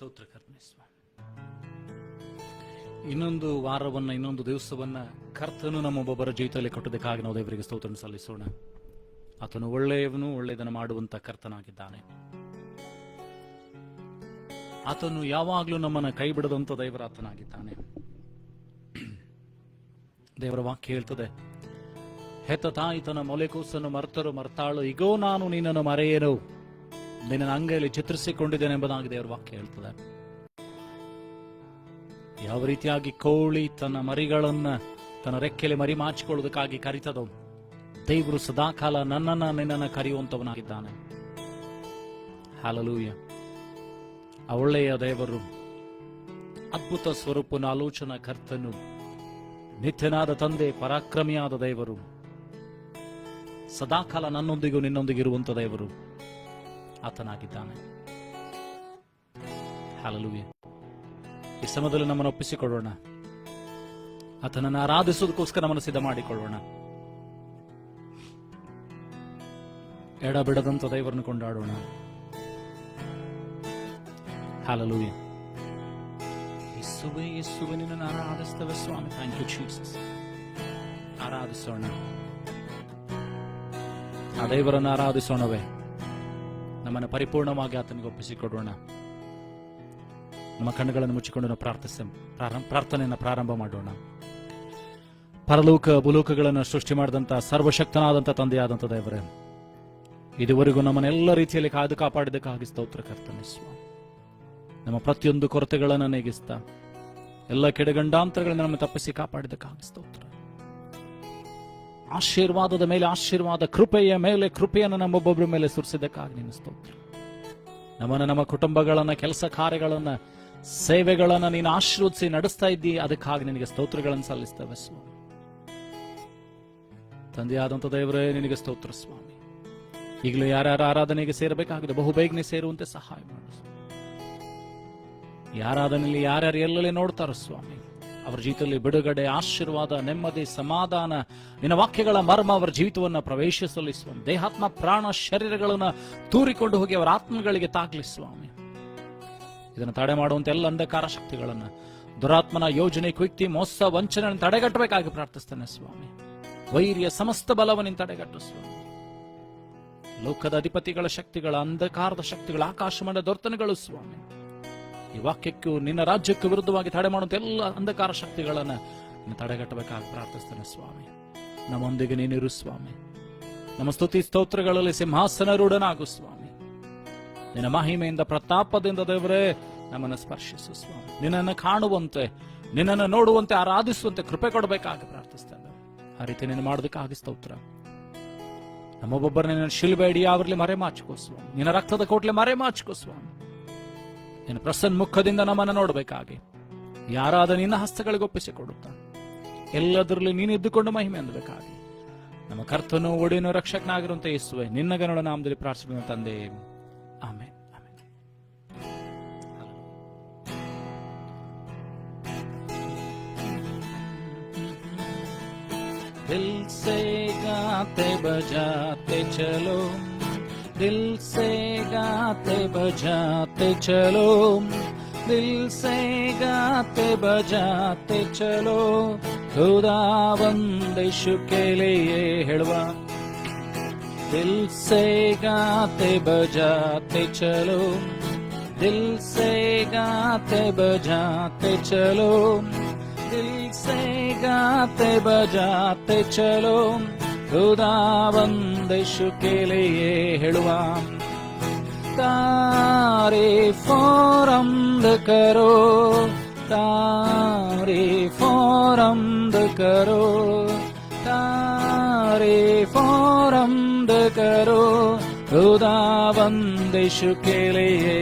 ಸ್ತೋತ್ರ ಕರ್ತನೇ ಸ್ವಾಮಿ. ಇನ್ನೊಂದು ವಾರವನ್ನ, ಇನ್ನೊಂದು ದಿವಸವನ್ನ ಕರ್ತನು ನಮ್ಮೊಬ್ಬೊಬ್ಬರ ಜೀವಿತದಲ್ಲಿ ಕೊಟ್ಟದಕ್ಕಾಗಿ ನಾವು ದೇವರಿಗೆ ಸ್ತೋತ್ರ ಸಲ್ಲಿಸೋಣ. ಆತನು ಒಳ್ಳೆಯವನು, ಒಳ್ಳೆಯದನ್ನು ಮಾಡುವಂತ ಕರ್ತನಾಗಿದ್ದಾನೆ. ಆತನು ಯಾವಾಗಲೂ ನಮ್ಮನ್ನ ಕೈ ಬಿಡದಂತ ದೇವರಾತನಾಗಿದ್ದಾನೆ. ದೇವರ ವಾಕ್ಯ ಹೇಳ್ತದೆ, ಹೆತ್ತ ತಾಯಿ ತನ್ನ ಮೊಲೆಕೂಸನ್ನು ಮರ್ತರು ಮರ್ತಾಳು, ಈಗೋ ನಾನು ನಿನ್ನನ್ನು ಮರೆಯೇನು, ನಿನ್ನ ಅಂಗೈಯಲ್ಲಿ ಚಿತ್ರಿಸಿಕೊಂಡಿದ್ದೇನೆ ಎಂಬುದಾಗಿ ದೇವರ ವಾಕ್ಯ ಹೇಳ್ತದೆ. ಯಾವ ರೀತಿಯಾಗಿ ಕೋಳಿ ತನ್ನ ಮರಿಗಳನ್ನ ತನ್ನ ರೆಕ್ಕೆಲೆ ಮರಿ ಮಾಚಿಕೊಳ್ಳುವುದಕ್ಕಾಗಿ ಕರಿತದೋ, ದೇವರು ಸದಾಕಾಲ ನನ್ನನ್ನ ನಿನ್ನನ್ನ ಕರೆಯುವಂತವನಾಗಿದ್ದಾನೆ. ಹಲ್ಲೆಲೂಯಾ. ಆ ಒಳ್ಳೆಯ ದೇವರು, ಅದ್ಭುತ ಸ್ವರೂಪನ ಆಲೋಚನಾ ಕರ್ತನು, ನಿತ್ಯನಾದ ತಂದೆ, ಪರಾಕ್ರಮಿಯಾದ ದೇವರು, ಸದಾಕಾಲ ನನ್ನೊಂದಿಗೂ ನಿನ್ನೊಂದಿಗೆ ಇರುವಂತ ದೇವರು ಆತನಾಗಿದ್ದಾನೆ. ಹಲ್ಲೆಲೂಯಾ. ಈ ಸಮಯದಲ್ಲಿ ನಮ್ಮನ್ನು ಒಪ್ಪಿಸಿಕೊಳ್ಳೋಣ. ಆತನನ್ನು ಆರಾಧಿಸುವುದಕ್ಕೋಸ್ಕರ ನಮ್ಮನ್ನು ಸಿದ್ಧ ಮಾಡಿಕೊಳ್ಳೋಣ. ಎಡಬಿಡದಂತ ದೇವರನ್ನು ಕೊಂಡಾಡೋಣ. ಹಲ್ಲೆಲೂಯಾ. ಯೇಸುವೇ, ಯೇಸುವೇ, ನಿನ್ನನ್ನು ಆರಾಧಿಸ್ತೇವೆ ಸ್ವಾಮಿ. Thank you Jesus. ಆರಾಧಿಸೋಣ, ಆ ದೇವರನ್ನು ಆರಾಧಿಸೋಣವೇ. ನಮ್ಮನ್ನು ಪರಿಪೂರ್ಣವಾಗಿ ಆತನಿಗೆ ಒಪ್ಪಿಸಿಕೊಡೋಣ. ನಮ್ಮ ಕಣ್ಣುಗಳನ್ನು ಮುಚ್ಚಿಕೊಂಡು ನಾವು ಪ್ರಾರ್ಥನೆಯನ್ನು ಪ್ರಾರಂಭ ಮಾಡೋಣ. ಪರಲೋಕ ಭೂಲೋಕಗಳನ್ನು ಸೃಷ್ಟಿ ಮಾಡಿದಂಥ ಸರ್ವಶಕ್ತನಾದಂಥ ತಂದೆಯಾದಂಥ ದೇವರೇ, ಇದುವರೆಗೂ ನಮ್ಮನ್ನೆಲ್ಲ ರೀತಿಯಲ್ಲಿ ಕಾದು ಕಾಪಾಡಿದ್ದಕ್ಕಾಗಿ ಸ್ತೋತ್ರ ಕರ್ತನೇ ಸ್ವಾಮಿ. ನಮ್ಮ ಪ್ರತಿಯೊಂದು ಕೊರತೆಗಳನ್ನು ನೀಗಿಸ್ತಾ ಎಲ್ಲ ಕೆಡಗಂಡಾಂತರಗಳನ್ನು ನಮ್ಮ ತಪ್ಪಿಸಿ ಕಾಪಾಡಿದ್ದಕ್ಕಾಗಿ ಸ್ತೋತ್ರ. ಆಶೀರ್ವಾದದ ಮೇಲೆ ಆಶೀರ್ವಾದ, ಕೃಪೆಯ ಮೇಲೆ ಕೃಪೆಯನ್ನು ನಮ್ಮೊಬ್ಬೊಬ್ಬರ ಮೇಲೆ ಸುರಿಸಿದ್ದಕ್ಕಾಗಿ ನಿನ್ನ ಸ್ತೋತ್ರ. ನಮ್ಮನ್ನು, ನಮ್ಮ ಕುಟುಂಬಗಳನ್ನ, ಕೆಲಸ ಕಾರ್ಯಗಳನ್ನ, ಸೇವೆಗಳನ್ನ ನೀನು ಆಶೀರ್ವದಿಸಿ ನಡೆಸ್ತಾ ಇದ್ದೀ, ಅದಕ್ಕಾಗಿ ನಿನಗೆ ಸ್ತೋತ್ರಗಳನ್ನು ಸಲ್ಲಿಸ್ತೇವೆ ಸ್ವಾಮಿ. ತಂದೆಯಾದಂಥ ದೇವರೇ, ನಿನಗೆ ಸ್ತೋತ್ರ ಸ್ವಾಮಿ. ಈಗಲೂ ಯಾರ್ಯಾರ ಆರಾಧನೆಗೆ ಸೇರಬೇಕಾಗಿದೆ ಬಹುಬೇಗನೆ ಸೇರುವಂತೆ ಸಹಾಯ ಮಾಡು. ಈ ಆರಾಧನೆಯಲ್ಲಿ ಯಾರ್ಯಾರು ಎಲ್ಲೆಲ್ಲಿ ನೋಡ್ತಾರೋ ಸ್ವಾಮಿ, ಅವರ ಜೀವಿತದಲ್ಲಿ ಬಿಡುಗಡೆ, ಆಶೀರ್ವಾದ, ನೆಮ್ಮದಿ, ಸಮಾಧಾನ, ನಿನ್ನ ವಾಕ್ಯಗಳ ಮರ್ಮ ಅವರ ಜೀವಿತವನ್ನು ಪ್ರವೇಶಿಸಲಿ ಸ್ವಾಮಿ. ದೇಹಾತ್ಮ ಪ್ರಾಣ ಶರೀರಗಳನ್ನು ತೂರಿಕೊಂಡು ಹೋಗಿ ಅವರ ಆತ್ಮಗಳಿಗೆ ತಾಗ್ಲಿ ಸ್ವಾಮಿ. ಇದನ್ನು ತಡೆ ಮಾಡುವಂತ ಎಲ್ಲ ಅಂಧಕಾರ ಶಕ್ತಿಗಳನ್ನ, ದುರಾತ್ಮನ ಯೋಜನೆ, ಕುಯುಕ್ತಿ, ಮೋಸ, ವಂಚನೆ ತಡೆಗಟ್ಟಬೇಕಾಗಿ ಪ್ರಾರ್ಥಿಸ್ತೇನೆ ಸ್ವಾಮಿ. ವೈರ್ಯ ಸಮಸ್ತ ಬಲವನ್ನು ತಡೆಗಟ್ಟು ಸ್ವಾಮಿ. ಲೋಕದ ಅಧಿಪತಿಗಳ ಶಕ್ತಿಗಳ, ಅಂಧಕಾರದ ಶಕ್ತಿಗಳ, ಆಕಾಶಮಂಡ ದೊರ್ತನೆಗಳು ಸ್ವಾಮಿ, ಈ ವಾಕ್ಯಕ್ಕೂ ನಿನ್ನ ರಾಜ್ಯಕ್ಕೂ ವಿರುದ್ಧವಾಗಿ ತಡೆ ಮಾಡುವಂತ ಎಲ್ಲ ಅಂಧಕಾರ ಶಕ್ತಿಗಳನ್ನ ತಡೆಗಟ್ಟಬೇಕಾಗಿ ಪ್ರಾರ್ಥಿಸ್ತೇನೆ ಸ್ವಾಮಿ. ನಮ್ಮೊಂದಿಗೆ ನೀನಿರು ಸ್ವಾಮಿ. ನಮ್ಮ ಸ್ತುತಿ ಸ್ತೋತ್ರಗಳಲ್ಲಿ ಸಿಂಹಾಸನರೂಢನಾಗು ಸ್ವಾಮಿ. ನಿನ್ನ ಮಹಿಮೆಯಿಂದ, ಪ್ರತಾಪದಿಂದ ದೇವರೇ ನಮ್ಮನ್ನು ಸ್ಪರ್ಶಿಸು ಸ್ವಾಮಿ. ನಿನ್ನನ್ನು ಕಾಣುವಂತೆ, ನಿನ್ನನ್ನು ನೋಡುವಂತೆ, ಆರಾಧಿಸುವಂತೆ ಕೃಪೆ ಕೊಡಬೇಕಾಗಿ ಪ್ರಾರ್ಥಿಸ್ತೇನೆ. ಆ ರೀತಿ ನೀನು ಮಾಡೋದಕ್ಕಾಗಿ ಸ್ತೋತ್ರ. ನಮ್ಮೊಬ್ಬೊಬ್ಬರ ನಿನ್ನ ಶಿಲ್ಬೆ ಅಡಿಯಾವರ್ಲಿ ಮರೆ ಮಾಚಿಕೋ ಸ್ವಾಮಿ. ನಿನ್ನ ರಕ್ತದ ಕೋಟ್ಲೆ ಮರೆ ಮಾಚಿಕೋ ಸ್ವಾಮಿ. ನಿನ್ನ ಪ್ರಸನ್ನ ಮುಖದಿಂದ ನಮ್ಮನ್ನು ನೋಡಬೇಕಾಗಿ ಯಾರಾದ ನಿನ್ನ ಹಸ್ತಗಳಿಗೆ ಒಪ್ಪಿಸಿಕೊಡುತ್ತಾ ಎಲ್ಲದರಲ್ಲಿ ನೀನು ಇದ್ದುಕೊಂಡು ಮಹಿಮೆ ಅಂದಬೇಕಾಗಿ ನಮ್ಮ ಕರ್ತನು, ಒಡೆಯನು, ರಕ್ಷಕನಾಗಿರುವಂತ ಯೇಸುವೆ, ನಿನ್ನ ಗಣಗಳ ನಾಮದಲ್ಲಿ ಪ್ರಾರ್ಥಿಸುವ ತಂದೆ, ಆಮೆನ್. दिल से गाते बजाते चलो, दिल से गाते बजाते चलो, दिल से गाते बजाते चलो, खुदावंदिशु के लिए हेळवा. दिल से गाते बजाते चलो, दिल से गाते बजाते चलो, दिल से गाते बजाते चलो, खुदावंदिशु के लिए हेळुवा. तारीफ और हम्द करो, तारीफ और हम्द करो, तारीफ और हम्द करो, खुदावंदिशु के लिए,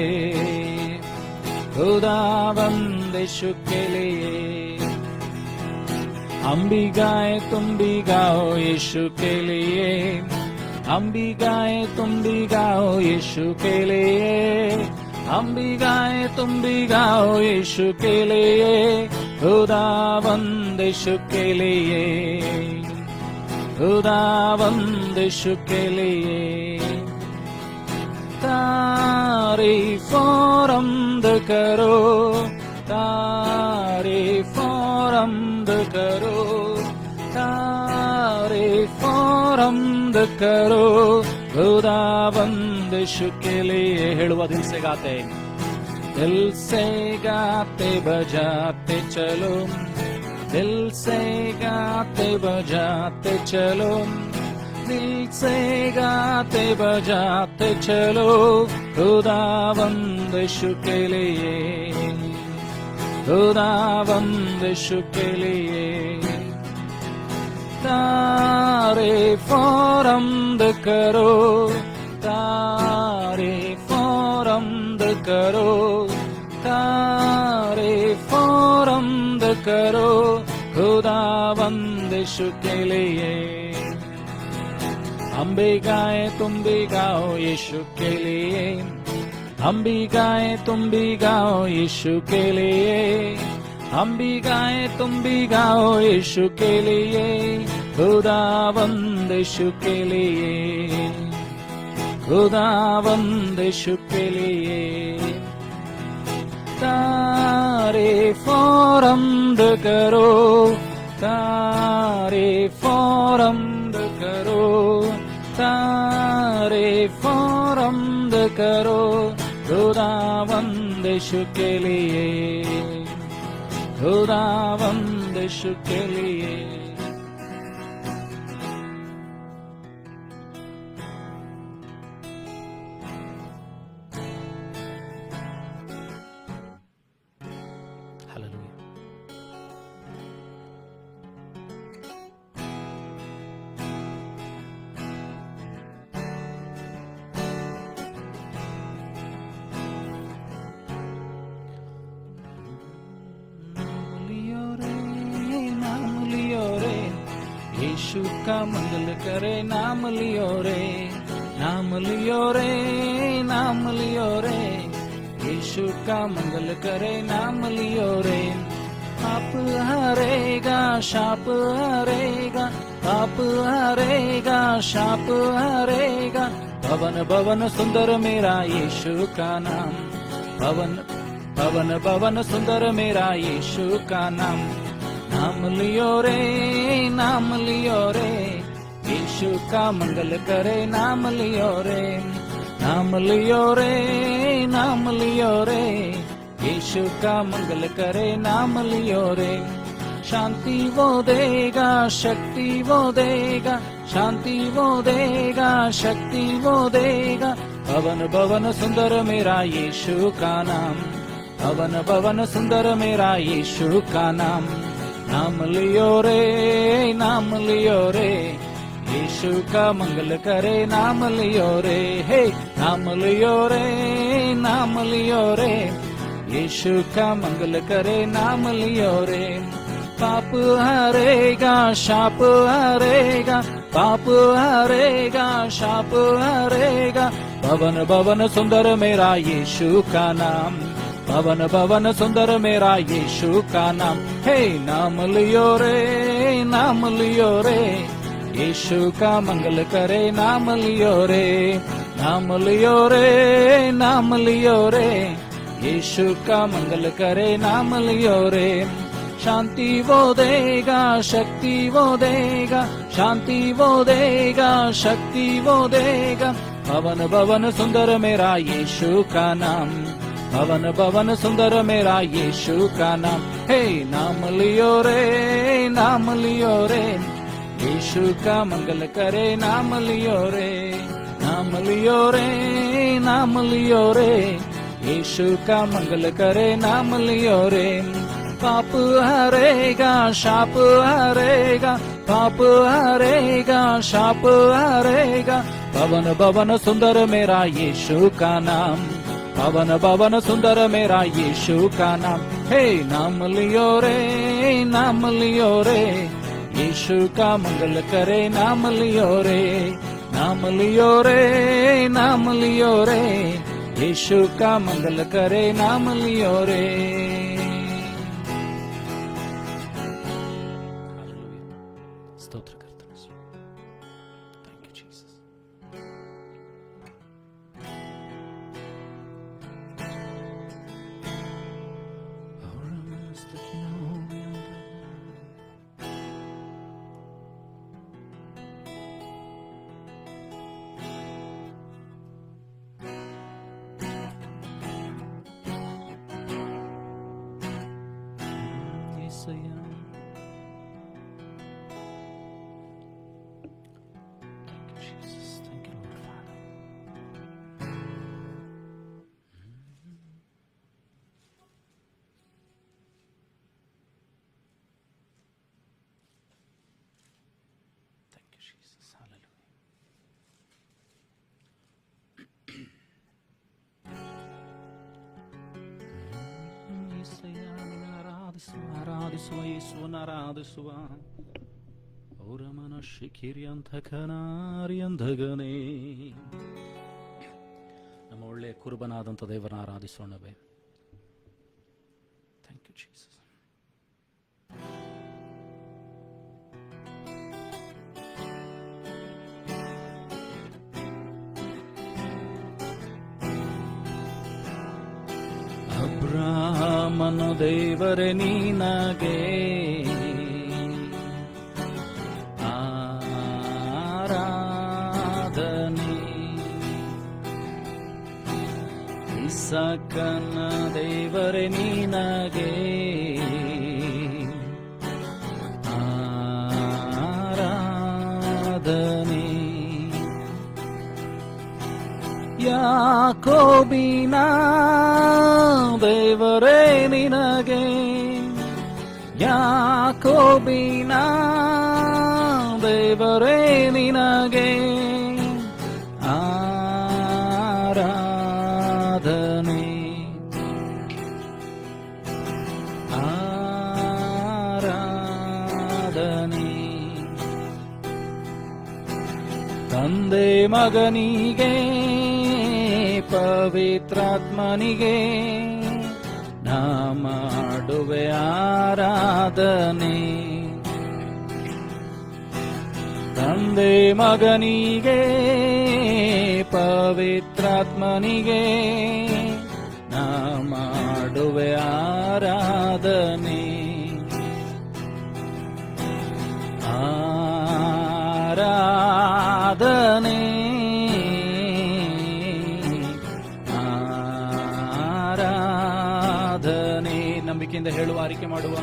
खुदावंदिशु के लिए. हम भी गाए तुम भी गाओ यीशु के लिए, हम भी गाए तुम भी गाओ यीशु के लिए, हम भी गाए तुम भी गाओ यीशु के लिए, खुदावंदिशु के लिए, खुदावंदिशु के लिए. तारीफ और हम्द करो, तारीफ और हम्द करो, तारीफ और हम्द करो, खुदावंद यीशु के लिए। हेಳುವ दिल से गाते, दिल से गाते बजाते चलो, दिल से गाते बजाते चलो, दिल से गाते बजाते चलो, खुदावंद यीशु के लिए, खुदावंद यीशु के लिए। तारीफ और हम्द करो, तारीफ और हम्द करो, तारीफ और हम्द करो, खुदावंद यीशु के लिए। हम भी गाएं तुम भी गाओ यीशु के लिए, हम भी गाएं तुम भी गाओ यीशु के लिए, हम भी गाएं तुम भी गाओ यीशु के लिए, खुदावंद यीशु के लिए, खुदावंद यीशु के लिए। तारीफ और हम्द करो, तारीफ और हम्द करो, तारीफ और हम्द करो, खुदावंद यीशु के लिए, खुदावंद यीशु के लिए। यीशु का मंगल करे, नाम लियो रे, नाम लियो रे, नाम लियो रे, यीशु का मंगल करे, नाम लियो रे। पाप हरेगा, शाप हरेगा, पाप हरेगा, शाप हरेगा, भवन भवन सुंदर मेरा यीशु का नाम, भवन भवन भवन सुंदर मेरा यीशु का नाम। नाम लियो रे, नाम लियो रे, यीशु का मंगल करे, नाम लियो रे, नाम लियो रे, नाम लियो रे, यीशु का मंगल करे, नाम लियो रे। शांति वो देगा, शक्ति वो देगा, शांति वो देगा, शक्ति वो देगा, भवन भवन सुंदर मेरा यीशु का नाम, भवन भवन सुंदर मेरा यीशु का नाम। नाम लियो रे, नाम लियो रे, यीशु का मंगल करे, नाम लियो रे, हे नाम लियो रे, नाम लियो रे, यीशु का मंगल करे, नाम लियो रे। पाप हरेगा, शाप हरेगा, पाप हरेगा, शाप हरेगा, भवन भवन सुंदर मेरा यीशु का नाम, भवन भवन सुंदर मेरा यीशु का नाम। हे नाम लियो रे, नाम लियो रे, यीशु का मंगल करे, नाम लियो रे, नाम लियो रे, नाम लियो रे, यीशु का मंगल करे, नाम लियो रे। शांति वो देगा, शक्ति वो देगा, शांति वो देगा, शक्ति वो देगा, भवन भवन सुंदर मेरा यीशु का नाम, भवन भवन सुंदर मेरा यीशु का नाम। हे नाम लियो रे, नाम लियो रे, यीशु का मंगल करे, नाम लियो रे, नाम लियो रे, नाम लियो रे, यीशु का मंगल करे, नाम लियो रे। पाप हरेगा, शाप हरेगा, पाप हरेगा, शाप हरेगा, भवन भवन सुंदर मेरा यीशु का नाम, भवन भवन सुंदर मेरा यीशु का नाम। हे नाम लियो रे, नाम लियो रे, यीशु का मंगल करे, नाम लियो रे, नाम लियो रे, नाम लियो रे, यीशु का मंगल करे, नाम लियो रे। स्तोत्र करता हूं। Thank you Jesus. ಆರಾಧಿಸುವ ಯೇಸುವನ್ನು ಆರಾಧಿಸುವ. ಔರಮನ ಶಿಖಿರಿಯಂಥಕನಾರಿಯಂಧಗನೇ. ನಮ್ಮ ಒಳ್ಳೆಯ ಕುರುಬನಾದಂಥ ದೇವರನ್ನ ಆರಾಧಿಸೋಣವೇ. Thank you Jesus. ಅಬ್ರಾಹ್ಮನ ದೇವರೇ ನಿನಗೆ ಆರಾಧನೆ, ಇಸಾಕನ ದೇವರೇ ನಿನಗೆ ಆರಾಧನೆ, ಯಾಕೋಬಿನ ದೇವರೇ ನಿನಗೆ, ಯಾಕೋಬಿನ ದೇವರೇ ನಿನಗೆ ಆರಾಧನೆ, ಆರಾಧನೆ. ತಂದೆ ಮಗನಿಗೆ ಪವಿತ್ರಾತ್ಮನಿಗೆ ನಾ ಮಾಡುವೆ ಆರಾಧನೆ, ತಂದೆ ಮಗನಿಗೆ ಪವಿತ್ರಾತ್ಮನಿಗೆ ನಾ ಮಾಡುವೆ ಆರಾಧನೆ, ಆರಾಧನೆ, ನಂಬಿಕೆಯಿಂದ ಹೇಳುವ, ಆರಿಕೆ ಮಾಡುವ.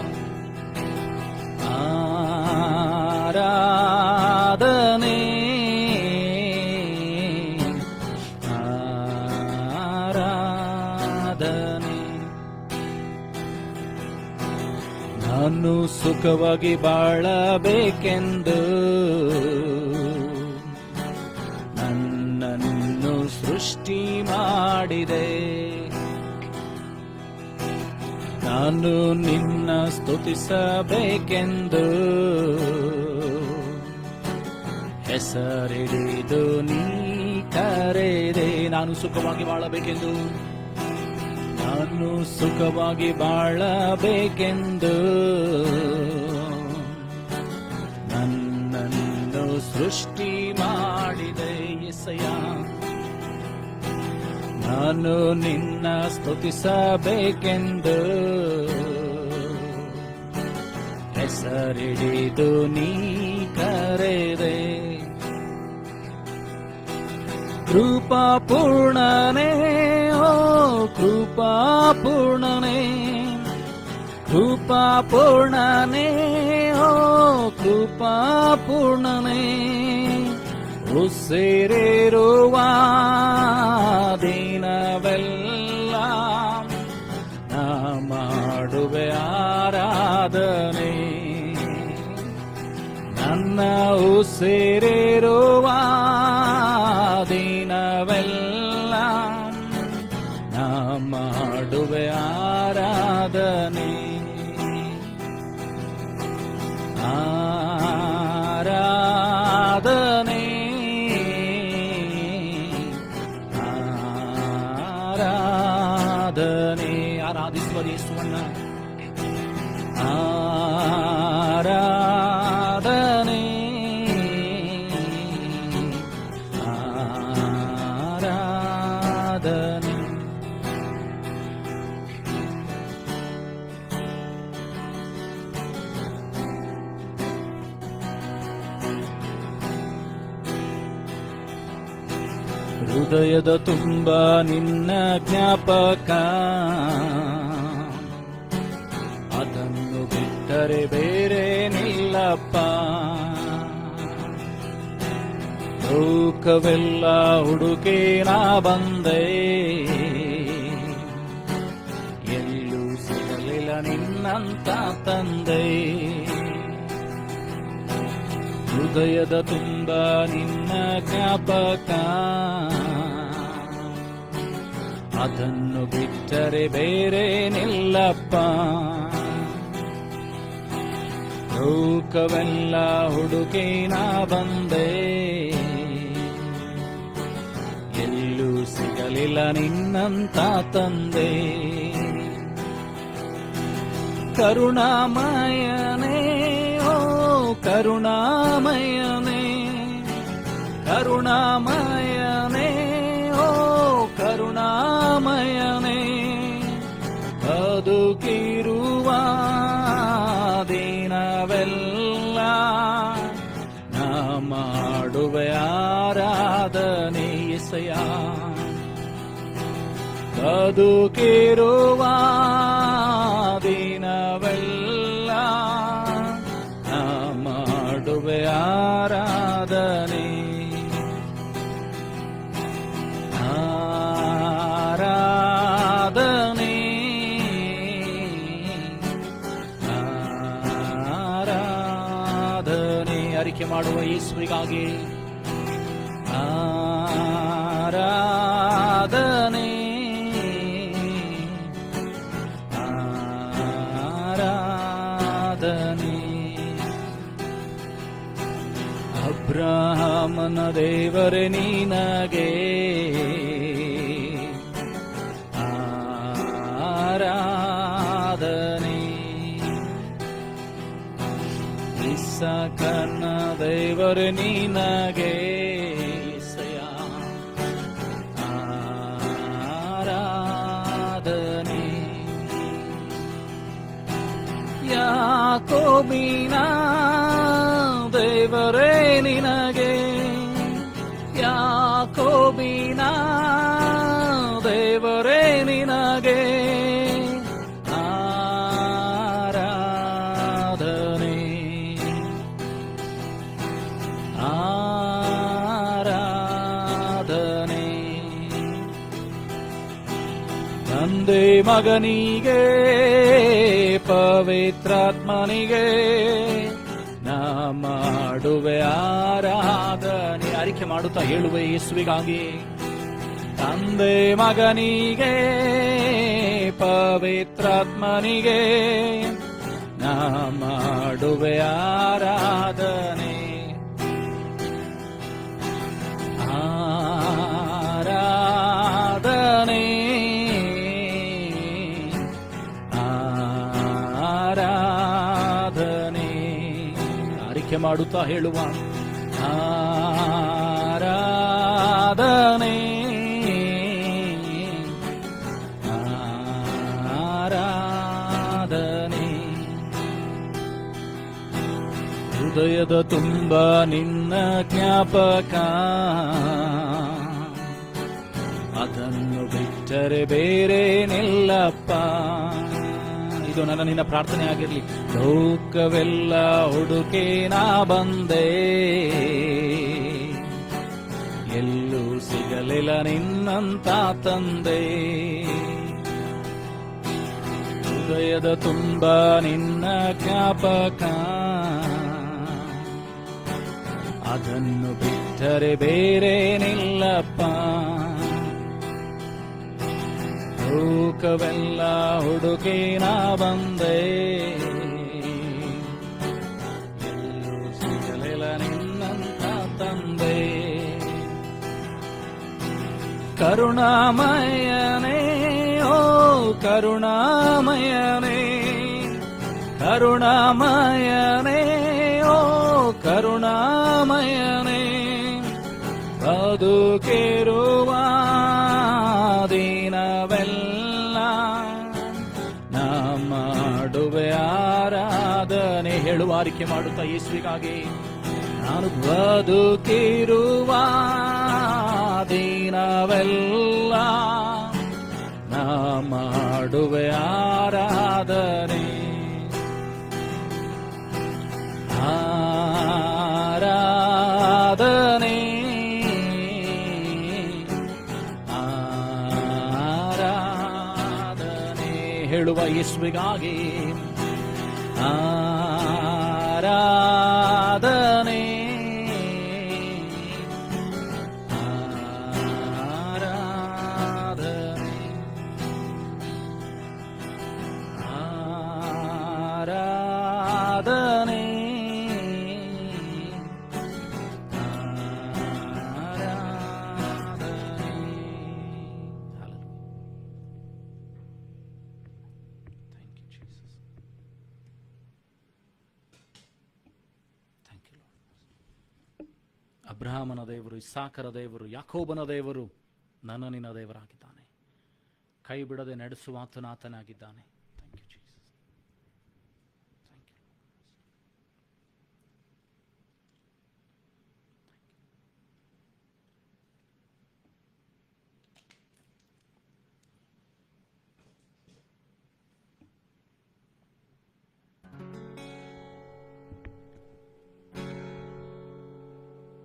ಆರಾಧನೆ, ಆರಾಧನೆ. ನಾನು ಸುಖವಾಗಿ ಬಾಳಬೇಕೆಂದು ನನ್ನನ್ನು ಸೃಷ್ಟಿ ಮಾಡಿದೆ, ನಾನು ನಿನ್ನ ಸ್ತುತಿಸಬೇಕೆಂದು ಹೆಸರಿಡಿದು ನೀ ಕರೆದೆ. ನಾನು ಸುಖವಾಗಿ ಬಾಳಬೇಕೆಂದು, ನಾನು ಸುಖವಾಗಿ ಬಾಳಬೇಕೆಂದು ನನ್ನನ್ನು ಸೃಷ್ಟಿ ಮಾಡಿದೆ ಯೆಸಯ್ಯ. ನಾನು ನಿನ್ನ ಸ್ತುತಿಸಬೇಕೆಂದು ಹೆಸರಿಡಿದು ನೀ ಕರೆದೆ. ಕೃಪಾಪೂರ್ಣನೇ, ಓ ಕೃಪಾಪೂರ್ಣನೇ, ಕೃಪಾಪೂರ್ಣನೇ, ಓ ಕೃಪಾಪೂರ್ಣನೇ, ಉಸಿರಿರುವ ದಿನವೆಲ್ಲ ನಾ ಮಾಡುವೆ ಆರಾಧನೆ, ನನ್ನ ಉಸಿರಿರುವ ದಿನವೆಲ್ಲ ನಾ ಮಾಡುವೆ ಆರಾಧನೆ, ಆರಾಧನೆ, ಆರಾಧನೆ. ಆರಾಧಿಸುವ ಯೇಸುವನ್ನ, ಆರಾಧನೆ, ಆರಾಧನೆ. ಹೃದಯದ ತುಂಬ ನಿನ್ನ ಜ್ಞಾಪಕ, ಅದನ್ನು ಬಿಟ್ಟರೆ ಬೇರೆ ನಿಲ್ಲಪ್ಪ. ಲೋಕವೆಲ್ಲ ಹುಡುಕಿ ನಾ ಬಂದೆ, ಎಲ್ಲೂ ಸಿಗಲಿಲ್ಲ ನಿನ್ನಂತ ತಂದೆ. ಹೃದಯದ ತುಂಬ ನಿನ್ನ ಜ್ಞಾಪಕ, ಅದನ್ನು ಬಿಟ್ಟರೆ ಬೇರೆ ನಿಲ್ಲಪ್ಪ. ಲೋಕವೆಲ್ಲ ಹುಡುಕಿ ನಾ ಬಂದೆ, ಎಲ್ಲೂ ಸಿಗಲಿಲ್ಲ ನಿನ್ನಂತ ತಂದೆ. ಕರುಣಾಮಯನೇ ಓ ಕರುಣಾಮಯನೇ, ಕರುಣಾಮಯನೇ ಓ ಕರುಣಾಮಯನೇ, ಬದುಕಿರುವ ದಿನವೆಲ್ಲ ನಾ ಮಾಡುವೆ ಆರಾಧನೆ ಎಸೆಯ. ಬದುಕಿರುವ ದಿನವೆಲ್ಲ ನಾ ಮಾಡುವೆ ಆರಾಧನೆ. ಆರಾಧನೆ ಆರಾಧನೆ ಅರಿಕೆ ಮಾಡುವ ಯೇಸುವಿಗಾಗಿ ಆರಾಧನೆ ಆರಾಧನೆ. ಅಬ್ರಹಾಮನ ದೇವರೇ ನಿನಗೆ ಆರಾಧನೆ, ಇಸಾಕನ ದೇವರೇ ನಿನಗೆ ಆರಾಧನೆ. ಯಾಕೋಬಿನ ದೇವರೇ ನಿನಗೆ, ಯಾಕೋಬಿನ ದೇವರೇ ನಿನಗೆ ಆರಾಧನೆ. ಆರಾಧನೆ ತಂದೆ ಮಗನಿಗೆ ಪವಿತ್ರಾತ್ಮನಿಗೆ ನಾ ಮಾಡುವೆ ಆರಾಧನೆ. ಆರಿಕೆ ಮಾಡುತ್ತಾ ಹೇಳುವೆ ಯೇಸುವಿಗಾಗಿ. ತಂದೆ ಮಗನಿಗೆ ಪವಿತ್ರಾತ್ಮನಿಗೆ ನಾ ಮಾಡುವೆ ಆರಾಧನೆ. ಆರಾಧನೆ ಆರಾಧನೆ ಆರಿಕೆ ಮಾಡುತ್ತಾ ಹೇಳುವ ಆರಾಧನೆ ಆರಾಧನೆ. ಹೃದಯದ ತುಂಬ ನಿನ್ನ ಜ್ಞಾಪಕ, ಅದನ್ನು ಬಿಟ್ಟರೆ ಬೇರೆ ನಿಲ್ಲಪ್ಪ. ಇದು ನನ್ನ ನಿನ್ನ ಪ್ರಾರ್ಥನೆ ಆಗಿರಲಿ. ಲೋಕವೆಲ್ಲ ಹುಡುಕಿ ನಾ ಬಂದೆ, ಎಲ್ಲೂ ಸಿಗಲಿಲ್ಲ ನಿನ್ನಂತ ತಂದೆ. ಹೃದಯದ ತುಂಬ ನಿನ್ನ ಜ್ಞಾಪಕ, ಅದನ್ನು ಬಿಟ್ಟರೆ ಬೇರೆ ನಿಲ್ಲಪ್ಪ. ಲೋಕವೆಲ್ಲ ಹುಡುಕಿ ನಾ ಬಂದೆ, ಎಲ್ಲೂ ಸಿಗಲಿಲ್ಲ ನಿನ್ನಂತ ತಂದೆ. ಕರುಣಾಮಯನೇ ಓ ಕರುಣಾಮಯನೇ, ಕರುಣಾಮಯನೇ ಓ ಕರುಣಾಮಯನೇ, ಬದುಕಿರುವ ದಿನವೆಲ್ಲ ನಾ ಮಾಡುವೆ ಆರಾಧನೆ. ಹೇಳುವ ಆರಿಕೆ ಮಾಡುತ್ತಾ ಯೇಸುವಿಗಾಗಿ. ನಾನು ಬದುಕಿರುವ ದಿನವೆಲ್ಲ ದಿನವೆಲ್ಲ ನಾ ಮಾಡುವೆ ಆರಾಧನೆ, ಆರಾಧನೆ, ಆರಾಧನೆ ಹೇಳುವ ಯೇಸುವಿಗಾಗಿ ಆರಾಧನೆ, ಆರಾಧನೆ, ಆರಾಧನೆ, ಅಬ್ರಹಾಮನ ದೇವರು, ಇಸಾಕರ ದೇವರು, ಯಾಕೋಬನ ದೇವರು ನನ್ನ ನಿನ್ನ ದೇವರಾಗಿದ್ದಾನೆ. ಕೈ ಬಿಡದೆ ನಡೆಸುವ ಆತನಾಗಿದ್ದಾನೆ. Thank you Jesus. Thank you.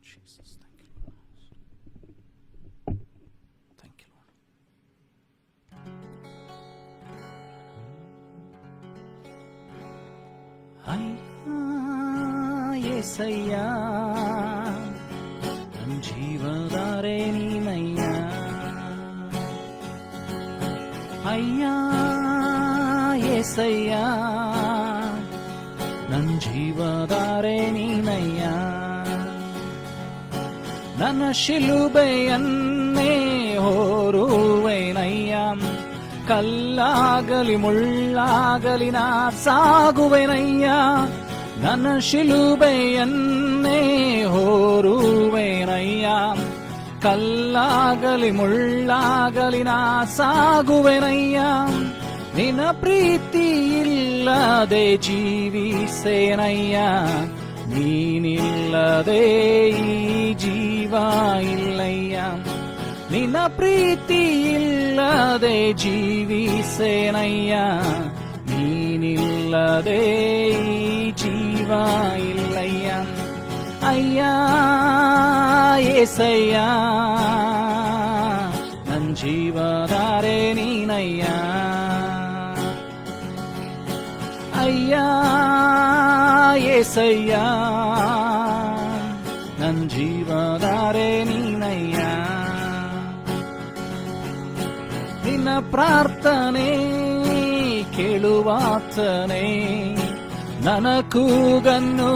Jesus, thank you, Lord. Thank you, Lord. ಅಯ್ಯಾ యేసయ్య ನನ್ನ ಜೀವದಾರೆ ನೀನಯ್ಯ, ಅಯ್ಯಾ యేసయ్య ನನ್ನ ಜೀವದಾರೆ ನೀನಯ್ಯ, ನನ್ನ ಶಿಲುಬೆಯನ್ನೇ ಹೊರುವೆನಯ್ಯ, ಕಲ್ಲಾಗಲಿ ಮುಳ್ಳಾಗಲಿ ನಾ ಸಾಗುವೆನಯ್ಯ, ನನ್ನ ಶಿಲುಬೆಯನ್ನೇ ಹೊರುವೆನಯ್ಯ, ಕಲ್ಲಾಗಲಿ ಮುಳ್ಳಾಗಲಿ ನಾ ಸಾಗುವೆನಯ್ಯ, ನಿನ್ನ ಪ್ರೀತಿ ಇಲ್ಲದೆ ಜೀವಿಸೇನಯ್ಯ, ನೀನಿಲ್ಲದೆ ಈ ಜೀವ ಇಲ್ಲಯ್ಯ, ನಿನ್ನ ಪ್ರೀತಿ ಇಲ್ಲದೆ ಜೀವಿಸೇನಯ್ಯ, ನೀನಿಲ್ಲದೆ ಈ ಜೀವ ಇಲ್ಲಯ್ಯ, ಅಯ್ಯ యేసయ్య ನನ್ನ ಜೀವದಾರೆ ನೀನಯ್ಯ, ಅಯ್ಯ యేసయ్య ನನ್ನ ಜೀವದಾರೆ ನೀನಯ್ಯ, ನಿನ್ನ ಪ್ರಾರ್ಥನೆ ಕೇಳುವಾತನೇ, ನನ್ನ ಕೂಗನ್ನು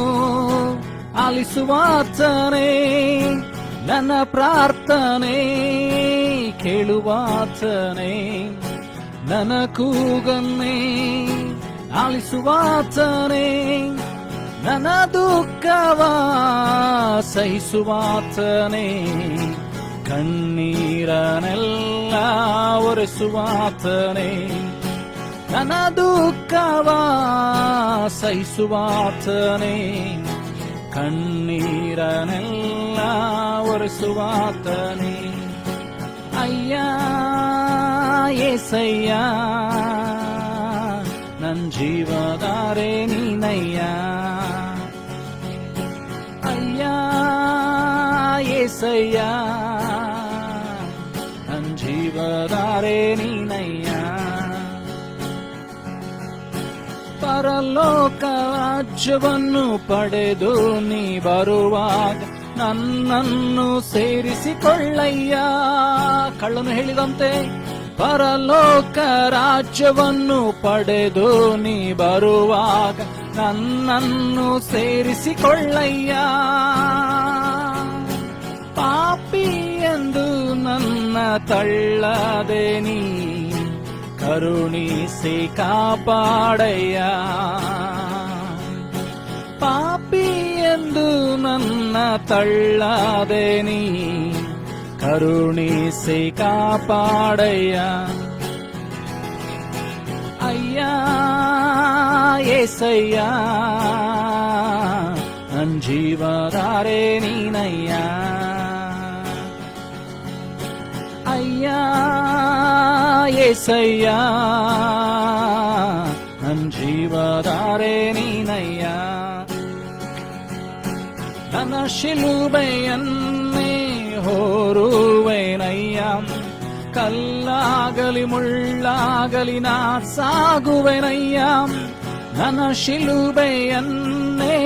ಆಲಿಸುವಾತನೇ, ನನ್ನ ಪ್ರಾರ್ಥನೆ ಕೇಳುವಾತನೇ, ನನ್ನ ಕೂಗನ್ನೇ ಆಲಿಸುವಾತನೇ, ನನ್ನ ದುಃಖವ ಸಹಿಸುವಾತನೇ, ಕಣ್ಣೀರನೆಲ್ಲ ಒರೆಸುವಾತನೇ, ನನ್ನ ದುಃಖವ ಸಹಿಸುವಾತನೇ, ಕಣ್ಣೀರನೆಲ್ಲ ಒರೆಸುವಾತನೇ, ಅಯ್ಯ యేసయ్య ನನ್ನ ಜೀವದಾರೆ ನೀನಯ್ಯ, ಅಯ್ಯ యేసయ్య ನನ್ನ ಜೀವದಾರೆ ನೀನಯ್ಯ, ಪರಲೋಕ ರಾಜ್ಯವನ್ನು ಪಡೆದು ನೀ ಬರುವಾಗ ನನ್ನನ್ನು ಸೇರಿಸಿಕೊಳ್ಳಯ್ಯ, ಕಳ್ಳನು ಹೇಳಿದಂತೆ ಪರಲೋಕ ರಾಜ್ಯವನ್ನು ಪಡೆದು ನೀ ಬರುವಾಗ ನನ್ನನ್ನು ಸೇರಿಸಿಕೊಳ್ಳಯ್ಯ, ಪಾಪಿ ಎಂದು ನನ್ನ ತಳ್ಳದೆ ನೀ ಕರುಣಿಸಿ ಕಾಪಾಡಯ್ಯ, ಪಾಪಿ ಎಂದು ನನ್ನ ತಳ್ಳದೆ ನೀ ಕರುಣಿಸಿ ಕಾಪಾಡಯ್ಯ, ಅಯ್ಯ యేసయ్య ಜೀವಧಾರೆ ನೀನಯ್ಯ. ಅಯ್ಯ ಏಸಯ್ಯ ನನ್ ಜೀವಧಾರೆ ನೀನಯ್ಯ. ನನ್ನ ಶಿಲುಬೆಯನ್ನೇ ಹೊರುವೆನಯ್ಯ, ಕಲ್ಲಾಗಲಿ ಮುಳ್ಳಾಗಲಿ ನಾ ಸಾಗುವೆನಯ್ಯ. ನನ್ನ ಶಿಲುಬೆಯನ್ನೇ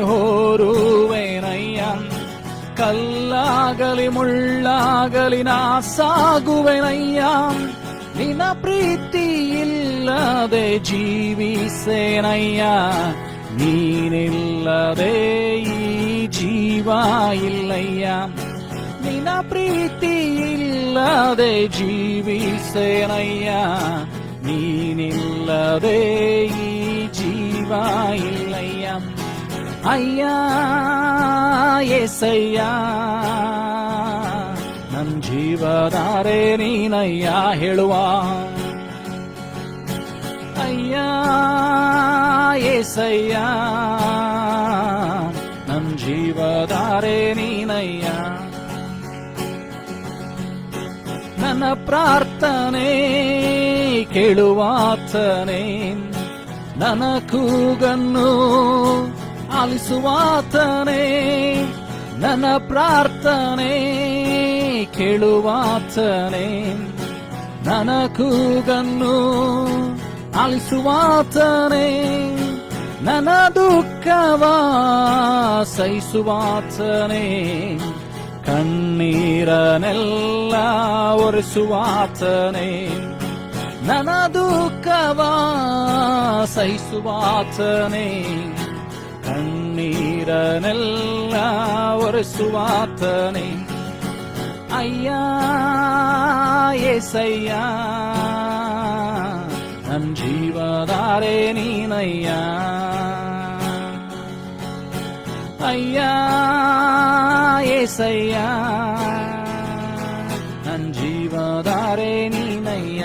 ಹೊರುವೆನಯ್ಯ, ಕಲ್ಲಾಗಲಿ ಮುಳ್ಳಾಗಲಿ ನಾ ಸಾಗುವೆನಯ್ಯ. ನಿನ್ನ ಪ್ರೀತಿ ಇಲ್ಲದೆ ಜೀವಿಸೇನಯ್ಯ, ನೀನಿಲ್ಲದೆ ಈ ಜೀವ ಇಲ್ಲಯ್ಯ. ನಿನ್ನ ಪ್ರೀತಿ ಇಲ್ಲದೆ ಜೀವಿಸೇನಯ್ಯ, ನೀನಿಲ್ಲದೆ ಈ ಜೀವ ಇಲ್ಲಯ್ಯ. ಅಯ್ಯ ಏಸಯ್ಯ ನನ್ ಜೀವಧಾರೆ ನೀನಯ್ಯ. ಹೇಳುವ ಅಯ್ಯ ಏಸಯ್ಯ ನನ್ ಜೀವಧಾರೆ ನೀನಯ್ಯ. ನನ್ನ ಪ್ರಾರ್ಥನೆ ಕೇಳುವಾತನೇ, ನನ್ನ ಕೂಗನ್ನು ಆಲಿಸುವಾತನೇ. ನನ್ನ ಪ್ರಾರ್ಥನೆ ಕೇಳುವಾತನೇ, ನನ್ನ ಕೂಗನ್ನು ಆಲಿಸುವಾತನೇ. ನನ್ನ ದುಃಖವ ಸಹಿಸುವಾತನೇ, ಕಣ್ಣೀರನೆಲ್ಲ ಒರೆಸುವಾತನೇ. ನನ್ನ ದುಃಖವ ಸಹಿಸುವಾತನೇ, ಕಣ್ಣೀರನೆಲ್ಲ ಒರೆಸುವಾತನೇ. ಅಯ್ಯ ಏಸಯ್ಯ ನನ್ ಜೀವಧಾರೆ ನೀನಯ್ಯ. ಅಯ್ಯ ಏಸಯ್ಯ ನನ್ ಜೀವಧಾರೆ ನೀನಯ್ಯ.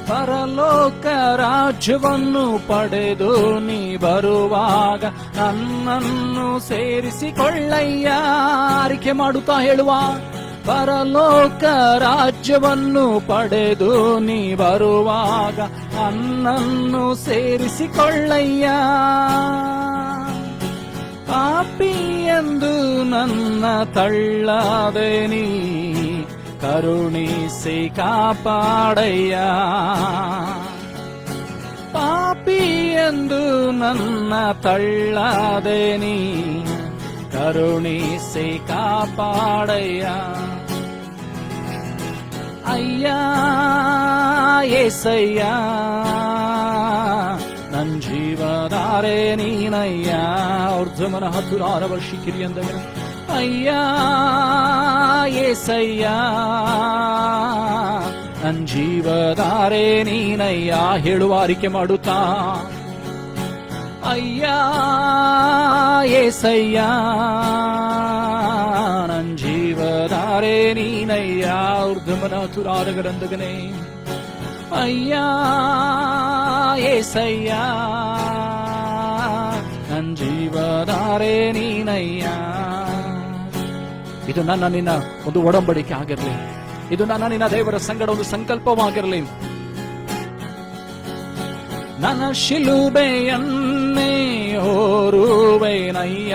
ಪರಲೋಕ ರಾಜ್ಯವನ್ನು ಪಡೆದು ನೀ ಬರುವಾಗ ನನ್ನನ್ನು ಸೇರಿಸಿಕೊಳ್ಳಯ್ಯ. ಆರಿಕೆ ಮಾಡುತ್ತಾ ಹೇಳುವ, ಪರಲೋಕ ರಾಜ್ಯವನ್ನು ಪಡೆದು ನೀ ಬರುವಾಗ ನನ್ನನ್ನು ಸೇರಿಸಿಕೊಳ್ಳಯ್ಯ. ಪಾಪಿ ಎಂದು ನನ್ನ ತಳ್ಳದೆ ನೀ ಕರುಣಿಸಿ ಕಾಪಾಡಯ್ಯ. ಪಾಪಿ ಎಂದು ನನ್ನ ತಳ್ಳದೆ ನೀ ಕರುಣಿಸಿ ಕಾಪಾಡಯ್ಯ. ಅಯ್ಯ ಏಸಯ್ಯ ನನ್ ಜೀವಧಾರೆ ನೀನಯ್ಯ. ಊರ್ಧ್ವಮನ ಹತುರಾರ ವರ್ಷಿಕಿರಿ ಅಂದವನ ಅಯ್ಯ ಏಸಯ್ಯ ನನ್ ಜೀವಧಾರೆ ನೀನಯ್ಯ. ಹೇಳುವ ಆರಿಕೆ ಮಾಡುತ್ತಾ ಅಯ್ಯ ಏಸಯ್ಯ ನನ್ ಜೀವಧಾರೆ ನೀನಯ್ಯ. ಊರ್ಧ್ವಮನ ಹತುರಾರ ಗರಂದಗನೇ ಅಯ್ಯ ಏಸಯ್ಯ ನನ್ ಜೀವಧಾರೆ ನೀನಯ್ಯ. ಇದು ನನ್ನ ನಿನ್ನ ಒಂದು ಒಡಂಬಡಿಕೆ ಆಗಿರಲಿ, ಇದು ನನ್ನ ನಿನ್ನ ದೇವರ ಸಂಗಡ ಒಂದು ಸಂಕಲ್ಪವಾಗಿರಲಿ. ನನ್ನ ಶಿಲುಬೆಯನ್ನೇ ಹೊರುವೆನಯ್ಯ,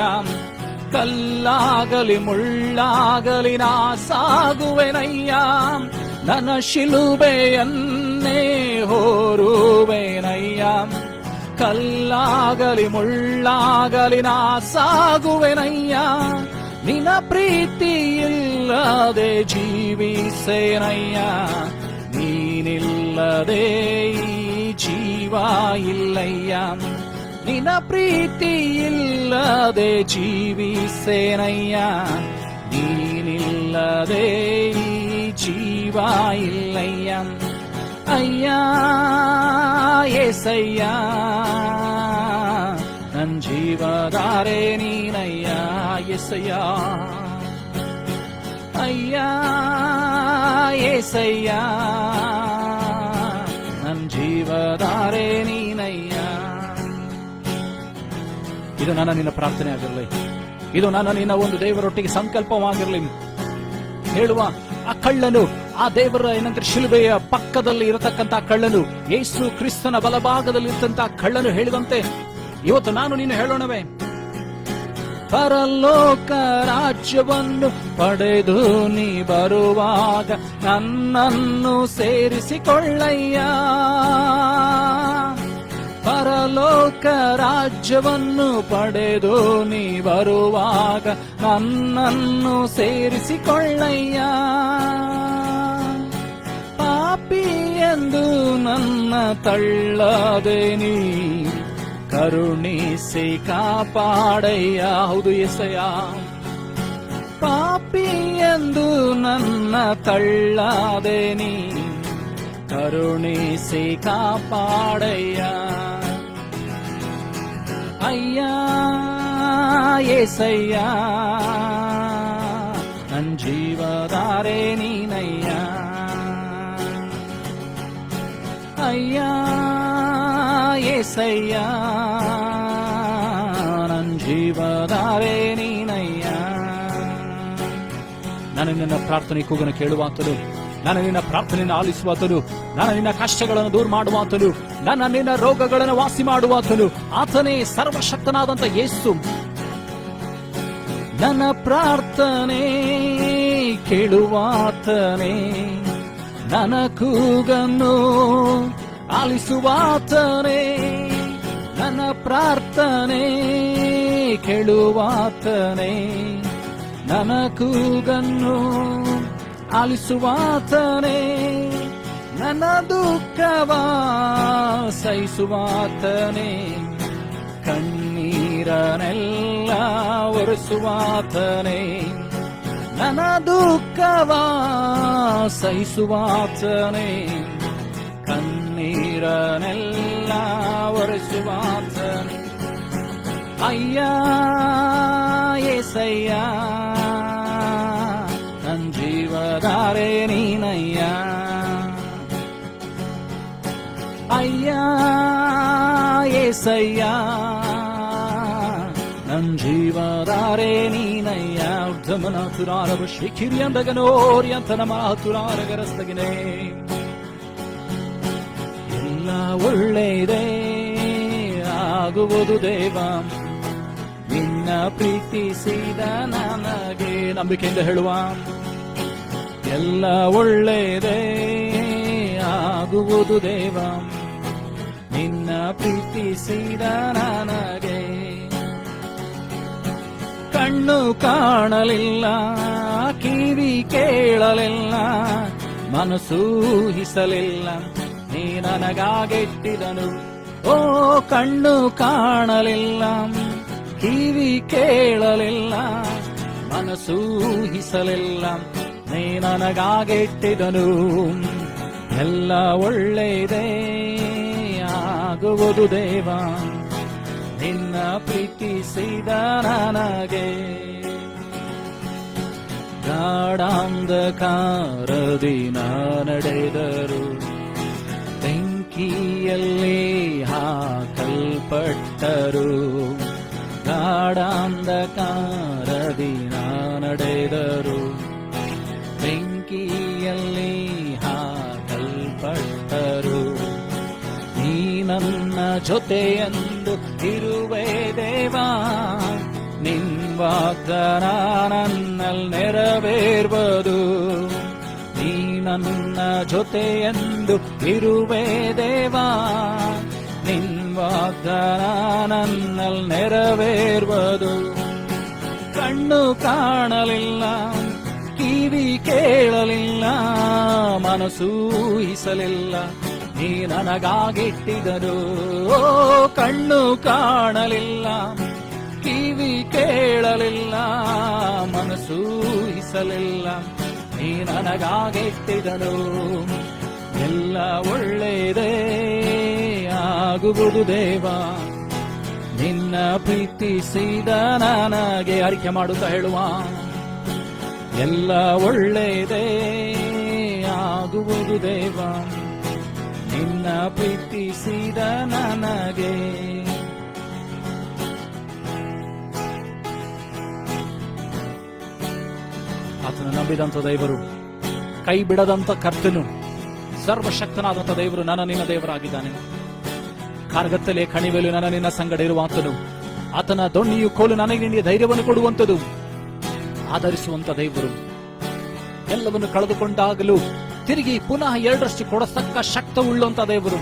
ಕಲ್ಲಾಗಲಿ ಮುಳ್ಳಾಗಲಿ ನಾ ಸಾಗುವೆನಯ್ಯ. ನನ್ನ ಶಿಲುಬೆಯನ್ನೇ ಹೊರುವೆನಯ್ಯ, ಕಲ್ಲಾಗಲಿ ಮುಳ್ಳಾಗಲಿ ನಾ ಸಾಗುವೆನಯ್ಯ. ನಿನ್ನ ಪ್ರೀತಿ ಇಲ್ಲದೆ ಜೀವಿಸೇನಯ್ಯ, ನೀನಿಲ್ಲದೆ ಈ ಜೀವ ಇಲ್ಲಯ್ಯ. ನಿನ್ನ ಪ್ರೀತಿ ಇಲ್ಲದೆ ಜೀವಿಸೇನಯ್ಯ, ನೀನಿಲ್ಲದೆ ಈ ಜೀವ ಇಲ್ಲಯ್ಯ. ಅಯ್ಯ ಏಸಯ್ಯ ನನ್ ಜೀವಧಾರೆ ನೀನಯ್ಯ. ಎಸಯ್ಯ ಅಯ್ಯ ಏಸಯ್ಯ ನನ್ ಜೀವಧಾರೆ ನೀನಯ್ಯ. ಇದು ನನ್ನ ನಿನ್ನ ಪ್ರಾರ್ಥನೆ ಆಗಿರಲಿ, ಇದು ನನ್ನ ನಿನ್ನ ಒಂದು ದೇವರೊಟ್ಟಿಗೆ ಸಂಕಲ್ಪವಾಗಿರಲಿ. ಹೇಳುವ ಆ ಕಳ್ಳನು, ಆ ದೇವರ ಏನಂದ್ರೆ ಶಿಲುಬೆಯ ಪಕ್ಕದಲ್ಲಿ ಇರತಕ್ಕಂತ ಕಳ್ಳನು, ಯೇಸು ಕ್ರಿಸ್ತನ ಬಲಭಾಗದಲ್ಲಿ ಇರ್ತಂತ ಕಳ್ಳನು ಹೇಳಿದಂತೆ ಇವತ್ತು ನಾನು ನೀನು ಹೇಳೋಣವೇ, ಪರಲೋಕ ರಾಜ್ಯವನ್ನು ಪಡೆದು ನೀ ಬರುವಾಗ ನನ್ನನ್ನು ಸೇರಿಸಿಕೊಳ್ಳಯ್ಯ. ಪರಲೋಕ ರಾಜ್ಯವನ್ನು ಪಡೆದು ನೀ ಬರುವಾಗ ನನ್ನನ್ನು ಸೇರಿಸಿಕೊಳ್ಳಯ್ಯ. ಪಾಪಿ ಎಂದು ನನ್ನ ತಳ್ಳದೆ ನೀ ಕರುಣಿಸಿ ಕಾಪಾಡಯ್ಯ. ಹೌದು యేసయ్య, ಪಾಪಿ ಎಂದು ನನ್ನ ತಳ್ಳದೆ ನೀ ಕರುಣಿಸಿ ಕಾಪಾಡಯ್ಯ. ಅಯ್ಯ యేసయ్య, ನನ್ ಜೀವಧಾರೆ ನೀನಯ್ಯ. ಅಯ್ಯ యేసయ్య, ನನ್ ಜೀವಧಾರೆ ನೀನಯ್ಯ. ನಾನು ನಿನ್ನ ಪ್ರಾರ್ಥನೆ ಕೂಗನ್ನು ಕೇಳುವಾತನು, ನಾನು ನಿನ್ನ ಪ್ರಾರ್ಥನೆಯನ್ನು ಆಲಿಸುವಾತನು, ನಾನು ನಿನ್ನ ಕಷ್ಟಗಳನ್ನು ದೂರ ಮಾಡುವಾತನು, ನನ್ನ ನಿನ್ನ ರೋಗಗಳನ್ನು ವಾಸಿ ಮಾಡುವಾತನು ಆತನೇ ಸರ್ವಶಕ್ತನಾದಂತ ಯೇಸು. ನನ್ನ ಪ್ರಾರ್ಥನೆ ಕೇಳುವಾತನೇ, ನನ್ನ ಕೂಗನ್ನು ಆಲಿಸುವಾತನೇ. ನನ್ನ ಪ್ರಾರ್ಥನೆ ಕೇಳುವಾತನೇ, ನನ್ನ ಕೂಗನ್ನು ಆಲಿಸುವಾತನೇ. ನನ್ನ ದುಃಖವ ಸಹಿಸುವಾತನೇ, ಕಣ್ಣೀರನೆಲ್ಲ ಒರೆಸುವಾತನೇ. ನನ್ನ ದುಃಖವ ಸಹಿಸುವಾತನೇ, ಕಣ್ಣೀರನೆಲ್ಲ ಒರೆಸುವಾತನೇ. ಅಯ್ಯ యేసయ్య, ನನ್ ಜೀವಧಾರೆ ನೀನಯ್ಯ. ಅಯ್ಯ యేసయ్య, ನನ್ ಜೀವಧಾರೆ ನೀನಯ್ಯ. ಉತ್ತಮನ ತುರಾರವ ಶಿಖಿರಿಯಂದಗನೋರಿ ಅಂತ ನಮ್ಮ ತುರಾರಗರಸ್ತಗಿನೇ. ಎಲ್ಲ ಒಳ್ಳೆಯದೇ ಆಗುವುದು ದೇವ, ನಿನ್ನ ಪ್ರೀತಿಸಿದ ನನಗೆ. ನಂಬಿಕೆಯಿಂದ ಹೇಳುವ, ಎಲ್ಲ ಒಳ್ಳೆಯದೇ ಆಗುವುದು ದೇವ, ನಿನ್ನ ಪ್ರೀತಿಸಿದ ನನಗೆ. ಕಣ್ಣು ಕಾಣಲಿಲ್ಲ, ಕಿವಿ ಕೇಳಲಿಲ್ಲ, ಮನಸ್ಸು ಊಹಿಸಲಿಲ್ಲ, ನೀ ನನಗಾಗೆಟ್ಟಿದನು. ಓ ಕಣ್ಣು ಕಾಣಲಿಲ್ಲ, ಕಿವಿ ಕೇಳಲಿಲ್ಲ, ಮನಸ್ಸು ಊಹಿಸಲಿಲ್ಲ, ನೀ ನನಗಾಗೆಟ್ಟಿದನು. ಎಲ್ಲ ಒಳ್ಳೆಯದೇ ಆಗುವುದು ದೇವ, ನಿನ್ನ ಪ್ರೀತಿಸಿದ ನನಗೆ. ಗಾಢಾಂಧಕಾರದಿ ನಡೆದರು, ಬೆಂಕಿಯಲ್ಲಿ ಹಾಕಲ್ಪಟ್ಟರು. ಗಾಢಾಂಧಕಾರದಿ ನಡೆದರು, ಬೆಂಕಿಯಲ್ಲಿ ಹಾಕಲ್ಪಟ್ಟರು. ನೀ ನನ್ನ ಜೊತೆಯೆಂದು ಇರುವೆ ದೇವಾ, ನಿನ್ ವಾಗ್ದಾನ ನನ್ನಲ್ಲಿ ನೆರವೇರ್ಬೋದು. ನೀ ನನ್ನ ಜೊತೆಯೆಂದು ಇರುವೆ ದೇವಾ, ನಿನ್ ವಾಗ್ದಾನ ನನ್ನಲ್ಲಿ ನೆರವೇರ್ಬೋದು. ಕಣ್ಣು ಕಾಣಲಿಲ್ಲ, ಕಿವಿ ಕೇಳಲಿಲ್ಲ, ಮನಸ್ಸು ಊಹಿಸಲಿಲ್ಲ, ನೀ ನನಗಾಗಿಟ್ಟಿದರು. ಕಣ್ಣು ಕಾಣಲಿಲ್ಲ, ಕಿವಿ ಕೇಳಲಿಲ್ಲ, ಮನಸ್ಸು ಊಹಿಸಲಿಲ್ಲ, ನೀ ನನಗಾಗಿಟ್ಟಿದನು. ಎಲ್ಲ ಒಳ್ಳೆಯದೇ ಆಗುವುದು ದೇವ, ನಿನ್ನ ಪ್ರೀತಿಸಿದ ನನಗೆ. ಅರಿಕೆ ಮಾಡುತ್ತಾ ಹೇಳುವ, ಎಲ್ಲ ಒಳ್ಳೆಯದೇ ಆಗುವುದು ದೇವ, ನಿನ್ನ ಪ್ರೀತಿಸಿದ ನನಗೆ. ಆತನು ನಂಬಿದಂತ ದೇವರು, ಕೈ ಬಿಡದಂತ ಕರ್ತನು, ಸರ್ವಶಕ್ತನಾದಂತ ದೇವರು ನನ್ನ ನಿನ್ನ ದೇವರಾಗಿದ್ದಾನೆ. ಕಾರ್ಗತ್ತಲೆ ಕಣಿವೆಲು ನನ್ನ ನಿನ್ನ ಸಂಗಡ ಇರುವ ಆತನು, ಆತನ ದೊಣ್ಣೆಯು ಕೋಲು ನನಗೆ ನಿನಗೆ ಧೈರ್ಯವನ್ನು ಕೊಡುವಂಥದ್ದು, ಆಧರಿಸುವಂತ ದೇವರು. ಎಲ್ಲವನ್ನು ಕಳೆದುಕೊಂಡಾಗಲೂ ತಿರುಗಿ ಪುನಃ ಎರಡರಷ್ಟು ಕೊಡತಕ್ಕ ಶಕ್ತವುಳ್ಳುವಂತ ದೇವರು.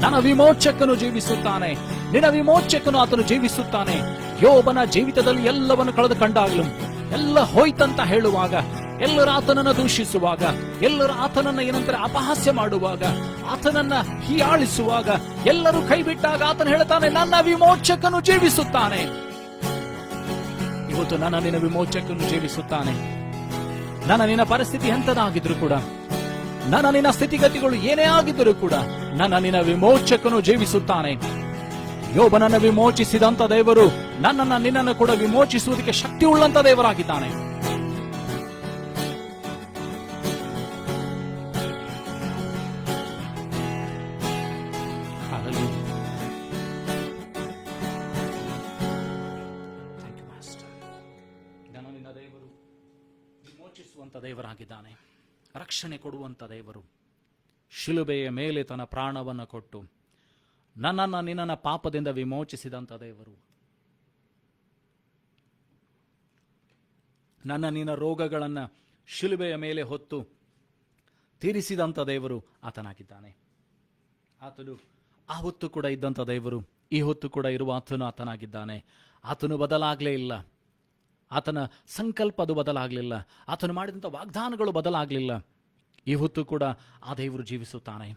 ನನ್ನ ವಿಮೋಚಕನು ಜೀವಿಸುತ್ತಾನೆ, ನಿನ್ನ ವಿಮೋಚಕನು ಆತನು ಜೀವಿಸುತ್ತಾನೆ. ಯೋಬನ ಜೀವಿತದಲ್ಲಿ ಎಲ್ಲವನ್ನು ಕಳೆದುಕೊಂಡಾಗಲೂ, ಎಲ್ಲ ಹೋಯ್ತಂತ ಹೇಳುವಾಗ, ಎಲ್ಲರೂ ಆತನನ್ನ ದೂಷಿಸುವಾಗ, ಎಲ್ಲರೂ ಆತನನ್ನ ಏನಂತಾರೆ ಅಪಹಾಸ್ಯ ಮಾಡುವಾಗ, ಆತನನ್ನ ಹೀಯಾಳಿಸುವಾಗ, ಎಲ್ಲರೂ ಕೈ ಬಿಟ್ಟಾಗ ಆತನು ಹೇಳ್ತಾನೆ, ನನ್ನ ವಿಮೋಚಕನು ಜೀವಿಸುತ್ತಾನೆ. ಇವತ್ತು ನನ್ನ ನಿನ್ನ ವಿಮೋಚಕನು ಜೀವಿಸುತ್ತಾನೆ. ನನ್ನ ನಿನ್ನ ಪರಿಸ್ಥಿತಿ ಎಂತದಾಗಿದ್ರು ಕೂಡ, ನನ್ನ ನಿನ್ನ ಸ್ಥಿತಿಗತಿಗಳು ಏನೇ ಆಗಿದ್ದರೂ ಕೂಡ, ನನ್ನ ನಿನ್ನ ವಿಮೋಚಕನು ಜೀವಿಸುತ್ತಾನೆ. ಯೋಬನನ್ನು ವಿಮೋಚಿಸಿದಂತ ದೇವರು ನನ್ನನ್ನು ನಿನ್ನನ್ನು ಕೂಡ ವಿಮೋಚಿಸುವುದಕ್ಕೆ ಶಕ್ತಿ ಉಳ್ಳಂತ ದೇವರಾಗಿದ್ದಾನೆ. ನನ್ನ ದೇವರು ವಿಮೋಚಿಸುವಂತ ದೇವರಾಗಿದ್ದಾನೆ, ರಕ್ಷಣೆ ಕೊಡುವಂತ ದೇವರು. ಶಿಲುಬೆಯ ಮೇಲೆ ತನ್ನ ಪ್ರಾಣವನ್ನು ಕೊಟ್ಟು ನನ್ನನ್ನು ನಿನ್ನನ್ನ ಪಾಪದಿಂದ ವಿಮೋಚಿಸಿದಂತ ದೇವರು. ನನ್ನ ನಿನ್ನ ರೋಗಗಳನ್ನು ಶಿಲುಬೆಯ ಮೇಲೆ ಹೊತ್ತು ತೀರಿಸಿದಂತ ದೇವರು ಆತನಾಗಿದ್ದಾನೆ. ಆತನು ಆ ಹೊತ್ತು ಕೂಡ ಇದ್ದಂತ ದೇವರು, ಈ ಹೊತ್ತು ಕೂಡ ಇರುವ ಆತನು ಆತನಾಗಿದ್ದಾನೆ. ಆತನು ಬದಲಾಗಲೇ ಇಲ್ಲ. ಆತನ ಸಂಕಲ್ಪ ಅದು ಬದಲಾಗಲಿಲ್ಲ. ಆತನು ಮಾಡಿದಂಥ ವಾಗ್ದಾನಗಳು ಬದಲಾಗಲಿಲ್ಲ. ಈ ಹೊತ್ತು ಕೂಡ ಆ ದೇವರು ಜೀವಿಸುತ್ತಾನೆ.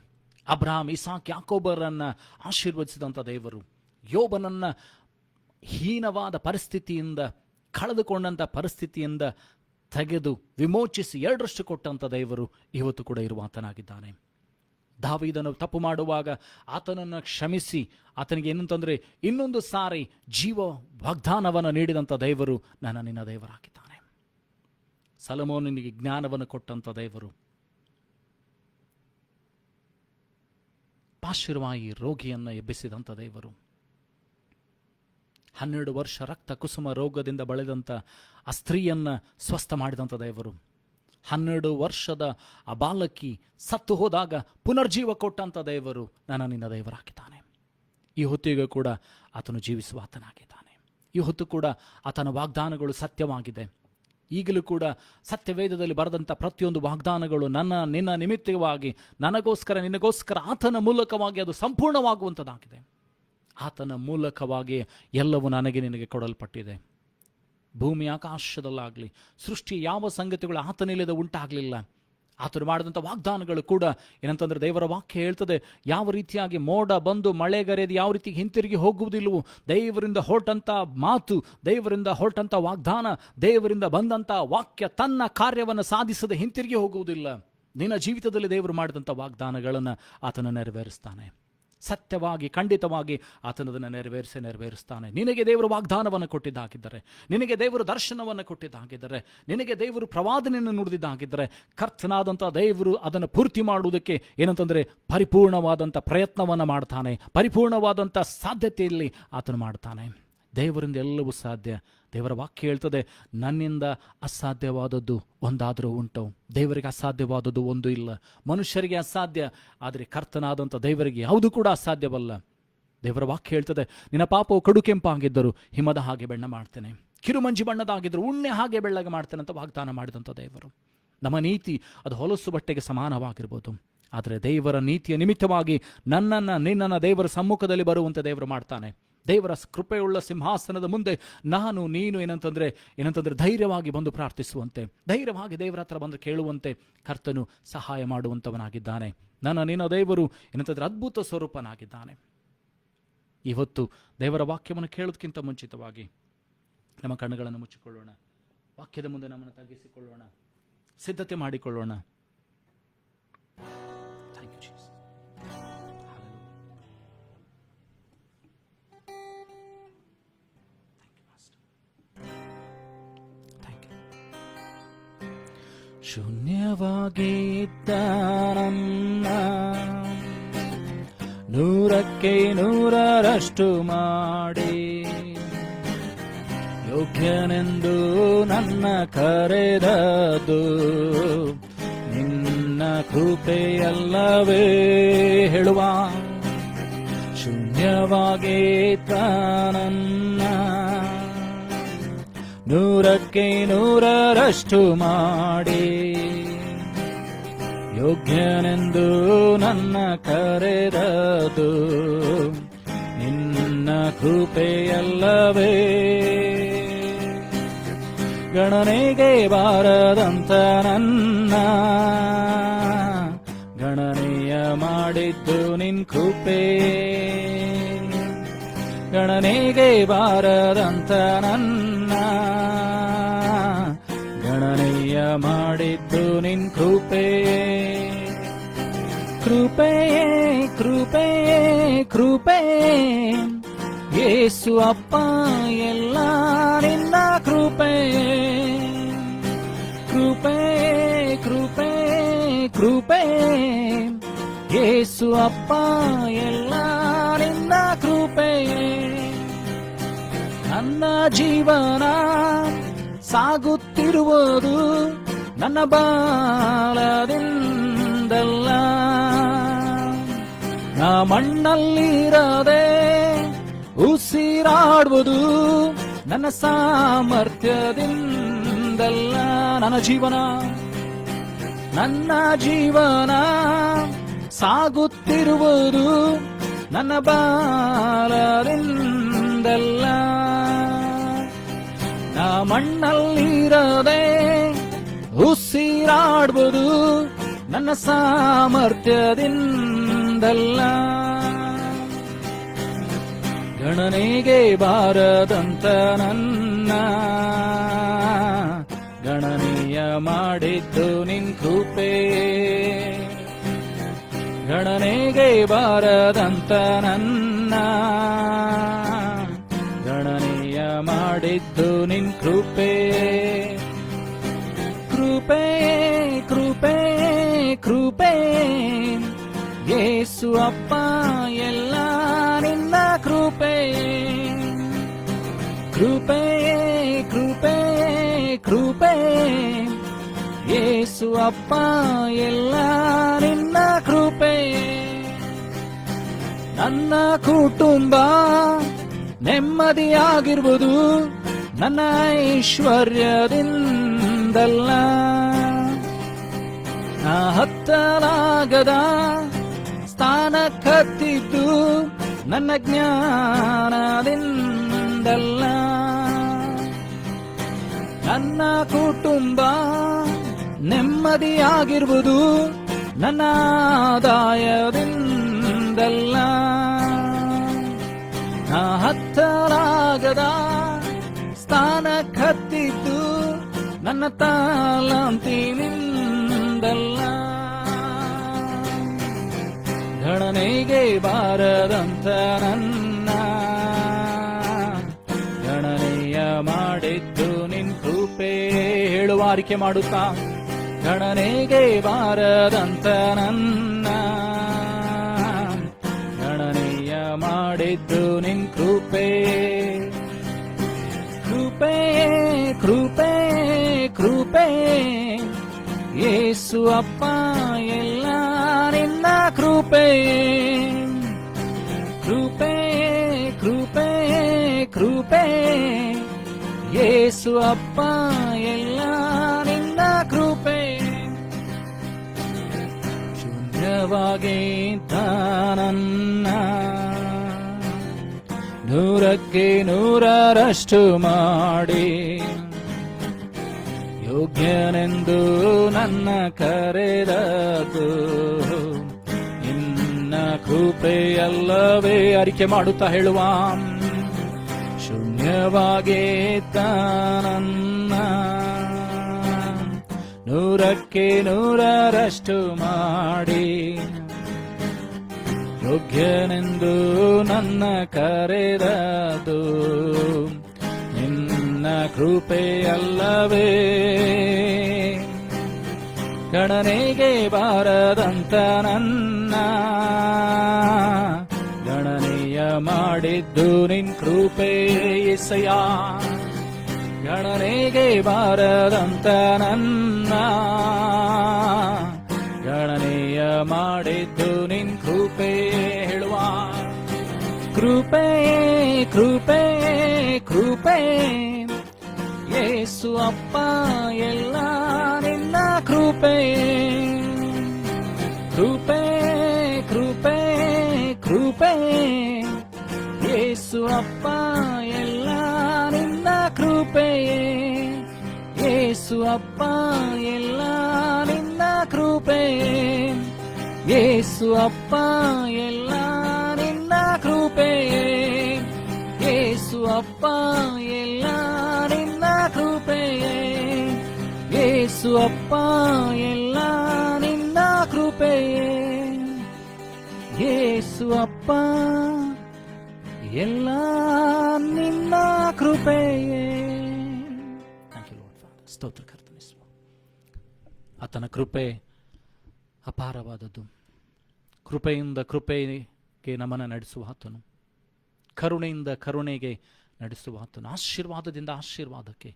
ಅಬ್ರಹಾಂ, ಇಸಾಕ್, ಯಾಕೋಬರನ್ನ ಆಶೀರ್ವದಿಸಿದಂಥ ದೇವರು, ಯೋಬನನ್ನ ಹೀನವಾದ ಪರಿಸ್ಥಿತಿಯಿಂದ, ಕಳೆದುಕೊಂಡಂಥ ಪರಿಸ್ಥಿತಿಯಿಂದ ತೆಗೆದು ವಿಮೋಚಿಸಿ ಎರಡರಷ್ಟು ಕೊಟ್ಟಂಥ ದೇವರು ಇವತ್ತು ಕೂಡ ಇರುವ ಆತನಾಗಿದ್ದಾನೆ. ದಾವೀದನು ತಪ್ಪು ಮಾಡುವಾಗ ಆತನನ್ನು ಕ್ಷಮಿಸಿ ಆತನಿಗೆ ಏನಂತಂದ್ರೆ ಇನ್ನೊಂದು ಸಾರಿ ಜೀವ ವಾಗ್ದಾನವನ್ನು ನೀಡಿದಂಥ ದೇವರು ನನ್ನ ನಿನ್ನ ದೇವರಾಗಿದ್ದಾನೆ. ಸೊಲೊಮೋನನಿಗೆ ಜ್ಞಾನವನ್ನು ಕೊಟ್ಟಂಥ ದೇವರು, ಪಾರ್ಶ್ವವಾಯು ರೋಗಿಯನ್ನು ಎಬ್ಬಿಸಿದಂಥ ದೇವರು, 12 ವರ್ಷ ರಕ್ತ ಕುಸುಮ ರೋಗದಿಂದ ಬಳಲಿದಂಥ ಆ ಸ್ತ್ರೀಯನ್ನ ಸ್ವಸ್ಥ ಮಾಡಿದಂಥ ದೇವರು, 12 ವರ್ಷದ ಆ ಬಾಲಕಿ ಸತ್ತು ಹೋದಾಗ ಪುನರ್ಜೀವ ಕೊಟ್ಟಂಥ ದೇವರು ನನ್ನ ನಿನ್ನ ದೇವರಾಗಿದ್ದಾನೆ. ಈ ಹೊತ್ತಿಗೂ ಕೂಡ ಆತನು ಜೀವಿಸುವ ಆತನಾಗಿದ್ದಾನೆ. ಈ ಹೊತ್ತು ಕೂಡ ಆತನ ವಾಗ್ದಾನಗಳು ಸತ್ಯವಾಗಿದೆ. ಈಗಲೂ ಕೂಡ ಸತ್ಯವೇದದಲ್ಲಿ ಬರೆದಂಥ ಪ್ರತಿಯೊಂದು ವಾಗ್ದಾನಗಳು ನನ್ನ ನಿನ್ನ ನಿಮಿತ್ತವಾಗಿ, ನನಗೋಸ್ಕರ ನಿನಗೋಸ್ಕರ ಆತನ ಮೂಲಕವಾಗಿ ಅದು ಸಂಪೂರ್ಣವಾಗುವಂಥದ್ದಾಗಿದೆ. ಆತನ ಮೂಲಕವಾಗಿ ಎಲ್ಲವೂ ನನಗೆ ನಿನಗೆ ಕೊಡಲ್ಪಟ್ಟಿದೆ. ಭೂಮಿ ಆಕಾಶದಲ್ಲಾಗಲಿ ಸೃಷ್ಟಿ ಯಾವ ಸಂಗತಿಗಳು ಆತನಿಲ್ಲದೆ ಉಂಟಾಗಲಿಲ್ಲ. ಆತನು ಮಾಡಿದಂಥ ವಾಗ್ದಾನಗಳು ಕೂಡ ಏನಂತಂದ್ರೆ ದೇವರ ವಾಕ್ಯ ಹೇಳ್ತದೆ, ಯಾವ ರೀತಿಯಾಗಿ ಮೋಡ ಬಂದು ಮಳೆಗರೆದು ಯಾವ ರೀತಿ ಹಿಂತಿರುಗಿ ಹೋಗುವುದಿಲ್ಲವೋ, ದೇವರಿಂದ ಹೊರಟಂಥ ಮಾತು, ದೇವರಿಂದ ಹೊರಟಂಥ ವಾಗ್ದಾನ, ದೇವರಿಂದ ಬಂದಂಥ ವಾಕ್ಯ ತನ್ನ ಕಾರ್ಯವನ್ನು ಸಾಧಿಸದೆ ಹಿಂತಿರುಗಿ ಹೋಗುವುದಿಲ್ಲ. ನಿನ್ನ ಜೀವಿತದಲ್ಲಿ ದೇವರು ಮಾಡಿದಂಥ ವಾಗ್ದಾನಗಳನ್ನು ಆತನು ನೆರವೇರಿಸ್ತಾನೆ. ಸತ್ಯವಾಗಿ ಖಂಡಿತವಾಗಿ ಆತನದನ್ನು ನೆರವೇರಿಸ್ತಾನೆ. ನಿನಗೆ ದೇವರು ವಾಗ್ದಾನವನ್ನು ಕೊಟ್ಟಿದ್ದಾಗಿದ್ದರೆ, ನಿನಗೆ ದೇವರು ದರ್ಶನವನ್ನು ಕೊಟ್ಟಿದ್ದಾಗಿದ್ದರೆ, ನಿನಗೆ ದೇವರು ಪ್ರವಾದನೆಯನ್ನು ನುಡಿದಿದ್ದಾಗಿದ್ದರೆ, ಕರ್ತನಾದಂಥ ದೇವರು ಅದನ್ನು ಪೂರ್ತಿ ಮಾಡುವುದಕ್ಕೆ ಏನಂತಂದರೆ ಪರಿಪೂರ್ಣವಾದಂಥ ಪ್ರಯತ್ನವನ್ನು ಮಾಡ್ತಾನೆ. ಪರಿಪೂರ್ಣವಾದಂಥ ಸಾಧ್ಯತೆಯಲ್ಲಿ ಆತನು ಮಾಡ್ತಾನೆ. ದೇವರಿಂದ ಎಲ್ಲವೂ ಸಾಧ್ಯ. ದೇವರ ವಾಕ್ಯ ಹೇಳ್ತದೆ, ನನ್ನಿಂದ ಅಸಾಧ್ಯವಾದದ್ದು ಒಂದಾದರೂ ಉಂಟು. ದೇವರಿಗೆ ಅಸಾಧ್ಯವಾದದ್ದು ಒಂದು ಇಲ್ಲ. ಮನುಷ್ಯರಿಗೆ ಅಸಾಧ್ಯ, ಆದರೆ ಕರ್ತನಾದಂಥ ದೇವರಿಗೆ ಯಾವುದು ಕೂಡ ಅಸಾಧ್ಯವಲ್ಲ. ದೇವರ ವಾಕ್ಯ ಹೇಳ್ತದೆ, ನಿನ್ನ ಪಾಪವು ಕಡು ಕೆಂಪಾಗಿದ್ದರು ಹಿಮದ ಹಾಗೆ ಬೆಣ್ಣ ಮಾಡ್ತೇನೆ, ಕಿರುಮಂಜಿ ಬಣ್ಣದಾಗಿದ್ದರು ಉಣ್ಣೆ ಹಾಗೆ ಬೆಳ್ಳಗೆ ಮಾಡ್ತೇನೆ ಅಂತ ವಾಗ್ದಾನ ಮಾಡಿದಂಥ ದೇವರು. ನಮ್ಮ ನೀತಿ ಅದು ಹೊಲಸು ಬಟ್ಟೆಗೆ ಸಮಾನವಾಗಿರ್ಬೋದು, ಆದರೆ ದೇವರ ನೀತಿಯ ನಿಮಿತ್ತವಾಗಿ ನನ್ನನ್ನು ನಿನ್ನನ್ನು ದೇವರ ಸಮ್ಮುಖದಲ್ಲಿ ಬರುವಂತೆ ದೇವರು ಮಾಡ್ತಾನೆ. ದೇವರ ಕೃಪೆಯುಳ್ಳ ಸಿಂಹಾಸನದ ಮುಂದೆ ನಾನು ನೀನು ಏನಂತಂದ್ರೆ ಧೈರ್ಯವಾಗಿ ಬಂದು ಪ್ರಾರ್ಥಿಸುವಂತೆ, ಧೈರ್ಯವಾಗಿ ದೇವರ ಹತ್ರ ಬಂದು ಕೇಳುವಂತೆ ಕರ್ತನು ಸಹಾಯ ಮಾಡುವಂಥವನಾಗಿದ್ದಾನೆ. ನಿನ್ನ ದೇವರು ಏನಂತಂದ್ರೆ ಅದ್ಭುತ ಸ್ವರೂಪನಾಗಿದ್ದಾನೆ. ಇವತ್ತು ದೇವರ ವಾಕ್ಯವನ್ನು ಕೇಳೋದಕ್ಕಿಂತ ಮುಂಚಿತವಾಗಿ ನಮ್ಮ ಕಣ್ಣುಗಳನ್ನು ಮುಚ್ಚಿಕೊಳ್ಳೋಣ, ವಾಕ್ಯದ ಮುಂದೆ ನಮ್ಮನ್ನು ತಗ್ಗಿಸಿಕೊಳ್ಳೋಣ, ಸಿದ್ಧತೆ ಮಾಡಿಕೊಳ್ಳೋಣ. ಶೂನ್ಯವಾಗಿದ್ದ ನನ್ನ 100ಕ್ಕೆ 100ರಷ್ಟು ಮಾಡಿ ಯೋಗ್ಯನೆಂದು ನನ್ನ ಕರೆದದು ನಿನ್ನ ಕೃಪೆಯಲ್ಲವೇ ಹೇಳುವ. ಶೂನ್ಯವಾಗೇತ ನನ್ನ 100ಕ್ಕೆ 100ರಷ್ಟು ಮಾಡಿ ಯೋಗ್ಯನೆಂದು ನನ್ನ ಕರೆದದು ನಿನ್ನ ಕೃಪೆಯಲ್ಲವೇ. ಗಣನೆಗೆ ಬಾರದಂತ ನನ್ನ ಗಣನೆಯ ಮಾಡಿದ್ದು ನಿನ್ ಕೃಪೆ. ಗಣನೆಗೆ ಬಾರದಂತ ನನ್ನ ಗಣನೆಯ ಮಾಡಿದ್ದು ನಿನ್ ಕೃಪೆ. ಕೃಪೆಯೇ ಕೃಪೆಯೇ ಕೃಪೆ ಯೇಸು ಅಪ್ಪ ಎಲ್ಲ ನಿನ್ನ ಕೃಪೆಯೇ. ಕೃಪೆಯೇ ಕೃಪೆಯೇ ಕೃಪೆ ಯೇಸು ಅಪ್ಪ ಎಲ್ಲ ನಿನ್ನ ಕೃಪೆಯೇ. ನನ್ನ ಜೀವನ ಸಾಗುತ್ತಿರುವುದು ನನ್ನ ಬಾಲದಿಂದಲ್ಲ. ನಾ ಮಣ್ಣಲ್ಲಿರದೆ ಉಸಿರಾಡುವುದು ನನ್ನ ಸಾಮರ್ಥ್ಯದಿಂದಲ್ಲ. ನನ್ನ ಜೀವನ ಸಾಗುತ್ತಿರುವುದು ನನ್ನ ಬಾಲದಿಂದಲ್ಲ. ನಾ ಮಣ್ಣಲ್ಲಿರದೆ ಉಸಿರಾಡುವುದು ನನ್ನ ಸಾಮರ್ಥ್ಯದಿಂದಲ್ಲ. ಗಣನೆಗೆ ಬಾರದಂತ ನನ್ನ ಗಣನೆಯ ಮಾಡಿದ್ದು ನಿನ್ ಕೃಪೆ. ಗಣನೆಗೆ ಬಾರದಂತ ನನ್ನ ಗಣನೆಯ ಮಾಡಿದ್ದು ನಿನ್ ಕೃಪೆ. ಕೃಪೆಯೇ ಕೃಪೆಯೇ ಕೃಪೆ ಯೇಸು ಅಪ್ಪ ಎಲ್ಲ ನಿನ್ನ ಕೃಪೆಯೇ. ಕೃಪೆಯೇ ಕೃಪೆಯೇ ಕೃಪೆ ಯೇಸು ಅಪ್ಪ ಎಲ್ಲ ನಿನ್ನ ಕೃಪೆಯೇ. ನನ್ನ ಕುಟುಂಬ ನೆಮ್ಮದಿಯಾಗಿರುವುದು ನನ್ನ ಐಶ್ವರ್ಯದಿಂದಲ್ಲ. ನಾ ಹತ್ತಲಾಗದ ಸ್ಥಾನ ಕತ್ತಿದ್ದು ನನ್ನ ಜ್ಞಾನದಿಂದಲ್ಲ. ನನ್ನ ಕುಟುಂಬ ನೆಮ್ಮದಿಯಾಗಿರುವುದು ನನ್ನ ಆದಾಯದಿಂದಲ್ಲ. ನಾ ಹತ್ತಲಾಗದ ಸ್ಥಾನ ಕತ್ತಿದ್ದು ನನ್ನ ತಾಲಂತಿನಿಂದಲ್ಲ. ಗಣನೆಗೆ ಬಾರದಂತ ನನ್ನ ಗಣನೆಯ ಮಾಡಿದ್ದು ನಿನ್ ಕೃಪೆ. ಹೇಳುವ ಆರಿಕೆ ಮಾಡುತ್ತಾ ಗಣನೆಗೆ ಬಾರದಂತ ನನ್ನ ಗಣನೆಯ ಮಾಡಿದ್ದು ನಿನ್ ಕೃಪೆ. ಕೃಪೆಯೇ ಕೃಪೆಯೇ ಕೃಪೆ ಯೇಸು ಅಪ್ಪ ಎಲ್ಲ ನಿನ್ನ ಕೃಪೆಯೇ. ಕೃಪೆಯೇ ಕೃಪೆಯೇ ಕೃಪೆ ಯೇಸು ಅಪ್ಪ ಎಲ್ಲ ನಿನ್ನ ಕೃಪೆಯೇ. ಶೂನ್ಯವಾಗಿದ್ದ ನನ್ನ 100ಕ್ಕೆ 100ರಷ್ಟು ಮಾಡಿ ಯೋಗ್ಯನೆಂದು ನನ್ನ ಕರೆದದು ನಿನ್ನ ಕೃಪೆಯಲ್ಲವೇ. ಅರಿಕೆ ಮಾಡುತ್ತಾ ಹೇಳುವ ಶೂನ್ಯವಾಗಿದ್ದ ನನ್ನ 100ಕ್ಕೆ 100ರಷ್ಟು ಮಾಡಿ ಯೋಗ್ಯನೆಂದು ನನ್ನ ಕರೆದದು ನಿನ್ನ ಕೃಪೆಯಲ್ಲವೇ. ಗಣನೆಗೆ ಬಾರದಂತ ನನ್ನ ಗಣನೆಯ ಮಾಡಿದ್ದು ನಿನ್ ಕೃಪೆ. ಯೆಸಯ್ಯ ಗಣನೆಗೆ ಬಾರದಂತ ನನ್ನ ಗಣನೆಯ ಮಾಡಿದ್ದು ನಿನ್ ಕೃಪೆ ಹೇಳುವ. ಕೃಪೆ ಕೃಪೆ ಕೃಪೆ ಯೇಸು ಅಪ್ಪ ಎಲ್ಲ ನಿನ್ನ ಕೃಪೆ. ಕೃಪೆ ಕೃಪೆ ಕೃಪೆ ಯೇಸು ಅಪ್ಪ ಎಲ್ಲ ನಿನ್ನ ಕೃಪೆ. ಯೇಸು ಅಪ್ಪ ಎಲ್ಲ ನಿನ್ನ ಕೃಪೆ. ಯೇಸು ಅಪ್ಪ ಎಲ್ಲ ನಿನ್ನ ಕೃಪೆ. ಯೇಸು ಅಪ್ಪ ಎಲ್ಲ ನಿನ್ನ ಕೃಪೆ. ಯೇಸು ಅಪ್ಪ ಎಲ್ಲ ನಿನ್ನ ಕೃಪೆ. ಯೇಸು ಅಪ್ಪ ಎಲ್ಲ ನಿನ್ನ ಕೃಪೆಯೇ. ಸ್ತೋತ್ರ ಕರ್ತನೆ. ಆತನ ಕೃಪೆ ಅಪಾರವಾದದ್ದು. ಕೃಪೆಯಿಂದ ಕೃಪೆಗೆ ನಮ್ಮನ್ನು ನಡೆಸುವ ಆತನು, ಕರುಣೆಯಿಂದ ಕರುಣೆಗೆ ನಡೆಸುವ ಆತನು, ಆಶೀರ್ವಾದದಿಂದ ಆಶೀರ್ವಾದಕ್ಕೆ,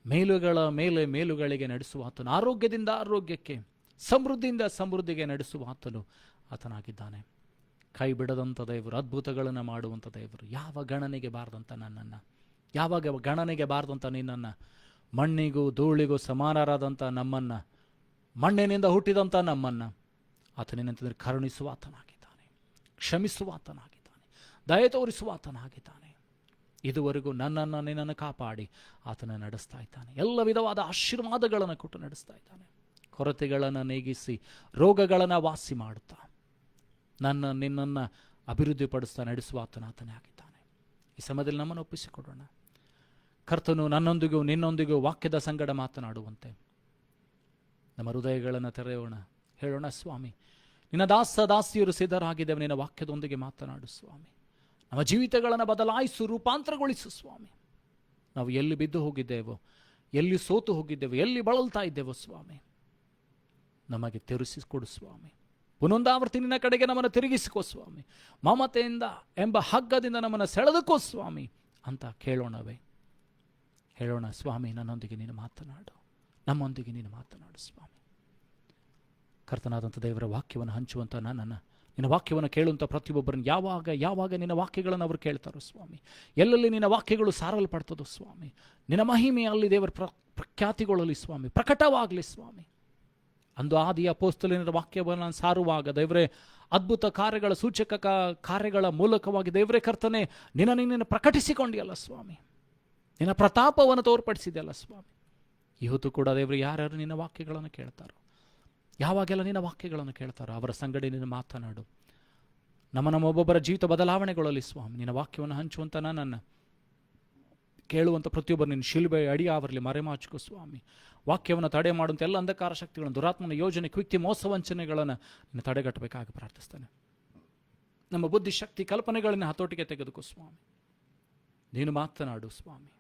ಮೇಲುಗಳ ಮೇಲೆ ಮೇಲುಗಳಿಗೆ ನಡೆಸುವ ಆತನು, ಆರೋಗ್ಯದಿಂದ ಆರೋಗ್ಯಕ್ಕೆ, ಸಮೃದ್ಧಿಯಿಂದ ಸಮೃದ್ಧಿಗೆ ನಡೆಸುವ ಆತನು ಆತನಾಗಿದ್ದಾನೆ. ಕೈ ಬಿಡದಂಥ ದೇವರು, ಅದ್ಭುತಗಳನ್ನು ಮಾಡುವಂಥ ದೇವರು. ಯಾವ ಗಣನೆಗೆ ಬಾರದಂಥ ನನ್ನನ್ನು, ಯಾವಾಗ ಗಣನೆಗೆ ಬಾರದಂಥ ನಿನ್ನನ್ನು, ಮಣ್ಣಿಗೂ ಧೂಳಿಗೂ ಸಮಾನರಾದಂಥ ನಮ್ಮನ್ನು, ಮಣ್ಣಿನಿಂದ ಹುಟ್ಟಿದಂಥ ನಮ್ಮನ್ನು ಆತನೇನಂತಂದರೆ ಕರುಣಿಸುವ ಆತನಾಗಿದ್ದಾನೆ, ಕ್ಷಮಿಸುವ ಆತನಾಗಿದ್ದಾನೆ, ದಯೆ ತೋರಿಸುವ ಆತನಾಗಿದ್ದಾನೆ. ಇದುವರೆಗೂ ನನ್ನನ್ನು ನಿನ್ನನ್ನು ಕಾಪಾಡಿ ಆತನ ನಡೆಸ್ತಾ ಇದ್ದಾನೆ. ಎಲ್ಲ ವಿಧವಾದ ಆಶೀರ್ವಾದಗಳನ್ನು ಕೊಟ್ಟು ನಡೆಸ್ತಾ ಇದ್ದಾನೆ. ಕೊರತೆಗಳನ್ನು ನೀಗಿಸಿ ರೋಗಗಳನ್ನು ವಾಸಿ ಮಾಡುತ್ತಾ ನಿನ್ನನ್ನು ಅಭಿವೃದ್ಧಿಪಡಿಸ್ತಾ ನಡೆಸುವ ಆತನೇ ಆಗಿದ್ದಾನೆ. ಈ ಸಮಯದಲ್ಲಿ ನಮ್ಮನ್ನು ಒಪ್ಪಿಸಿಕೊಡೋಣ. ಕರ್ತನು ನನ್ನೊಂದಿಗೂ ನಿನ್ನೊಂದಿಗೂ ವಾಕ್ಯದ ಸಂಗಡ ಮಾತನಾಡುವಂತೆ ನಮ್ಮ ಹೃದಯಗಳನ್ನು ತೆರೆಯೋಣ. ಹೇಳೋಣ, ಸ್ವಾಮಿ ನಿನ್ನ ದಾಸಿಯರು ಸಿದ್ಧರಾಗಿದ್ದೇವೆ, ನಿನ್ನ ವಾಕ್ಯದೊಂದಿಗೆ ಮಾತನಾಡು ಸ್ವಾಮಿ. ನಮ್ಮ ಜೀವಿತಗಳನ್ನು ಬದಲಾಯಿಸು, ರೂಪಾಂತರಗೊಳಿಸು ಸ್ವಾಮಿ. ನಾವು ಎಲ್ಲಿ ಬಿದ್ದು ಹೋಗಿದ್ದೇವೋ, ಎಲ್ಲಿ ಸೋತು ಹೋಗಿದ್ದೇವೋ, ಎಲ್ಲಿ ಬಳಲ್ತಾ ಇದ್ದೇವೋ ಸ್ವಾಮಿ, ನಮಗೆ ತಿರುಗಿಸಿಕೊಡು ಸ್ವಾಮಿ. ಪುನೊಂದಾವರ್ತಿ ನಿನ್ನ ಕಡೆಗೆ ನಮ್ಮನ್ನು ತಿರುಗಿಸಿಕೋ ಸ್ವಾಮಿ. ಮಮತೆಯಿಂದ ಎಂಬ ಹಗ್ಗದಿಂದ ನಮ್ಮನ್ನು ಸೆಳೆದುಕೋ ಸ್ವಾಮಿ ಅಂತ ಕೇಳೋಣವೇ. ಹೇಳೋಣ, ಸ್ವಾಮಿ ನನ್ನೊಂದಿಗೆ ನೀನು ಮಾತನಾಡು, ನಮ್ಮೊಂದಿಗೆ ನೀನು ಮಾತನಾಡು ಸ್ವಾಮಿ. ಕರ್ತನಾದಂಥ ದೇವರ ವಾಕ್ಯವನ್ನು ಹಂಚುವಂಥ ನನ್ನನ್ನು, ನಿನ್ನ ವಾಕ್ಯವನ್ನು ಕೇಳುವಂಥ ಪ್ರತಿಯೊಬ್ಬರನ್ನು ಯಾವಾಗ ನಿನ್ನ ವಾಕ್ಯಗಳನ್ನು ಅವರು ಕೇಳ್ತಾರೋ ಸ್ವಾಮಿ, ಎಲ್ಲೆಲ್ಲಿ ನಿನ್ನ ವಾಕ್ಯಗಳು ಸಾರಲ್ಪಡ್ತದೋ ಸ್ವಾಮಿ, ನಿನ್ನ ಮಹಿಮೆಯಲ್ಲಿ ದೇವರ ಪ್ರಖ್ಯಾತಿಗೊಳ್ಳಲಿ ಸ್ವಾಮಿ, ಪ್ರಕಟವಾಗಲಿ ಸ್ವಾಮಿ. ಅಂದು ಆದಿಯ ಅಪೊಸ್ತಲರ ವಾಕ್ಯವನ್ನು ಸಾರುವಾಗ ದೇವರೇ, ಅದ್ಭುತ ಕಾರ್ಯಗಳ ಸೂಚಕ ಕಾರ್ಯಗಳ ಮೂಲಕವಾಗಿ ದೇವರೇ ಕರ್ತನೆ ನಿನ್ನನ್ನು ಪ್ರಕಟಿಸಿಕೊಂಡಿಯಲ್ಲ ಸ್ವಾಮಿ, ನಿನ್ನ ಪ್ರತಾಪವನ್ನು ತೋರ್ಪಡಿಸಿದೆಯಲ್ಲ ಸ್ವಾಮಿ. ಇವತ್ತು ಕೂಡ ದೇವರು ಯಾರ್ಯಾರು ನಿನ್ನ ವಾಕ್ಯಗಳನ್ನು ಕೇಳ್ತಾರೋ, ಯಾವಾಗೆಲ್ಲ ನಿನ್ನ ವಾಕ್ಯಗಳನ್ನು ಕೇಳ್ತಾರೋ ಅವರ ಸಂಗಡಿ ನಿನ್ನ ಮಾತನಾಡು. ನಮ್ಮೊಬ್ಬೊಬ್ಬರ ಜೀವಿತ ಬದಲಾವಣೆಗೊಳ್ಳಲಿ ಸ್ವಾಮಿ. ನಿನ್ನ ವಾಕ್ಯವನ್ನು ಹಂಚುವಂತ ನನ್ನನ್ನು ಕೇಳುವಂಥ ಪ್ರತಿಯೊಬ್ಬರು ನಿನ್ನ ಶಿಲುಬೆ ಅಡಿಯಾವರಲಿ ಮರೆಮಾಚುಕೋ ಸ್ವಾಮಿ. ವಾಕ್ಯವನ್ನು ತಡೆ ಮಾಡುವಂಥ ಎಲ್ಲ ಅಂಧಕಾರ ಶಕ್ತಿಗಳನ್ನು, ದುರಾತ್ಮನ ಯೋಜನೆ, ಕೃತ್ಯ, ಮೋಸವಂಚನೆಗಳನ್ನು ನಿನ್ನ ತಡೆಗಟ್ಟಬೇಕಾಗಿ ಪ್ರಾರ್ಥಿಸ್ತಾನೆ. ನಮ್ಮ ಬುದ್ಧಿ ಶಕ್ತಿ ಕಲ್ಪನೆಗಳನ್ನು ಹತೋಟಿಗೆ ತೆಗೆದುಕೋ ಸ್ವಾಮಿ. ನೀನು ಮಾತನಾಡು ಸ್ವಾಮಿ.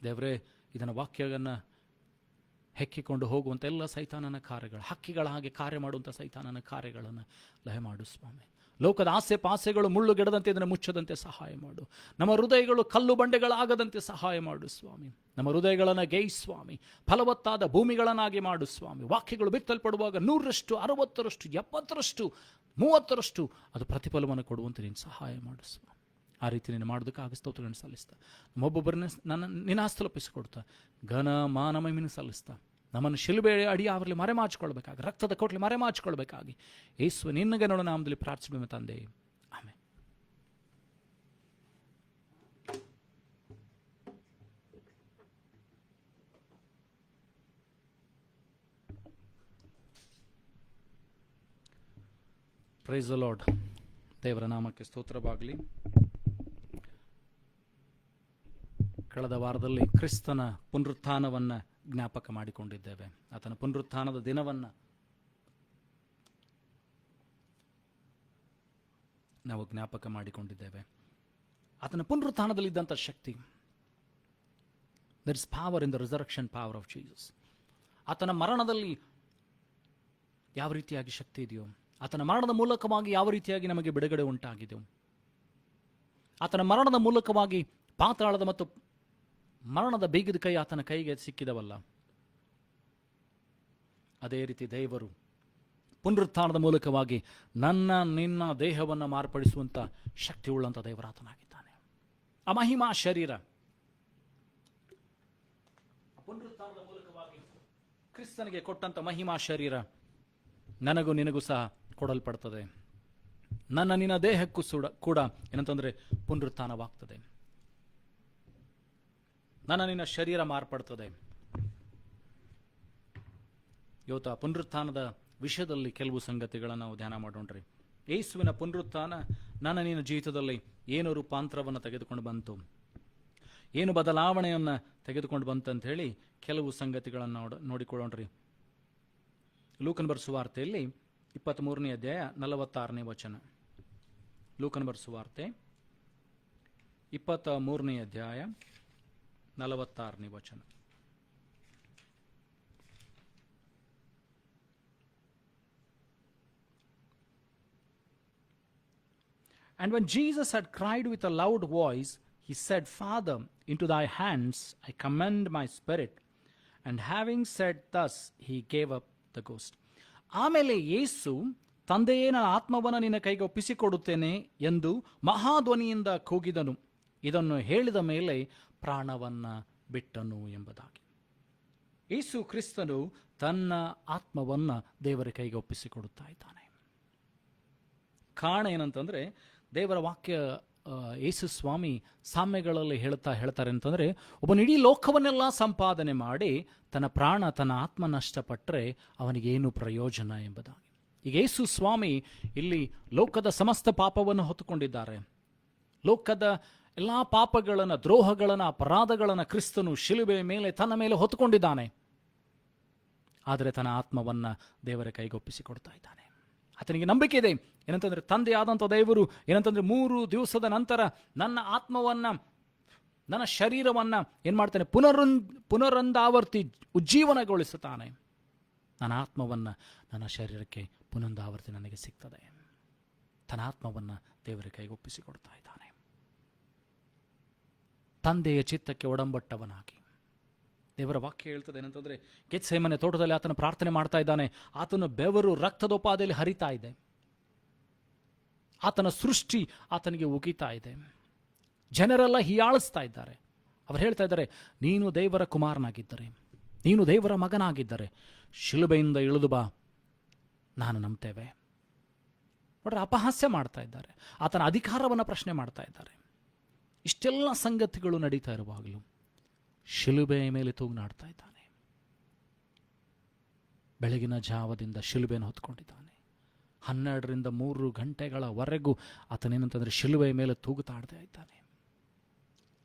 ದೇವರೇ, ಇದನ್ನು ವಾಕ್ಯವನ್ನು ಹೆಕ್ಕಿಕೊಂಡು ಹೋಗುವಂಥ ಎಲ್ಲ ಸೈತಾನನ ಕಾರ್ಯಗಳು, ಹಕ್ಕಿಗಳ ಹಾಗೆ ಕಾರ್ಯ ಮಾಡುವಂಥ ಸೈತಾನನ ಕಾರ್ಯಗಳನ್ನು ಲಯ ಮಾಡು ಸ್ವಾಮಿ. ಲೋಕದ ಆಸೆ ಪಾಸೆಗಳು ಮುಳ್ಳುಗೆಡದಂತೆ ಇದನ್ನು ಮುಚ್ಚದಂತೆ ಸಹಾಯ ಮಾಡು. ನಮ್ಮ ಹೃದಯಗಳು ಕಲ್ಲು ಬಂಡೆಗಳಾಗದಂತೆ ಸಹಾಯ ಮಾಡು ಸ್ವಾಮಿ. ನಮ್ಮ ಹೃದಯಗಳನ್ನು ಗೇಯ್ ಸ್ವಾಮಿ, ಫಲವತ್ತಾದ ಭೂಮಿಗಳನ್ನಾಗಿ ಮಾಡು ಸ್ವಾಮಿ. ವಾಕ್ಯಗಳು ಬಿತ್ತಲ್ಪಡುವಾಗ 100ರಷ್ಟು, 60ರಷ್ಟು, 70ರಷ್ಟು, 30ರಷ್ಟು ಅದು ಪ್ರತಿಫಲವನ್ನು ಕೊಡುವಂತೆ ನೀನು ಸಹಾಯ ಮಾಡು ಸ್ವಾಮಿ. ಆ ರೀತಿ ನೀನು ಮಾಡೋದಕ್ಕಾಗ ಸ್ತೋತ್ರಗಳನ್ನು ಸಲ್ಲಿಸ್ತಾ, ನಮ್ಮೊಬ್ಬೊಬ್ಬರನ್ನ ನಿನ್ನ ಹಸ್ತಲೊಪ್ಪಿಸಿಕೊಡ್ತಾ, ಘನ ಮಾನ ಮಹಿಮೆಯನ್ನು ಸಲ್ಲಿಸ್ತಾ, ನಮ್ಮನ್ನು ಶಿಲುಬೆ ಅಡಿಯಾವರಲಿ ಮರೆಮಾಚಿಕೊಳ್ಬೇಕಾಗಿ, ರಕ್ತದ ಕೋಟ್ಲಿ ಮರೆಮಾಚಿಕೊಳ್ಬೇಕಾಗಿ ಯೇಸು ನಿನ್ನಗೆ ನೋಡೋ ನಾಮದಲ್ಲಿ ಪ್ರಾರ್ಥಿಸಬೇಕು ತಂದೆ, ಆಮೆನ್. Price the lord. ದೇವರ ನಾಮಕ್ಕೆ ಸ್ತೋತ್ರವಾಗಲಿ. ಕಳೆದ ವಾರದಲ್ಲಿ ಕ್ರಿಸ್ತನ ಪುನರುತ್ಥಾನವನ್ನು ಜ್ಞಾಪಕ ಮಾಡಿಕೊಂಡಿದ್ದೇವೆ. ಆತನ ಪುನರುತ್ಥಾನದ ದಿನವನ್ನು ನಾವು ಜ್ಞಾಪಕ ಮಾಡಿಕೊಂಡಿದ್ದೇವೆ. ಆತನ ಪುನರುತ್ಥಾನದಲ್ಲಿದ್ದಂಥ ಶಕ್ತಿ, there is power in the resurrection power of Jesus. ಆತನ ಮರಣದಲ್ಲಿ ಯಾವ ರೀತಿಯಾಗಿ ಶಕ್ತಿ ಇದೆಯೋ, ಆತನ ಮರಣದ ಮೂಲಕವಾಗಿ ಯಾವ ರೀತಿಯಾಗಿ ನಮಗೆ ಬಿಡುಗಡೆ ಉಂಟಾಗಿದೆಯೋ, ಆತನ ಮರಣದ ಮೂಲಕವಾಗಿ ಪಾತಾಳದ ಮತ್ತು ಮರಣದ ಬೀಗದ ಕೈ ಆತನ ಕೈಗೆ ಸಿಕ್ಕಿದವಲ್ಲ, ಅದೇ ರೀತಿ ದೇವರು ಪುನರುತ್ಥಾನದ ಮೂಲಕವಾಗಿ ನಿನ್ನ ದೇಹವನ್ನು ಮಾರ್ಪಡಿಸುವಂಥ ಶಕ್ತಿ ಉಳ್ಳಂಥ ದೇವರಾತನಾಗಿದ್ದಾನೆ. ಆ ಮಹಿಮಾ ಶರೀರ ಪುನರುತ್ಥಾನದ ಮೂಲಕವಾಗಿ ಕ್ರಿಸ್ತನಿಗೆ ಕೊಟ್ಟಂಥ ಮಹಿಮಾ ಶರೀರ ನನಗೂ ನಿನಗೂ ಸಹ ಕೊಡಲ್ಪಡ್ತದೆ. ನಿನ್ನ ದೇಹಕ್ಕೂ ಕೂಡ ಏನಂತಂದ್ರೆ ಪುನರುತ್ಥಾನವಾಗ್ತದೆ. ನಿನ್ನ ಶರೀರ ಮಾರ್ಪಡ್ತದೆ. ಇವತ್ತು ಪುನರುತ್ಥಾನದ ವಿಷಯದಲ್ಲಿ ಕೆಲವು ಸಂಗತಿಗಳನ್ನು ನಾವು ಧ್ಯಾನ ಮಾಡೋಣ್ರಿ. ಯೇಸುವಿನ ಪುನರುತ್ಥಾನ ನಿನ್ನ ಜೀವಿತದಲ್ಲಿ ಏನು ರೂಪಾಂತರವನ್ನು ತೆಗೆದುಕೊಂಡು ಬಂತು, ಏನು ಬದಲಾವಣೆಯನ್ನು ತೆಗೆದುಕೊಂಡು ಬಂತಂತ ಹೇಳಿ ಕೆಲವು ಸಂಗತಿಗಳನ್ನು ನೋಡಿಕೊಳ್ಳೋಣ್ರಿ. ಲೂಕನ ಸುವಾರ್ತೆಯಲ್ಲಿ 23ನೇ ಅಧ್ಯಾಯ 46ನೇ ವಚನ. ಲೂಕನ ಸುವಾರ್ತೆ 23ನೇ ಅಧ್ಯಾಯ 46ನೇ ವಚನ. And when Jesus had cried with a loud voice, he said, Father, into thy hands I commend my spirit. And having said thus, he gave up the ghost. ಆಮೇಲೆ ಯೇಸು, ತಂದೆಯೇ, ನನ್ನ ಆತ್ಮವನ್ನು ನಿನ್ನ ಕೈಗೆ ಒಪ್ಪಿಸಿಕೊಡುತ್ತೇನೆ ಎಂದು ಮಹಾಧ್ವನಿಯಿಂದ ಕೂಗಿದನು. ಇದನ್ನು ಹೇಳಿದ ಮೇಲೆ ಪ್ರಾಣವನ್ನ ಬಿಟ್ಟನು ಎಂಬುದಾಗಿ. ಯೇಸು ಕ್ರಿಸ್ತನು ತನ್ನ ಆತ್ಮವನ್ನ ದೇವರ ಕೈಗೆ ಒಪ್ಪಿಸಿಕೊಡುತ್ತಾ ಇದ್ದಾನೆ. ಕಾರಣ ಏನಂತಂದ್ರೆ, ದೇವರ ವಾಕ್ಯ ಯೇಸು ಸ್ವಾಮಿ ಸಾಮ್ಯಗಳಲ್ಲಿ ಹೇಳ್ತಾರೆ ಅಂತಂದ್ರೆ, ಒಬ್ಬನ ಇಡೀ ಲೋಕವನ್ನೆಲ್ಲ ಸಂಪಾದನೆ ಮಾಡಿ ತನ್ನ ಪ್ರಾಣ, ತನ್ನ ಆತ್ಮ ನಷ್ಟಪಟ್ಟರೆ ಅವನಿಗೇನು ಪ್ರಯೋಜನ ಎಂಬುದಾಗಿ. ಈಗ ಯೇಸು ಸ್ವಾಮಿ ಇಲ್ಲಿ ಲೋಕದ ಸಮಸ್ತ ಪಾಪವನ್ನು ಹೊತ್ತುಕೊಂಡಿದ್ದಾರೆ. ಲೋಕದ ಎಲ್ಲಾ ಪಾಪಗಳನ್ನು, ದ್ರೋಹಗಳನ್ನು, ಅಪರಾಧಗಳನ್ನು ಕ್ರಿಸ್ತನು ಶಿಲುಬೆಯ ಮೇಲೆ ತನ್ನ ಮೇಲೆ ಹೊತ್ತುಕೊಂಡಿದ್ದಾನೆ. ಆದರೆ ತನ್ನ ಆತ್ಮವನ್ನ ದೇವರ ಕೈಗೊಪ್ಪಿಸಿಕೊಡ್ತಾ ಇದ್ದಾನೆ. ಆತನಿಗೆ ನಂಬಿಕೆ ಇದೆ ಏನಂತಂದ್ರೆ, ತಂದೆ ಆದಂಥ ದೇವರು ಏನಂತಂದ್ರೆ 3 ದಿವಸದ ನಂತರ ನನ್ನ ಆತ್ಮವನ್ನ, ನನ್ನ ಶರೀರವನ್ನ ಏನ್ ಮಾಡ್ತಾನೆ, ಪುನರಂದಾವರ್ತಿ ಉಜ್ಜೀವನಗೊಳಿಸುತ್ತಾನೆ. ನನ್ನ ಆತ್ಮವನ್ನ ನನ್ನ ಶರೀರಕ್ಕೆ ಪುನರಂದಾವರ್ತಿ ನನಗೆ ಸಿಗ್ತದೆ. ತನ್ನ ಆತ್ಮವನ್ನ ದೇವರ ಕೈಗೊಪ್ಪಿಸಿಕೊಡ್ತಾ ಇದ್ದಾನೆ. ತಂದೆಯ ಚಿತ್ತಕ್ಕೆ ಒಡಂಬಟ್ಟವನಾಗಿ ದೇವರ ವಾಕ್ಯ ಹೇಳ್ತದೆ ಏನಂತಂದ್ರೆ, ಗೆತ್ಸೇಮನೆ ತೋಟದಲ್ಲಿ ಆತನ ಪ್ರಾರ್ಥನೆ ಮಾಡ್ತಾ ಇದ್ದಾನೆ. ಆತನ ಬೆವರು ರಕ್ತದೋಪಾದಿಯಲ್ಲಿ ಹರಿತಾ ಇದೆ. ಆತನ ಸೃಷ್ಟಿ ಆತನಿಗೆ ಉಗಿತಾ ಇದೆ. ಜನರೆಲ್ಲ ಹೀಯಾಳಿಸ್ತಾ ಇದ್ದಾರೆ. ಅವರು ಹೇಳ್ತಾ ಇದ್ದಾರೆ, ನೀನು ದೇವರ ಕುಮಾರನಾಗಿದ್ದರೆ, ನೀನು ದೇವರ ಮಗನಾಗಿದ್ದರೆ ಶಿಲುಬೆಯಿಂದ ಇಳಿದು ಬಾ, ನಾನು ನಂಬ್ತೇವೆ. ನೋಡ್ರೆ, ಅಪಹಾಸ್ಯ ಮಾಡ್ತಾ ಇದ್ದಾರೆ. ಆತನ ಅಧಿಕಾರವನ್ನು ಪ್ರಶ್ನೆ ಮಾಡ್ತಾ ಇದ್ದಾರೆ. ಇಷ್ಟೆಲ್ಲ ಸಂಗತಿಗಳು ನಡೀತಾ ಇರುವಾಗಲೂ ಶಿಲುಬೆಯ ಮೇಲೆ ತೂಗುನಾಡ್ತಾ ಇದ್ದಾನೆ. ಬೆಳಗಿನ ಜಾವದಿಂದ ಶಿಲುಬೆಯನ್ನು ಹೊತ್ಕೊಂಡಿದ್ದಾನೆ. 12ರಿಂದ 3 ಗಂಟೆಗಳವರೆಗೂ ಆತನೇನಂತಂದ್ರೆ ಶಿಲುಬೆಯ ಮೇಲೆ ತೂಗುತ್ತಾಡ್ತಾ ಇದ್ದಾನೆ.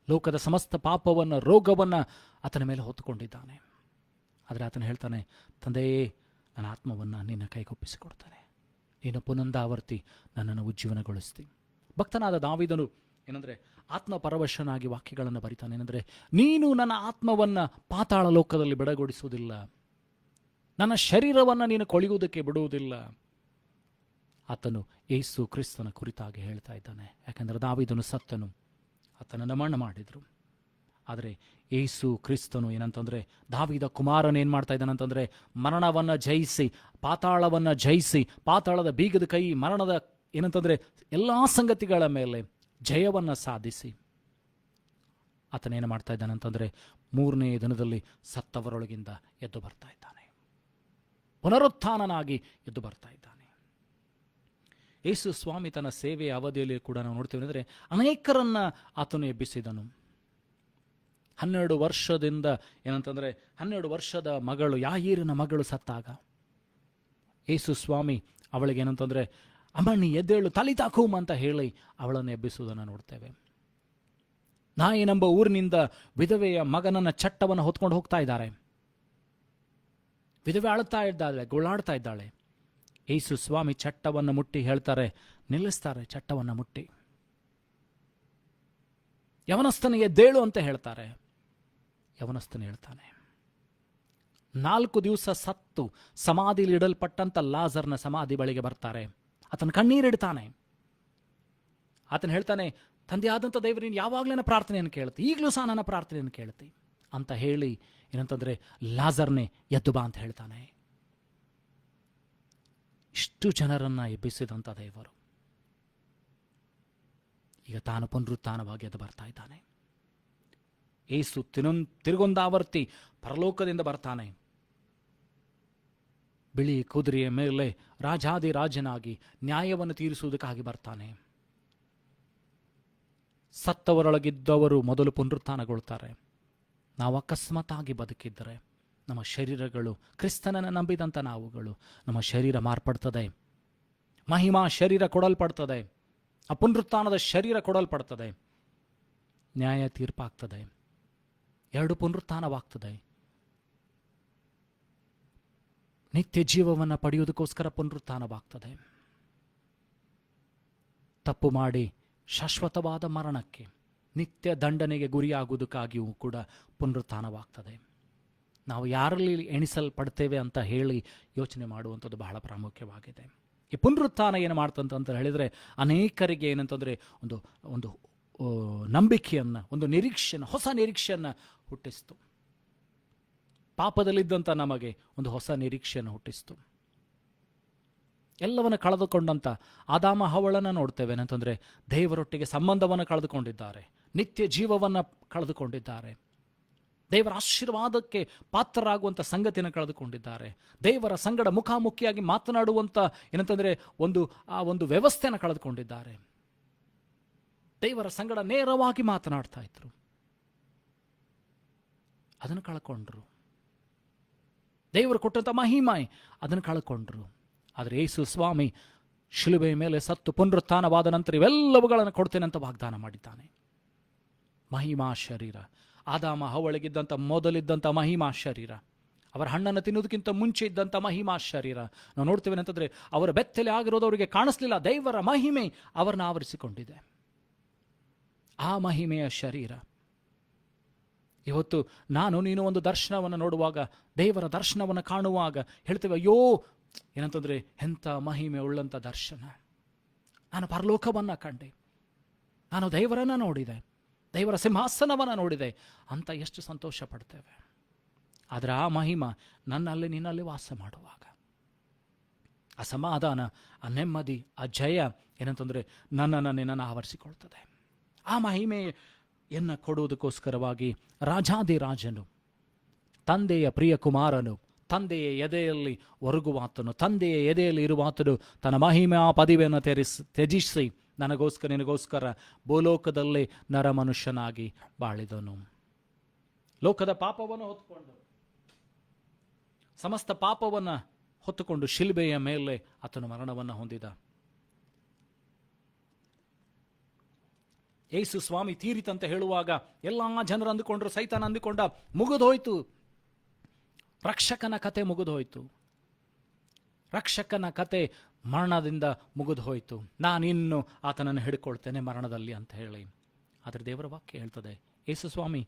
ಲೋಕದ ಸಮಸ್ತ ಪಾಪವನ್ನು, ರೋಗವನ್ನು ಆತನ ಮೇಲೆ ಹೊತ್ತುಕೊಂಡಿದ್ದಾನೆ. ಆದರೆ ಆತನ ಹೇಳ್ತಾನೆ, ತಂದೆಯೇ, ನನ್ನ ಆತ್ಮವನ್ನು ನಿನ್ನ ಕೈಗೊಪ್ಪಿಸಿಕೊಡ್ತಾನೆ. ನೀನು ಪುನಂದಾವರ್ತಿ ನನ್ನನ್ನು ಉಜ್ಜೀವನಗೊಳಿಸ್ತಿ. ಭಕ್ತನಾದ ದಾವೀದನು ಏನಂದ್ರೆ ಆತ್ಮಪರವಶನಾಗಿ ವಾಕ್ಯಗಳನ್ನು ಬರಿತಾನೆ. ಏನಂದ್ರೆ, ನೀನು ನನ್ನ ಆತ್ಮವನ್ನ ಪಾತಾಳ ಲೋಕದಲ್ಲಿ ಬೆಡಗೊಡಿಸುವುದಿಲ್ಲ, ನನ್ನ ಶರೀರವನ್ನು ನೀನು ಕೊಳೆಯುವುದಕ್ಕೆ ಬಿಡುವುದಿಲ್ಲ. ಆತನು ಯೇಸು ಕ್ರಿಸ್ತನ ಕುರಿತಾಗಿ ಹೇಳ್ತಾ ಇದ್ದಾನೆ. ಯಾಕಂದ್ರೆ ದಾವೀದನು ಸತ್ತನು, ಆತನನ್ನು ಮರಣ ಮಾಡಿದ್ರು. ಆದರೆ ಯೇಸು ಕ್ರಿಸ್ತನು ಏನಂತಂದ್ರೆ, ದಾವೀದ ಕುಮಾರನು ಏನ್ ಮಾಡ್ತಾ ಇದ್ದಾನಂತಂದ್ರೆ, ಮರಣವನ್ನ ಜಯಿಸಿ, ಪಾತಾಳವನ್ನ ಜಯಿಸಿ, ಪಾತಾಳದ ಬೀಗದ ಕೈ, ಮರಣದ ಏನಂತಂದ್ರೆ ಎಲ್ಲಾ ಸಂಗತಿಗಳ ಮೇಲೆ ಜಯವನ್ನ ಸಾಧಿಸಿ ಆತನೇನು ಮಾಡ್ತಾ ಇದ್ದಾನಂತಂದ್ರೆ, 3ನೇ ದಿನದಲ್ಲಿ ಸತ್ತವರೊಳಗಿಂದ ಎದ್ದು ಬರ್ತಾ ಇದ್ದಾನೆ. ಪುನರುತ್ಥಾನನಾಗಿ ಎದ್ದು ಬರ್ತಾ ಇದ್ದಾನೆ. ಯೇಸು ಸ್ವಾಮಿ ತನ್ನ ಸೇವೆಯ ಅವಧಿಯಲ್ಲಿ ಕೂಡ ನಾವು ನೋಡ್ತೀವಿ ಅಂದರೆ, ಅನೇಕರನ್ನ ಆತನು ಎಬ್ಬಿಸಿದನು. 12 ವರ್ಷದಿಂದ ಏನಂತಂದ್ರೆ, 12 ವರ್ಷದ ಮಗಳು, ಯಾಯೀರನ ಮಗಳು ಸತ್ತಾಗ ಯೇಸು ಸ್ವಾಮಿ ಅವಳಿಗೆ ಏನಂತಂದ್ರೆ, ಅಮ್ಮಣ್ಣಿ ಎದ್ದೇಳು, ತಲಿತಾಕೂಮ್ ಅಂತ ಹೇಳಿ ಅವಳನ್ನು ಎಬ್ಬಿಸುವುದನ್ನು ನೋಡ್ತೇವೆ. ನಾಯಿನೆಂಬ ಊರಿನಿಂದ ವಿಧವೆಯ ಮಗನನ್ನ ಚಟ್ಟವನ್ನು ಹೊತ್ಕೊಂಡು ಹೋಗ್ತಾ ಇದ್ದಾರೆ. ವಿಧವೆ ಅಳುತ್ತಾ ಇದ್ದಾಳೆ, ಗೋಳಾಡ್ತಾ ಇದ್ದಾಳೆ. ಯೇಸು ಸ್ವಾಮಿ ಚಟ್ಟವನ್ನು ಮುಟ್ಟಿ ಹೇಳ್ತಾರೆ, ನಿಲ್ಲಿಸ್ತಾರೆ. ಚಟ್ಟವನ್ನು ಮುಟ್ಟಿ ಯವನಸ್ಥನಿಗೆ ಎದ್ದೇಳು ಅಂತ ಹೇಳ್ತಾರೆ. ಯವನಸ್ಥನ ಹೇಳ್ತಾನೆ. 4 ದಿವಸ ಸತ್ತು ಸಮಾಧಿಯಲ್ಲಿ ಇಡಲ್ಪಟ್ಟಂತ ಲಾಜರ್ನ ಸಮಾಧಿ ಬಳಿಗೆ ಬರ್ತಾರೆ. ಆತನ ಕಣ್ಣೀರಿಡ್ತಾನೆ. ಆತನ ಹೇಳ್ತಾನೆ, ತಂದೆ ಆದಂಥ ದೇವರು ನೀನು ಯಾವಾಗಲೂ ನನ್ನ ಪ್ರಾರ್ಥನೆಯನ್ನು ಕೇಳ್ತಿ, ಈಗಲೂ ಸಹ ನನ್ನ ಪ್ರಾರ್ಥನೆಯನ್ನು ಕೇಳ್ತಿ ಅಂತ ಹೇಳಿ ಏನಂತಂದರೆ ಲಾಜರ್ನೇ ಎದ್ದು ಬಾ ಅಂತ ಹೇಳ್ತಾನೆ. ಇಷ್ಟು ಜನರನ್ನು ಎಬ್ಬಿಸಿದಂಥ ದೇವರು ಈಗ ತಾನು ಪುನರುತ್ಥಾನವಾಗಿ ಎದ್ದು ಬರ್ತಾ ಇದ್ದಾನೆ. ಏಸು ತಿರುಗೊಂದಾವರ್ತಿ ಪರಲೋಕದಿಂದ ಬರ್ತಾನೆ. ಬಿಳಿ ಕುದುರೆಯ ಮೇಲೆ ರಾಜಾದಿ ರಾಜನಾಗಿ ನ್ಯಾಯವನ್ನು ತೀರಿಸುವುದಕ್ಕಾಗಿ ಬರ್ತಾನೆ. ಸತ್ತವರೊಳಗಿದ್ದವರು ಮೊದಲು ಪುನರುತ್ಥಾನಗೊಳ್ತಾರೆ. ನಾವು ಅಕಸ್ಮಾತ್ತಾಗಿ ಬದುಕಿದ್ದರೆ ನಮ್ಮ ಶರೀರಗಳು, ಕ್ರಿಸ್ತನನ್ನು ನಂಬಿದಂಥ ನಾವುಗಳು, ನಮ್ಮ ಶರೀರ ಮಾರ್ಪಡ್ತದೆ. ಮಹಿಮಾ ಶರೀರ ಕೊಡಲ್ಪಡ್ತದೆ. ಆ ಪುನರುತ್ಥಾನದ ಶರೀರ ಕೊಡಲ್ಪಡ್ತದೆ. ನ್ಯಾಯ ತೀರ್ಪಾಗ್ತದೆ. ಎರಡು ಪುನರುತ್ಥಾನವಾಗ್ತದೆ. ನಿತ್ಯ ಜೀವವನ್ನು ಪಡೆಯುವುದಕ್ಕೋಸ್ಕರ ಪುನರುತ್ಥಾನವಾಗ್ತದೆ. ತಪ್ಪು ಮಾಡಿ ಶಾಶ್ವತವಾದ ಮರಣಕ್ಕೆ, ನಿತ್ಯ ದಂಡನೆಗೆ ಗುರಿಯಾಗುವುದಕ್ಕಾಗಿಯೂ ಕೂಡ ಪುನರುತ್ಥಾನವಾಗ್ತದೆ. ನಾವು ಯಾರಲ್ಲಿ ಎಣಿಸಲ್ಪಡ್ತೇವೆ ಅಂತ ಹೇಳಿ ಯೋಚನೆ ಮಾಡುವಂಥದ್ದು ಬಹಳ ಪ್ರಾಮುಖ್ಯವಾಗಿದೆ. ಈ ಪುನರುತ್ಥಾನ ಏನು ಮಾಡ್ತಂತ ಹೇಳಿದರೆ ಅನೇಕರಿಗೆ ಏನಂತಂದರೆ ಒಂದು ಒಂದು ನಂಬಿಕೆಯನ್ನು, ಒಂದು ನಿರೀಕ್ಷೆಯನ್ನು, ಹೊಸ ನಿರೀಕ್ಷೆಯನ್ನು ಹುಟ್ಟಿಸ್ತು. ಪಾಪದಲ್ಲಿದ್ದಂಥ ನಮಗೆ ಒಂದು ಹೊಸ ನಿರೀಕ್ಷೆಯನ್ನು ಹುಟ್ಟಿಸ್ತು. ಎಲ್ಲವನ್ನು ಕಳೆದುಕೊಂಡಂಥ ಆದಾಮ ಹವ್ವಳನ್ನು ನೋಡ್ತೇವೆ. ಏನಂತಂದರೆ ದೇವರೊಟ್ಟಿಗೆ ಸಂಬಂಧವನ್ನು ಕಳೆದುಕೊಂಡಿದ್ದಾರೆ, ನಿತ್ಯ ಜೀವವನ್ನು ಕಳೆದುಕೊಂಡಿದ್ದಾರೆ, ದೇವರ ಆಶೀರ್ವಾದಕ್ಕೆ ಪಾತ್ರರಾಗುವಂಥ ಸಂಗತಿಯನ್ನು ಕಳೆದುಕೊಂಡಿದ್ದಾರೆ, ದೇವರ ಸಂಗಡ ಮುಖಾಮುಖಿಯಾಗಿ ಮಾತನಾಡುವಂಥ ಏನಂತಂದರೆ ಒಂದು ವ್ಯವಸ್ಥೆಯನ್ನು ಕಳೆದುಕೊಂಡಿದ್ದಾರೆ. ದೇವರ ಸಂಗಡ ನೇರವಾಗಿ ಮಾತನಾಡ್ತಾ ಇದ್ರು, ಅದನ್ನು ಕಳ್ಕೊಂಡ್ರು. ದೇವರು ಕೊಟ್ಟಂಥ ಮಹಿಮೆ ಅದನ್ನು ಕಳ್ಕೊಂಡ್ರು. ಆದರೆ ಯೇಸು ಸ್ವಾಮಿ ಶಿಲುಬೆಯ ಮೇಲೆ ಸತ್ತು ಪುನರುತ್ಥಾನವಾದ ನಂತರ ಇವೆಲ್ಲವುಗಳನ್ನು ಕೊಡ್ತೇನೆ ಅಂತ ವಾಗ್ದಾನ ಮಾಡಿದ್ದಾನೆ. ಮಹಿಮಾ ಶರೀರ, ಆದಾಮ ಹವ್ವಳಿಗಿದ್ದಂಥ ಮೊದಲಿದ್ದಂಥ ಮಹಿಮಾ ಶರೀರ, ಅವರ ಹಣ್ಣನ್ನು ತಿನ್ನುವುದಕ್ಕಿಂತ ಮುಂಚೆ ಇದ್ದಂಥ ಮಹಿಮಾ ಶರೀರ ನಾವು ನೋಡ್ತೇವೆ. ಅಂತಂದರೆ ಅವರ ಬೆತ್ತಲೆ ಆಗಿರೋದು ಅವರಿಗೆ ಕಾಣಿಸ್ಲಿಲ್ಲ. ದೇವರ ಮಹಿಮೆ ಅವರನ್ನು ಆವರಿಸಿಕೊಂಡಿದೆ. ಆ ಮಹಿಮೆಯ ಶರೀರ ಇವತ್ತು ನಾನು ನೀನು ಒಂದು ದರ್ಶನವನ್ನು ನೋಡುವಾಗ, ದೇವರ ದರ್ಶನವನ್ನು ಕಾಣುವಾಗ ಹೇಳ್ತೇವೆ, ಅಯ್ಯೋ ಏನಂತಂದರೆ ಎಂಥ ಮಹಿಮೆ ಉಳ್ಳಂಥ ದರ್ಶನ, ನಾನು ಪರಲೋಕವನ್ನು ಕಂಡೆ, ನಾನು ದೇವರನ್ನು ನೋಡಿದೆ, ದೇವರ ಸಿಂಹಾಸನವನ್ನು ನೋಡಿದೆ ಅಂತ ಎಷ್ಟು ಸಂತೋಷ ಪಡ್ತೇವೆ. ಆದರೆ ಆ ಮಹಿಮ ನನ್ನಲ್ಲಿ ನಿನ್ನಲ್ಲಿ ವಾಸ ಮಾಡುವಾಗ ಆ ಸಮಾಧಾನ, ಆ ನೆಮ್ಮದಿ, ಆ ಜಯ ಏನಂತಂದರೆ ನನ್ನನ್ನು ಆವರಿಸಿಕೊಳ್ತದೆ. ಆ ಮಹಿಮೆಯನ್ನು ಕೊಡುವುದಕ್ಕೋಸ್ಕರವಾಗಿ ರಾಜಾದಿರಾಜನು, ತಂದೆಯ ಪ್ರಿಯ ಕುಮಾರನು, ತಂದೆಯ ಎದೆಯಲ್ಲಿ ಒರಗುವಾತನು, ತಂದೆಯ ಎದೆಯಲ್ಲಿ ಇರುವಾತನು ತನ್ನ ಮಹಿಮಾ ಪದವಿಯನ್ನು ತ್ಯಜಿಸಿ ನನಗೋಸ್ಕರ ನಿನಗೋಸ್ಕರ ಭೂಲೋಕದಲ್ಲಿ ನರಮನುಷ್ಯನಾಗಿ ಬಾಳಿದನು. ಲೋಕದ ಪಾಪವನ್ನು ಹೊತ್ತುಕೊಂಡು, ಸಮಸ್ತ ಪಾಪವನ್ನು ಹೊತ್ತುಕೊಂಡು ಶಿಲುಬೆಯ ಮೇಲೆ ಆತನು ಮರಣವನ್ನು ಹೊಂದಿದ. ಯೇಸು ಸ್ವಾಮಿ ತೀರಿತಂತ ಹೇಳುವಾಗ ಎಲ್ಲ ಜನರು ಅಂದುಕೊಂಡ್ರು, ಸೈತಾನ ಅಂದುಕೊಂಡ ಮುಗಿದೋಯ್ತು, ರಕ್ಷಕನ ಕತೆ ಮುಗಿದೋಯ್ತು, ರಕ್ಷಕನ ಕತೆ ಮರಣದಿಂದ ಮುಗಿದು ಹೋಯಿತು, ನಾನಿನ್ನು ಆತನನ್ನು ಹಿಡ್ಕೊಳ್ತೇನೆ ಮರಣದಲ್ಲಿ ಅಂತ ಹೇಳಿ. ಆದರೆ ದೇವರ ವಾಕ್ಯ ಹೇಳ್ತದೆ, ಯೇಸು ಸ್ವಾಮಿ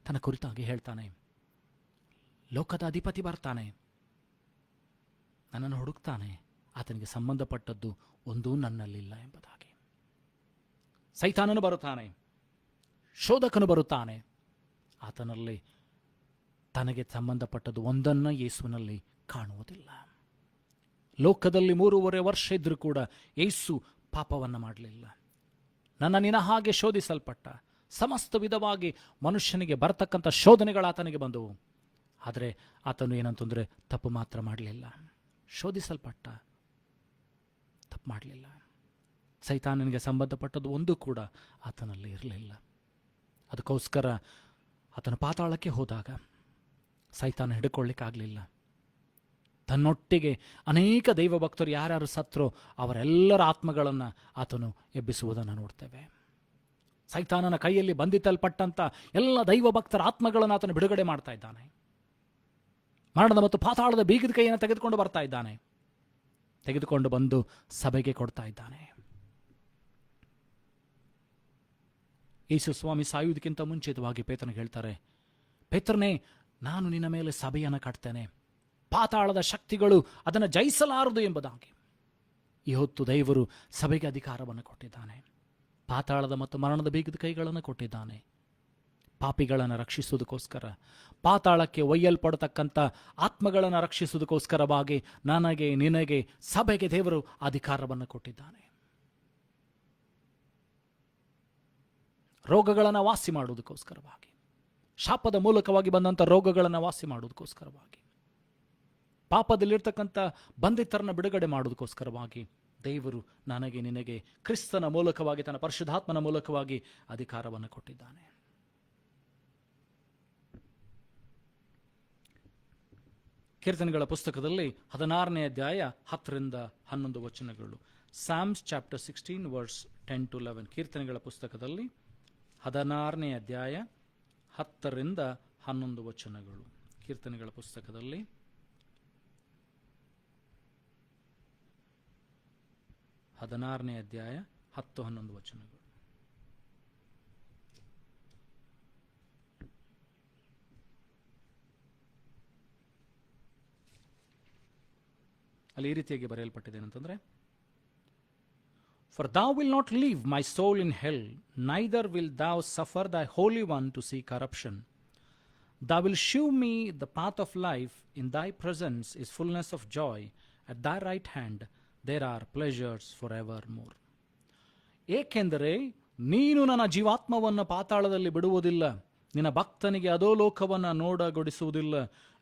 ತನ್ನ ಕುರಿತಾಗಿ ಹೇಳ್ತಾನೆ, ಲೋಕದ ಅಧಿಪತಿ ಬರ್ತಾನೆ, ನನ್ನನ್ನು ಹುಡುಕ್ತಾನೆ, ಆತನಿಗೆ ಸಂಬಂಧಪಟ್ಟದ್ದು ಒಂದೂ ನನ್ನಲ್ಲಿಲ್ಲ ಎಂಬುದಾಗಿ. ಸೈತಾನನು ಬರುತ್ತಾನೆ, ಶೋಧಕನು ಬರುತ್ತಾನೆ, ಆತನಲ್ಲಿ ತನಗೆ ಸಂಬಂಧಪಟ್ಟದ್ದು ಒಂದನ್ನು ಯೇಸುವಿನಲ್ಲಿ ಕಾಣುವುದಿಲ್ಲ. ಲೋಕದಲ್ಲಿ 3.5 ವರ್ಷ ಇದ್ರೂ ಕೂಡ ಯೇಸು ಪಾಪವನ್ನು ಮಾಡಲಿಲ್ಲ. ನಿನ್ನ ಹಾಗೆ ಶೋಧಿಸಲ್ಪಟ್ಟ, ಸಮಸ್ತ ವಿಧವಾಗಿ ಮನುಷ್ಯನಿಗೆ ಬರ್ತಕ್ಕಂಥ ಶೋಧನೆಗಳು ಆತನಿಗೆ ಬಂದವು. ಆದರೆ ಆತನು ಏನಂತಂದರೆ ತಪ್ಪು ಮಾತ್ರ ಮಾಡಲಿಲ್ಲ, ಶೋಧಿಸಲ್ಪಟ್ಟ, ತಪ್ಪು ಮಾಡಲಿಲ್ಲ. ಸೈತಾನನಿಗೆ ಸಂಬಂಧಪಟ್ಟದ್ದು ಒಂದು ಕೂಡ ಆತನಲ್ಲಿ ಇರಲಿಲ್ಲ. ಅದಕ್ಕೋಸ್ಕರ ಆತನು ಪಾತಾಳಕ್ಕೆ ಹೋದಾಗ ಸೈತಾನ ಹಿಡ್ಕೊಳ್ಳಿಕ್ಕಾಗಲಿಲ್ಲ. ತನ್ನೊಟ್ಟಿಗೆ ಅನೇಕ ದೈವ ಭಕ್ತರು ಯಾರ್ಯಾರು ಸತ್ರೋ ಅವರೆಲ್ಲರ ಆತ್ಮಗಳನ್ನು ಆತನು ಎಬ್ಬಿಸುವುದನ್ನು ನೋಡ್ತೇವೆ. ಸೈತಾನನ ಕೈಯಲ್ಲಿ ಬಂಧಿಸಲ್ಪಟ್ಟಂಥ ಎಲ್ಲ ದೈವ ಭಕ್ತರ ಆತ್ಮಗಳನ್ನು ಆತನು ಬಿಡುಗಡೆ ಮಾಡ್ತಾ ಇದ್ದಾನೆ. ಮರಣದ ಮತ್ತು ಪಾತಾಳದ ಬೀಗದ ಕೈಯನ್ನು ತೆಗೆದುಕೊಂಡು ಬರ್ತಾ ಇದ್ದಾನೆ, ತೆಗೆದುಕೊಂಡು ಬಂದು ಸಭೆಗೆ ಕೊಡ್ತಾ ಇದ್ದಾನೆ. ಯೇಸು ಸ್ವಾಮಿ ಸಾಯುವುದಕ್ಕಿಂತ ಮುಂಚಿತವಾಗಿ ಪೇತ್ರನಿಗೆ ಹೇಳ್ತಾರೆ, ಪೇತ್ರನೇ, ನಾನು ನಿನ್ನ ಮೇಲೆ ಸಭೆಯನ್ನು ಕಟ್ತೇನೆ, ಪಾತಾಳದ ಶಕ್ತಿಗಳು ಅದನ್ನು ಜಯಿಸಲಾರದು ಎಂಬುದಾಗಿ. ಈ ಹೊತ್ತು ದೇವರು ಸಭೆಗೆ ಅಧಿಕಾರವನ್ನು ಕೊಟ್ಟಿದ್ದಾನೆ. ಪಾತಾಳದ ಮತ್ತು ಮರಣದ ಬೀಗದ ಕೈಗಳನ್ನು ಕೊಟ್ಟಿದ್ದಾನೆ. ಪಾಪಿಗಳನ್ನು ರಕ್ಷಿಸುವುದಕ್ಕೋಸ್ಕರ, ಪಾತಾಳಕ್ಕೆ ಒಯ್ಯಲ್ಪಡತಕ್ಕಂಥ ಆತ್ಮಗಳನ್ನು ರಕ್ಷಿಸುವುದಕ್ಕೋಸ್ಕರವಾಗಿ ನನಗೆ, ನಿನಗೆ, ಸಭೆಗೆ ದೇವರು ಅಧಿಕಾರವನ್ನು ಕೊಟ್ಟಿದ್ದಾನೆ. ರೋಗಗಳನ್ನು ವಾಸಿ ಮಾಡುವುದಕ್ಕೋಸ್ಕರವಾಗಿ, ಶಾಪದ ಮೂಲಕವಾಗಿ ಬಂದಂಥ ರೋಗಗಳನ್ನು ವಾಸಿ ಮಾಡುವುದಕ್ಕೋಸ್ಕರವಾಗಿ, ಪಾಪದಲ್ಲಿರ್ತಕ್ಕಂಥ ಬಂಧಿತರನ್ನ ಬಿಡುಗಡೆ ಮಾಡುವುದಕ್ಕೋಸ್ಕರವಾಗಿ ದೇವರು ನನಗೆ, ನಿನಗೆ ಕ್ರಿಸ್ತನ ಮೂಲಕವಾಗಿ, ತನ್ನ ಪರಿಶುದ್ಧಾತ್ಮನ ಮೂಲಕವಾಗಿ ಅಧಿಕಾರವನ್ನು ಕೊಟ್ಟಿದ್ದಾನೆ. ಕೀರ್ತನೆಗಳ ಪುಸ್ತಕದಲ್ಲಿ 16ನೇ ಅಧ್ಯಾಯ 10ರಿಂದ 11 ವಚನಗಳು. Psalms chapter 16 verse 10 to 11. ಕೀರ್ತನೆಗಳ ಪುಸ್ತಕದಲ್ಲಿ 16ನೇ ಅಧ್ಯಾಯ 10ರಿಂದ 11 ವಚನಗಳು. ಕೀರ್ತನೆಗಳ ಪುಸ್ತಕದಲ್ಲಿ 16ನೇ ಅಧ್ಯಾಯ 10-11 ವಚನಗಳು. ಅಲ್ಲಿ ಈ ರೀತಿಯಾಗಿ ಬರೆಯಲ್ಪಟ್ಟಿದೆ ಏನಂತಂದ್ರೆ, For thou will not leave my soul in hell, neither wilt thou suffer thy Holy One to see corruption. Thou wilt shew me the path of life. In thy presence is fullness of joy. At thy right hand there are pleasures forevermore. ಏಕೆಂದರೆ ನೀನು ನನ್ನ ಜೀವಾತ್ಮವನ್ನು ಪಾತಾಳದಲ್ಲಿ ಬಿಡುವುದಿಲ್ಲ, ನಿನ್ನ ಭಕ್ತನಿಗೆ ಅಧೋಲೋಕವನ್ನು ನೋಡಗೊಡಿಸುವುದಿಲ್ಲ.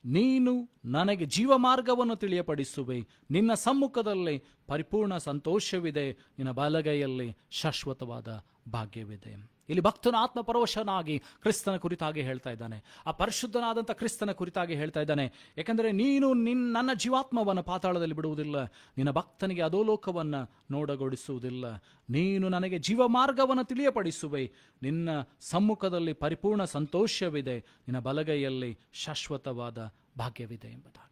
ನೀನು ನನಗೆ ಜೀವ ಮಾರ್ಗವನ್ನು ತಿಳಿಯಪಡಿಸುವೆ, ನಿನ್ನ ಸಮ್ಮುಖದಲ್ಲಿ ಪರಿಪೂರ್ಣ ಸಂತೋಷವಿದೆ, ನಿನ್ನ ಬಲಗೈಯಲ್ಲಿ ಶಾಶ್ವತವಾದ ಭಾಗ್ಯವಿದೆ. ಇಲ್ಲಿ ಭಕ್ತನ ಆತ್ಮಪರವಶನಾಗಿ ಕ್ರಿಸ್ತನ ಕುರಿತಾಗಿ ಹೇಳ್ತಾ ಇದ್ದಾನೆ, ಆ ಪರಿಶುದ್ಧನಾದಂಥ ಕ್ರಿಸ್ತನ ಕುರಿತಾಗಿ ಹೇಳ್ತಾ ಇದ್ದಾನೆ. ಯಾಕಂದರೆ ನೀನು ನನ್ನ ಜೀವಾತ್ಮವನ್ನು ಪಾತಾಳದಲ್ಲಿ ಬಿಡುವುದಿಲ್ಲ, ನಿನ್ನ ಭಕ್ತನಿಗೆ ಅಧೋಲೋಕವನ್ನು ನೋಡಗೊಡಿಸುವುದಿಲ್ಲ. ನೀನು ನನಗೆ ಜೀವ ಮಾರ್ಗವನ್ನು ತಿಳಿಯಪಡಿಸುವೆ, ನಿನ್ನ ಸಮ್ಮುಖದಲ್ಲಿ ಪರಿಪೂರ್ಣ ಸಂತೋಷವಿದೆ, ನಿನ್ನ ಬಲಗೈಯಲ್ಲಿ ಶಾಶ್ವತವಾದ ಭಾಗ್ಯವಿದೆ ಎಂಬುದಾಗಿ.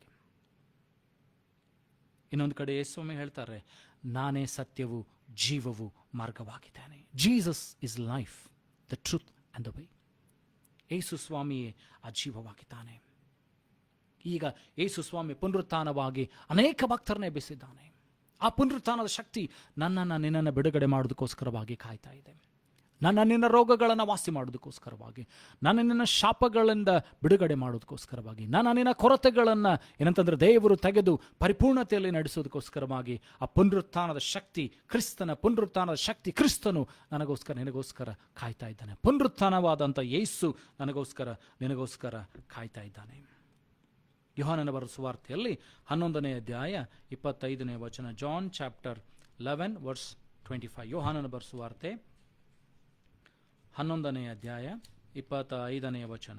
ಇನ್ನೊಂದು ಕಡೆ ಯೇಸುವೇ ಹೇಳ್ತಾರೆ, ನಾನೇ ಸತ್ಯವು ಜೀವವು ಮಾರ್ಗವಾಗಿದ್ದಾನೆ. Jesus is life, the truth and the way. ಯೇಸು ಸ್ವಾಮಿಯೇ ಆ ಜೀವವಾಗಿದ್ದಾನೆ. ಈಗ ಯೇಸು ಸ್ವಾಮಿ ಪುನರುತ್ಥಾನವಾಗಿ ಅನೇಕ ಭಕ್ತರನ್ನೇ ಎಬ್ಬಿಸಿದ್ದಾನೆ. ಆ ಪುನರುತ್ಥಾನದ ಶಕ್ತಿ ನನ್ನನ್ನು, ನಿನ್ನನ್ನು ಬಿಡುಗಡೆ ಮಾಡೋದಕ್ಕೋಸ್ಕರವಾಗಿ ಕಾಯ್ತಾ ಇದೆ. ನಿನ್ನ ರೋಗಗಳನ್ನು ವಾಸಿ ಮಾಡೋದಕ್ಕೋಸ್ಕರವಾಗಿ, ನಿನ್ನ ಶಾಪಗಳಿಂದ ಬಿಡುಗಡೆ ಮಾಡೋದಕ್ಕೋಸ್ಕರವಾಗಿ, ನಿನ್ನ ಕೊರತೆಗಳನ್ನು ಏನಂತಂದ್ರೆ ದೇವರು ತೆಗೆದು ಪರಿಪೂರ್ಣತೆಯಲ್ಲಿ ನಡೆಸೋದಕ್ಕೋಸ್ಕರವಾಗಿ ಆ ಪುನರುತ್ಥಾನದ ಶಕ್ತಿ, ಕ್ರಿಸ್ತನ ಪುನರುತ್ಥಾನದ ಶಕ್ತಿ, ಕ್ರಿಸ್ತನು ನನಗೋಸ್ಕರ, ನಿನಗೋಸ್ಕರ ಕಾಯ್ತಾ ಇದ್ದಾನೆ. ಪುನರುತ್ಥಾನವಾದಂಥ ಯೇಸು ನನಗೋಸ್ಕರ, ನಿನಗೋಸ್ಕರ ಕಾಯ್ತಾ ಇದ್ದಾನೆ. ಯೋಹಾನನ ಬರೆದ ಸುವಾರ್ತೆಯಲ್ಲಿ 11ನೇ ಅಧ್ಯಾಯ 25ನೇ ವಚನ. John chapter 11 verse 25. ಯೋಹಾನನ ಬರೆದ ಸುವಾರ್ತೆ 11ನೇ ಅಧ್ಯಾಯ 25ನೇ ವಚನ.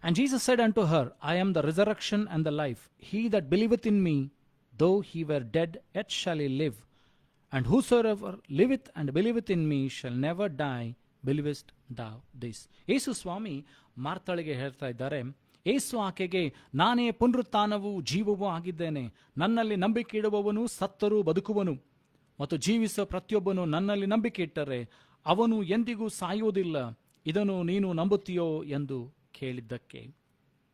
And Jesus said unto her, I am the resurrection and the life. He that believeth in me, though he were dead, yet shall he live. And whosoever liveth and believeth in me shall never die. Believest thou this? ಯೇಸು ಸ್ವಾಮಿ ಮಾರ್ಥಳಿಗೆ ಹೇಳ್ತಾ ಇದ್ದಾರೆ, ಯೇಸು ಆಕೆಗೆ, ನಾನೇ ಪುನರುತ್ಥಾನವೂ ಜೀವವೂ ಆಗಿದ್ದೇನೆ. ನನ್ನಲ್ಲಿ ನಂಬಿಕೆ ಇಡುವವನು ಸತ್ತರೂ ಬದುಕುವನು, ಮತ್ತು ಜೀವಿಸುವ ಪ್ರತಿಯೊಬ್ಬನು ನನ್ನಲ್ಲಿ ನಂಬಿಕೆ ಇಟ್ಟರೆ ಅವನು ಎಂದಿಗೂ ಸಾಯುವುದಿಲ್ಲ. ಇದನ್ನು ನೀನು ನಂಬುತ್ತೀಯೋ ಎಂದು ಕೇಳಿದ್ದಕ್ಕೆ.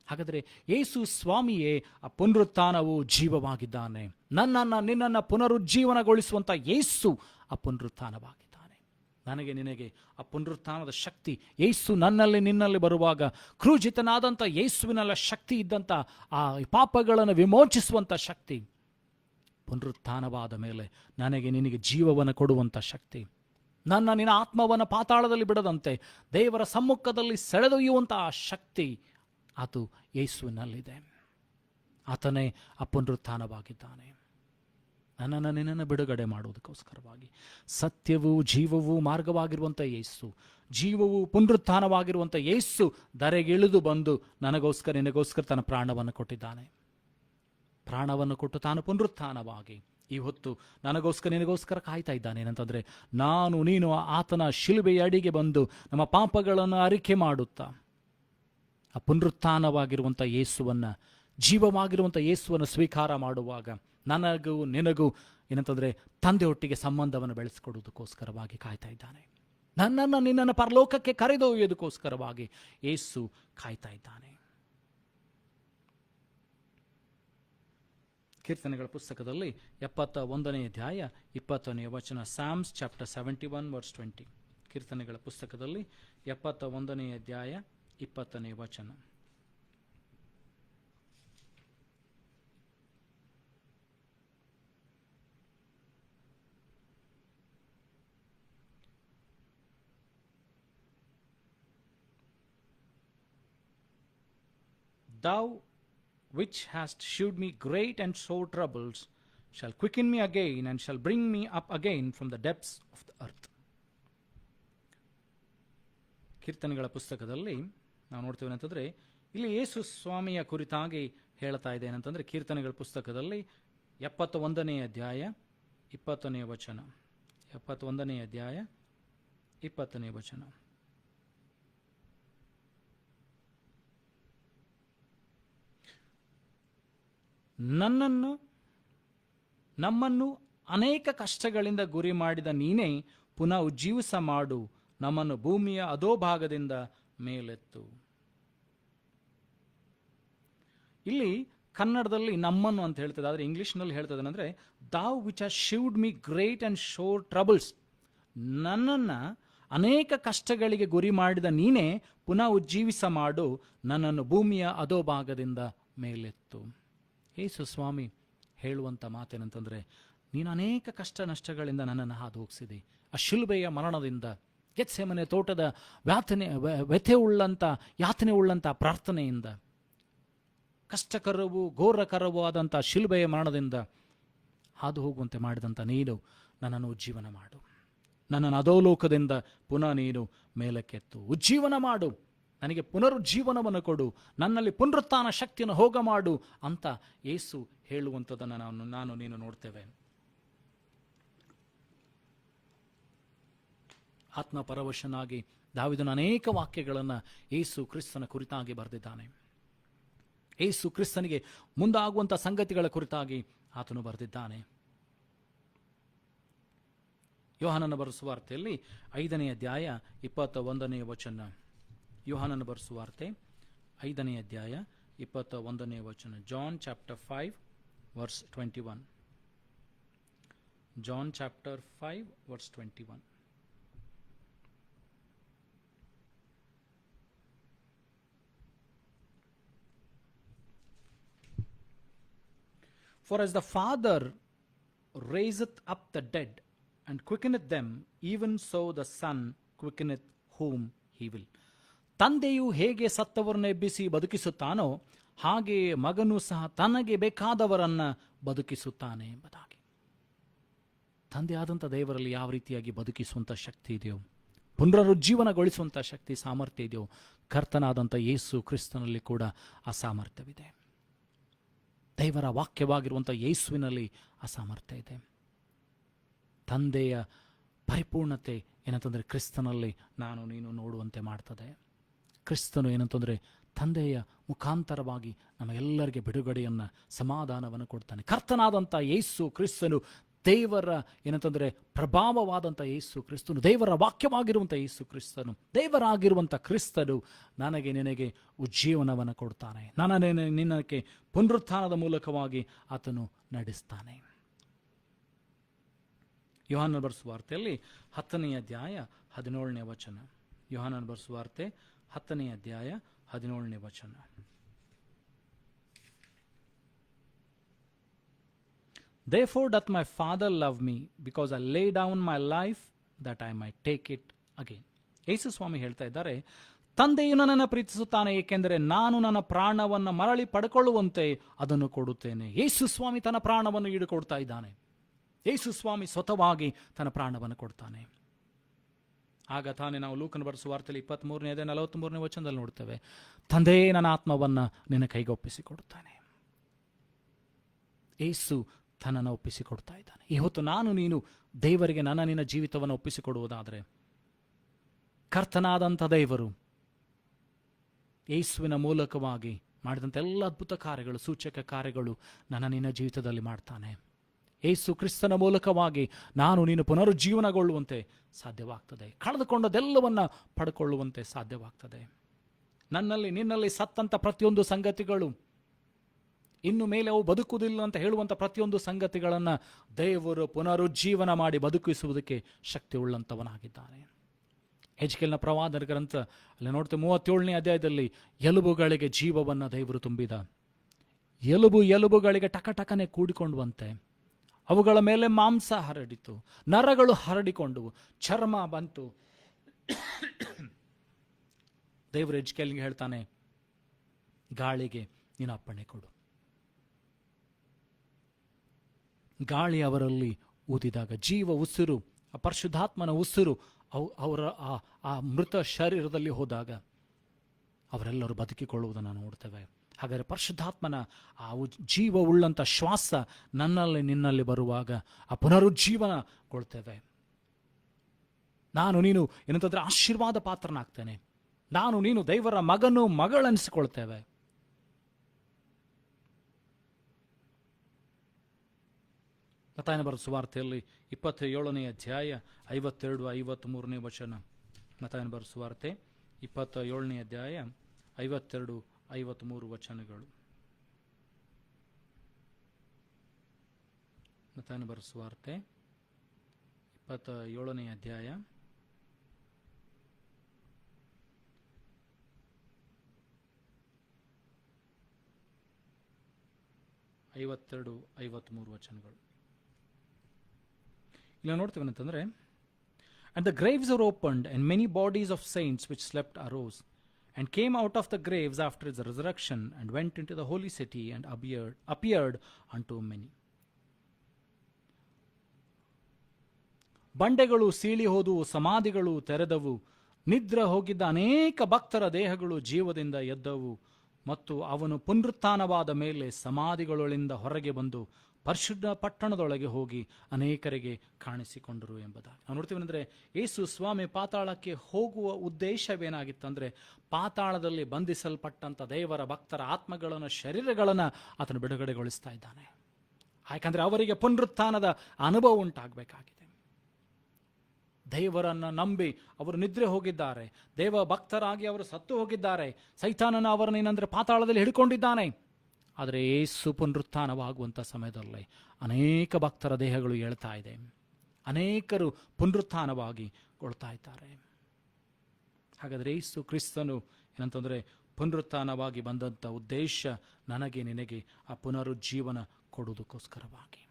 ಹಾಗಾದರೆ ಯೇಸು ಸ್ವಾಮಿಯೇ ಆ ಪುನರುತ್ಥಾನವು ಜೀವವಾಗಿದ್ದಾನೆ. ನಿನ್ನನ್ನು ಪುನರುಜ್ಜೀವನಗೊಳಿಸುವಂಥ ಯೇಸು ಆ ಪುನರುತ್ಥಾನವಾಗಿದ್ದಾನೆ. ನನಗೆ, ನಿನಗೆ ಆ ಪುನರುತ್ಥಾನದ ಶಕ್ತಿ ಯೇಸು ನನ್ನಲ್ಲಿ, ನಿನ್ನಲ್ಲಿ ಬರುವಾಗ, ಕ್ರೂಜಿತನಾದಂಥ ಯೇಸುವಿನಲ್ಲ ಶಕ್ತಿ ಇದ್ದಂಥ ಆ ಪಾಪಗಳನ್ನು ವಿಮೋಚಿಸುವಂಥ ಶಕ್ತಿ ಪುನರುತ್ಥಾನವಾದ ಮೇಲೆ ನನಗೆ, ನಿನಗೆ ಜೀವವನ್ನು ಕೊಡುವಂಥ ಶಕ್ತಿ, ನಿನ್ನ ಆತ್ಮವನ್ನು ಪಾತಾಳದಲ್ಲಿ ಬಿಡದಂತೆ ದೇವರ ಸಮ್ಮುಖದಲ್ಲಿ ಸೆಳೆದೊಯ್ಯುವಂಥ ಆ ಶಕ್ತಿ ಅದು ಯೇಸುವಿನಲ್ಲಿದೆ. ಆತನೇ ಆ ಪುನರುತ್ಥಾನವಾಗಿದ್ದಾನೆ. ನಿನ್ನನ್ನು ಬಿಡುಗಡೆ ಮಾಡುವುದಕ್ಕೋಸ್ಕರವಾಗಿ ಸತ್ಯವೂ ಜೀವವೂ ಮಾರ್ಗವಾಗಿರುವಂಥ ಯೇಸು, ಜೀವವು ಪುನರುತ್ಥಾನವಾಗಿರುವಂಥ ಯೇಸು ಧರೆಗಿಳಿದು ಬಂದು ನನಗೋಸ್ಕರ, ನಿನಗೋಸ್ಕರ ತನ್ನ ಪ್ರಾಣವನ್ನು ಕೊಟ್ಟಿದ್ದಾನೆ. ಪ್ರಾಣವನ್ನು ಕೊಟ್ಟು ತಾನು ಪುನರುತ್ಥಾನವಾಗಿ ಈ ಹೊತ್ತು ನನಗೋಸ್ಕರ, ನಿನಗೋಸ್ಕರ ಕಾಯ್ತಾ ಇದ್ದಾನೆ. ಏನಂತಂದರೆ, ನೀನು ಆತನ ಶಿಲುಬೆಯ ಅಡಿಗೆ ಬಂದು ನಮ್ಮ ಪಾಪಗಳನ್ನು ಅರಿಕೆ ಮಾಡುತ್ತಾ ಆ ಪುನರುತ್ಥಾನವಾಗಿರುವಂಥ ಯೇಸುವನ್ನು, ಜೀವವಾಗಿರುವಂಥ ಯೇಸುವನ್ನು ಸ್ವೀಕಾರ ಮಾಡುವಾಗ ನನಗೂ ನಿನಗೂ ಏನಂತಂದರೆ ತಂದೆ ಒಟ್ಟಿಗೆ ಸಂಬಂಧವನ್ನು ಬೆಳೆಸಿಕೊಡುವುದಕ್ಕೋಸ್ಕರವಾಗಿ ಕಾಯ್ತಾ ಇದ್ದಾನೆ. ನಿನ್ನನ್ನು ಪರಲೋಕಕ್ಕೆ ಕರೆದೊಯ್ಯೋದಕ್ಕೋಸ್ಕರವಾಗಿ ಯೇಸು ಕಾಯ್ತಾ ಇದ್ದಾನೆ. ಕೀರ್ತನೆಗಳ ಪುಸ್ತಕದಲ್ಲಿ 71ನೇ ಅಧ್ಯಾಯ 20ನೇ ವಚನ, ಸಾಮ್ಸ್ ಚಾಪ್ಟರ್ 71 ವರ್ಸ್ 20. ಕೀರ್ತನೆಗಳ ಪುಸ್ತಕದಲ್ಲಿ 71ನೇ ಅಧ್ಯಾಯ 20ನೇ ವಚನ. Thou which hast shewed me great and sore troubles shall quicken me again and shall bring me up again from the depths of the earth. ಕೀರ್ತನೆಗಳ ಪುಸ್ತಕದಲ್ಲಿ ನಾವು ನೋಡ್ತೇವೆ ಅಂತಂದರೆ, ಇಲ್ಲಿ ಯೇಸು ಸ್ವಾಮಿಯ ಕುರಿತಾಗಿ ಹೇಳ್ತಾ ಇದೆ ಏನಂತಂದರೆ, ಕೀರ್ತನೆಗಳ ಪುಸ್ತಕದಲ್ಲಿ 71ನೇ ಅಧ್ಯಾಯ 20ನೇ ವಚನ. 71ನೇ ಅಧ್ಯಾಯ 20ನೇ ವಚನ. ನಮ್ಮನ್ನು ಅನೇಕ ಕಷ್ಟಗಳಿಂದ ಗುರಿ ಮಾಡಿದ ನೀನೇ ಪುನಃ ಉಜ್ಜೀವಿಸ ಮಾಡು, ನಮ್ಮನ್ನು ಭೂಮಿಯ ಅಧೋಭಾಗದಿಂದ ಮೇಲೆತ್ತು. ಇಲ್ಲಿ ಕನ್ನಡದಲ್ಲಿ ನಮ್ಮನ್ನು ಅಂತ ಹೇಳ್ತದೆ, ಆದರೆ ಇಂಗ್ಲಿಷ್ನಲ್ಲಿ ಹೇಳ್ತದೆ ಅಂದರೆ, thou which has shewed me great and sore troubles. ನನ್ನನ್ನು ಅನೇಕ ಕಷ್ಟಗಳಿಗೆ ಗುರಿ ಮಾಡಿದ ನೀನೇ ಪುನಃ ಉಜ್ಜೀವಿಸ ಮಾಡು, ನನ್ನನ್ನು ಭೂಮಿಯ ಅಧೋಭಾಗದಿಂದ ಮೇಲೆತ್ತು. ಯೇಸು ಸ್ವಾಮಿ ಹೇಳುವಂಥ ಮಾತೇನಂತಂದರೆ, ನೀನು ಅನೇಕ ಕಷ್ಟ ನಷ್ಟಗಳಿಂದ ನನ್ನನ್ನು ಹಾದು ಹೋಗಿಸಿದೆ. ಆ ಶಿಲುಬೆಯ ಮರಣದಿಂದ, ಗೆತ್ಸೆಮನೆ ತೋಟದ ಯಾತನೆ ಉಳ್ಳಂಥ ಪ್ರಾರ್ಥನೆಯಿಂದ, ಕಷ್ಟಕರವೂ ಘೋರಕರವೂ ಆದಂಥ ಶಿಲುಬೆಯ ಮರಣದಿಂದ ಹಾದು ಹೋಗುವಂತೆ ಮಾಡಿದಂಥ ನೀನು ನನ್ನನ್ನು ಉಜ್ಜೀವನ ಮಾಡು, ನನ್ನನ್ನು ಅಧೋಲೋಕದಿಂದ ಪುನಃ ನೀನು ಮೇಲಕ್ಕೆತ್ತು, ಉಜ್ಜೀವನ ಮಾಡು, ನನಗೆ ಪುನರುಜ್ಜೀವನವನ್ನು ಕೊಡು, ನನ್ನಲ್ಲಿ ಪುನರುತ್ಥಾನ ಶಕ್ತಿಯನ್ನು ಹೋಗ ಮಾಡು ಅಂತ ಯೇಸು ಹೇಳುವಂಥದ್ದನ್ನು ನಾನು ನೀನು ನೋಡ್ತೇವೆ. ಆತ್ಮಪರವಶನಾಗಿ ದಾವೀದನ ಅನೇಕ ವಾಕ್ಯಗಳನ್ನು ಯೇಸು ಕ್ರಿಸ್ತನ ಕುರಿತಾಗಿ ಬರೆದಿದ್ದಾನೆ. ಯೇಸು ಕ್ರಿಸ್ತನಿಗೆ ಮುಂದಾಗುವಂಥ ಸಂಗತಿಗಳ ಕುರಿತಾಗಿ ಆತನು ಬರೆದಿದ್ದಾನೆ. ಯೋಹಾನನ ಬರೆಸುವಾರ್ತೆಯಲ್ಲಿ 5ನೇ ಅಧ್ಯಾಯ 21ನೇ ವಚನ. ಯೋಹಾನನ ಬರೆಸುವಾರ್ತೆ 5ನೇ ಅಧ್ಯಾಯ 21ನೇ ವಚನ. John chapter 5 verse 21. John chapter 5 verse 21. For as the Father raiseth up the dead and quickeneth them, even so the Son quickeneth whom he will. ತಂದೆಯು ಹೇಗೆ ಸತ್ತವರನ್ನು ಎಬ್ಬಿಸಿ ಬದುಕಿಸುತ್ತಾನೋ ಹಾಗೆಯೇ ಮಗನು ಸಹ ತನಗೆ ಬೇಕಾದವರನ್ನು ಬದುಕಿಸುತ್ತಾನೆ ಎಂಬುದಾಗಿ. ತಂದೆಯಾದಂಥ ದೇವರಲ್ಲಿ ಯಾವ ರೀತಿಯಾಗಿ ಬದುಕಿಸುವಂಥ ಶಕ್ತಿ ಇದೆಯೋ, ಪುನರುಜ್ಜೀವನಗೊಳಿಸುವಂಥ ಶಕ್ತಿ ಸಾಮರ್ಥ್ಯ ಇದೆಯೋ, ಕರ್ತನಾದಂಥ ಯೇಸು ಕ್ರಿಸ್ತನಲ್ಲಿ ಕೂಡ ಆ ಸಾಮರ್ಥ್ಯವಿದೆ. ದೇವರ ವಾಕ್ಯವಾಗಿರುವಂಥ ಯೇಸುವಿನಲ್ಲಿ ಆ ಸಾಮರ್ಥ್ಯ ಇದೆ. ತಂದೆಯ ಪರಿಪೂರ್ಣತೆ ಏನಂತಂದರೆ ಕ್ರಿಸ್ತನಲ್ಲಿ ನಾನು ನೀನು ನೋಡುವಂತೆ ಮಾಡ್ತದೆ. ಕ್ರಿಸ್ತನು ಏನಂತಂದರೆ ತಂದೆಯ ಮುಖಾಂತರವಾಗಿ ನಮಗೆಲ್ಲರಿಗೆ ಬಿಡುಗಡೆಯನ್ನು, ಸಮಾಧಾನವನ್ನು ಕೊಡ್ತಾನೆ. ಕರ್ತನಾದಂಥ ಯೇಸು ಕ್ರಿಸ್ತನು, ದೇವರ ಏನಂತಂದರೆ ಪ್ರಭಾವವಾದಂಥ ಯೇಸು ಕ್ರಿಸ್ತನು, ದೇವರ ವಾಕ್ಯವಾಗಿರುವಂಥ ಯೇಸು ಕ್ರಿಸ್ತನು, ದೇವರಾಗಿರುವಂಥ ಕ್ರಿಸ್ತನು ನನಗೆ ನಿನಗೆ ಉಜ್ಜೀವನವನ್ನು ಕೊಡ್ತಾನೆ. ನಿನಗೆ ಪುನರುತ್ಥಾನದ ಮೂಲಕವಾಗಿ ಆತನು ನಡೆಸ್ತಾನೆ. ಯೋಹಾನನ ಬರೆಸುವಾರ್ತೆಯಲ್ಲಿ 10ನೇ ಅಧ್ಯಾಯ 17ನೇ ವಚನ. ಯೋಹಾನನ ಬರೆಸುವಾರ್ತೆ 10ನೇ ಅಧ್ಯಾಯ 17ನೇ ವಚನ. Therefore doth my Father love me, because I lay down my life that I might take it again. ಯೇಸು ಸ್ವಾಮಿ ಹೇಳ್ತಾ ಇದ್ದಾರೆ, ತಂದೆಯು ನನ್ನನ್ನು ಪ್ರೀತಿಸುತ್ತಾನೆ, ಏಕೆಂದರೆ ನಾನು ನನ್ನ ಪ್ರಾಣವನ್ನು ಮರಳಿ ಪಡ್ಕೊಳ್ಳುವಂತೆ ಅದನ್ನು ಕೊಡುತ್ತೇನೆ. ಯೇಸು ಸ್ವಾಮಿ ತನ್ನ ಪ್ರಾಣವನ್ನು ಈಡುಕೊಡ್ತಾ ಇದ್ದಾನೆ. ಯೇಸು ಸ್ವಾಮಿ ಸ್ವತಃವಾಗಿ ತನ್ನ ಪ್ರಾಣವನ್ನು ಕೊಡ್ತಾನೆ. ಆಗ ತಾನೇ ನಾವು ಲೂಕನ ಬರೆಸುವಾರ್ತೆಯಲ್ಲಿ 23ನೇ ಅಧ್ಯಾಯ 43ನೇ ವಚನದಲ್ಲಿ ನೋಡ್ತೇವೆ, ತಂದೆಯೇ ನನ್ನ ಆತ್ಮವನ್ನು ನಿನ್ನ ಕೈಗೆ ಒಪ್ಪಿಸಿಕೊಡುತ್ತಾನೆ. ಯೇಸು ತನ್ನನ್ನು ಒಪ್ಪಿಸಿಕೊಡ್ತಾ ಇದ್ದಾನೆ. ಇವತ್ತು ನಾನು ನೀನು ದೇವರಿಗೆ ನಿನ್ನ ಜೀವಿತವನ್ನು ಒಪ್ಪಿಸಿಕೊಡುವುದಾದರೆ, ಕರ್ತನಾದಂಥ ದೇವರು ಯೇಸುವಿನ ಮೂಲಕವಾಗಿ ಮಾಡಿದಂಥ ಎಲ್ಲ ಅದ್ಭುತ ಕಾರ್ಯಗಳು, ಸೂಚಕ ಕಾರ್ಯಗಳು ನಿನ್ನ ಜೀವಿತದಲ್ಲಿ ಮಾಡ್ತಾನೆ. ಯೇಸು ಕ್ರಿಸ್ತನ ಮೂಲಕವಾಗಿ ನಾನು ನೀನು ಪುನರುಜ್ಜೀವನಗೊಳ್ಳುವಂತೆ ಸಾಧ್ಯವಾಗ್ತದೆ. ಕಳೆದುಕೊಂಡದೆಲ್ಲವನ್ನ ಪಡ್ಕೊಳ್ಳುವಂತೆ ಸಾಧ್ಯವಾಗ್ತದೆ. ನನ್ನಲ್ಲಿ ನಿನ್ನಲ್ಲಿ ಸತ್ತಂತ ಪ್ರತಿಯೊಂದು ಸಂಗತಿಗಳು, ಇನ್ನು ಮೇಲೆ ಅವು ಬದುಕುವುದಿಲ್ಲ ಅಂತ ಹೇಳುವಂಥ ಪ್ರತಿಯೊಂದು ಸಂಗತಿಗಳನ್ನು ದೇವರು ಪುನರುಜ್ಜೀವನ ಮಾಡಿ ಬದುಕಿಸುವುದಕ್ಕೆ ಶಕ್ತಿ ಉಳ್ಳಂಥವನಾಗಿದ್ದಾನೆ. ಹೆಜ್ಕೇಲನ ಪ್ರವಾದನ ಗ್ರಂಥ ಅಲ್ಲಿ ನೋಡ್ತೇವೆ 37ನೇ ಅಧ್ಯಾಯದಲ್ಲಿ ಎಲುಬುಗಳಿಗೆ ಜೀವವನ್ನು ದೇವರು ತುಂಬಿದ. ಎಲುಬುಗಳಿಗೆ ಟಕಟಕನೆ ಕೂಡಿಕೊಂಡುವಂತೆ ಅವುಗಳ ಮೇಲೆ ಮಾಂಸ ಹರಡಿತು, ನರಗಳು ಹರಡಿಕೊಂಡವು, ಚರ್ಮ ಬಂತು. ದೇವರು ಹೆಜ್ಕೇಲನಿಗೆ ಹೇಳ್ತಾನೆ, ಗಾಳಿಗೆ ನೀನು ಅಪ್ಪಣೆ ಕೊಡು. ಗಾಳಿ ಅವರಲ್ಲಿ ಊದಿದಾಗ ಜೀವ ಉಸಿರು, ಆ ಪರಿಶುದ್ಧಾತ್ಮನ ಉಸಿರು ಅವರ ಆ ಮೃತ ಶರೀರದಲ್ಲಿ ಹೋದಾಗ ಅವರೆಲ್ಲರೂ ಬದುಕಿಕೊಳ್ಳುವುದನ್ನು ನೋಡ್ತೇವೆ. ಹಾಗಾದರೆ ಪರಿಶುದ್ಧಾತ್ಮನ ಆ ಜೀವ ಉಳ್ಳಂಥ ಶ್ವಾಸ ನನ್ನಲ್ಲಿ ನಿನ್ನಲ್ಲಿ ಬರುವಾಗ ಆ ಪುನರುಜ್ಜೀವನಗೊಳ್ತೇವೆ. ನಾನು ನೀನು ಏನಂತಂದ್ರೆ ಆಶೀರ್ವಾದ ಪಾತ್ರನಾಗ್ತೇನೆ. ನಾನು ನೀನು ದೇವರ ಮಗನು ಮಗಳನ್ನಿಸಿಕೊಳ್ತೇವೆ. ಮತ್ತಾಯನ ಬರೆದ ಸುವಾರ್ತೆಯಲ್ಲಿ 27ನೇ ಅಧ್ಯಾಯ 52-53ನೇ ವಚನ. ಮತ್ತಾಯನ ಬರೆದ ಸುವಾರ್ತೆ 27ನೇ ಅಧ್ಯಾಯ 52-53 ವಚನಗಳು. ಮತ್ತಾಯನ ಬರೆದ ಸುವಾರ್ತೆ 27ನೇ ಅಧ್ಯಾಯ 52-53 ವಚನಗಳು. ಇಲ್ಲ ನೋಡ್ತೀವಿ ಅಂತಂದ್ರೆ, and the graves were opened and many bodies of saints which slept arose and came out of the graves after his resurrection and went into the holy city and appeared unto many. ಬಂಡೆಗಳು ಸೀಳಿ ಹೋದವು, ಸಮಾಧಿಗಳು ತೆರೆದವು, ನಿದ್ರೆ ಹೋಗಿದ್ದ ಅನೇಕ ಭಕ್ತರ ದೇಹಗಳು ಜೀವದಿಂದ ಎದ್ದವು ಮತ್ತು ಅವನು ಪುನರುತ್ಥಾನವಾದ ಮೇಲೆ ಸಮಾಧಿಗಳೊಳಿಂದ ಹೊರಗೆ ಬಂದು ಪರಿಶುದ್ಧ ಪಟ್ಟಣದೊಳಗೆ ಹೋಗಿ ಅನೇಕರಿಗೆ ಕಾಣಿಸಿಕೊಂಡರು ಎಂಬುದಾಗಿ ನಾವು ನೋಡ್ತೀವಿ. ಅಂದರೆ ಯೇಸು ಸ್ವಾಮಿ ಪಾತಾಳಕ್ಕೆ ಹೋಗುವ ಉದ್ದೇಶವೇನಾಗಿತ್ತಂದರೆ, ಪಾತಾಳದಲ್ಲಿ ಬಂಧಿಸಲ್ಪಟ್ಟಂಥ ದೇವರ ಭಕ್ತರ ಆತ್ಮಗಳನ್ನು, ಶರೀರಗಳನ್ನು ಆತನು ಬಿಡುಗಡೆಗೊಳಿಸ್ತಾ ಇದ್ದಾನೆ. ಯಾಕಂದರೆ ಅವರಿಗೆ ಪುನರುತ್ಥಾನದ ಅನುಭವ ಉಂಟಾಗಬೇಕಾಗಿದೆ. ದೇವರನ್ನು ನಂಬಿ ಅವರು ನಿದ್ರೆ ಹೋಗಿದ್ದಾರೆ, ದೇವ ಭಕ್ತರಾಗಿ ಅವರು ಸತ್ತು ಹೋಗಿದ್ದಾರೆ, ಸೈತಾನನ ಅವರನ್ನು ಏನಂದರೆ ಪಾತಾಳದಲ್ಲಿ ಹಿಡ್ಕೊಂಡಿದ್ದಾನೆ. ಆದರೆ ಯೇಸು ಪುನರುತ್ಥಾನವಾಗುವಂಥ ಸಮಯದಲ್ಲಿ ಅನೇಕ ಭಕ್ತರ ದೇಹಗಳು ಏಳ್ತಾ ಇದೆ, ಅನೇಕರು ಪುನರುತ್ಥಾನವಾಗಿ ಕೊಳ್ತಾ ಇದ್ದಾರೆ. ಹಾಗಾದರೆ ಯೇಸು ಕ್ರಿಸ್ತನು ಏನಂತಂದರೆ ಪುನರುತ್ಥಾನವಾಗಿ ಬಂದಂಥ ಉದ್ದೇಶ ನನಗೆ ನಿನಗೆ ಆ ಪುನರುಜ್ಜೀವನ ಕೊಡುವುದಕ್ಕೋಸ್ಕರವಾಗಿ.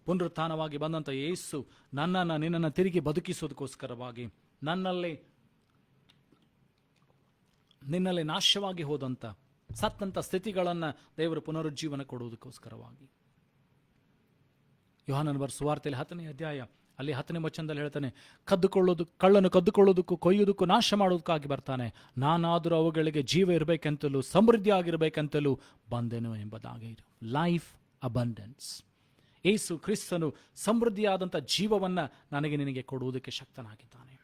ಪುನರುತ್ಥಾನವಾಗಿ ಬಂದಂಥ ಯೇಸು ನನ್ನನ್ನು ನಿನ್ನನ್ನು ತಿರುಗಿ ಬದುಕಿಸೋದಕ್ಕೋಸ್ಕರವಾಗಿ, ನಿನ್ನಲ್ಲಿ ನಾಶವಾಗಿ ಹೋದಂಥ ಸತ್ತಂಥ ಸ್ಥಿತಿಗಳನ್ನು ದೇವರು ಪುನರುಜ್ಜೀವನ ಕೊಡುವುದಕ್ಕೋಸ್ಕರವಾಗಿ. ಯೋಹಾನನ ಬರೆದ ಸುವಾರ್ತೆಯಲ್ಲಿ 10ನೇ ಅಧ್ಯಾಯ ಅಲ್ಲಿ 10ನೇ ವಚನದಲ್ಲಿ ಹೇಳ್ತಾನೆ, ಕಳ್ಳನು ಕದ್ದುಕೊಳ್ಳೋದಕ್ಕೂ ಕೊಯ್ಯುವುದಕ್ಕೂ ನಾಶ ಮಾಡೋದಕ್ಕಾಗಿ ಬರ್ತಾನೆ, ನಾನಾದರೂ ಅವುಗಳಿಗೆ ಜೀವ ಇರಬೇಕೆಂತಲೂ ಸಮೃದ್ಧಿ ಆಗಿರಬೇಕೆಂತಲೂ ಬಂದೆನು ಎಂಬುದಾಗಿ. Life abundance. ಯೇಸು ಕ್ರಿಸ್ತನು ಸಮೃದ್ಧಿಯಾದಂಥ ಜೀವವನ್ನು ನನಗೆ ನಿನಗೆ ಕೊಡುವುದಕ್ಕೆ ಶಕ್ತನಾಗಿದ್ದಾನೆ.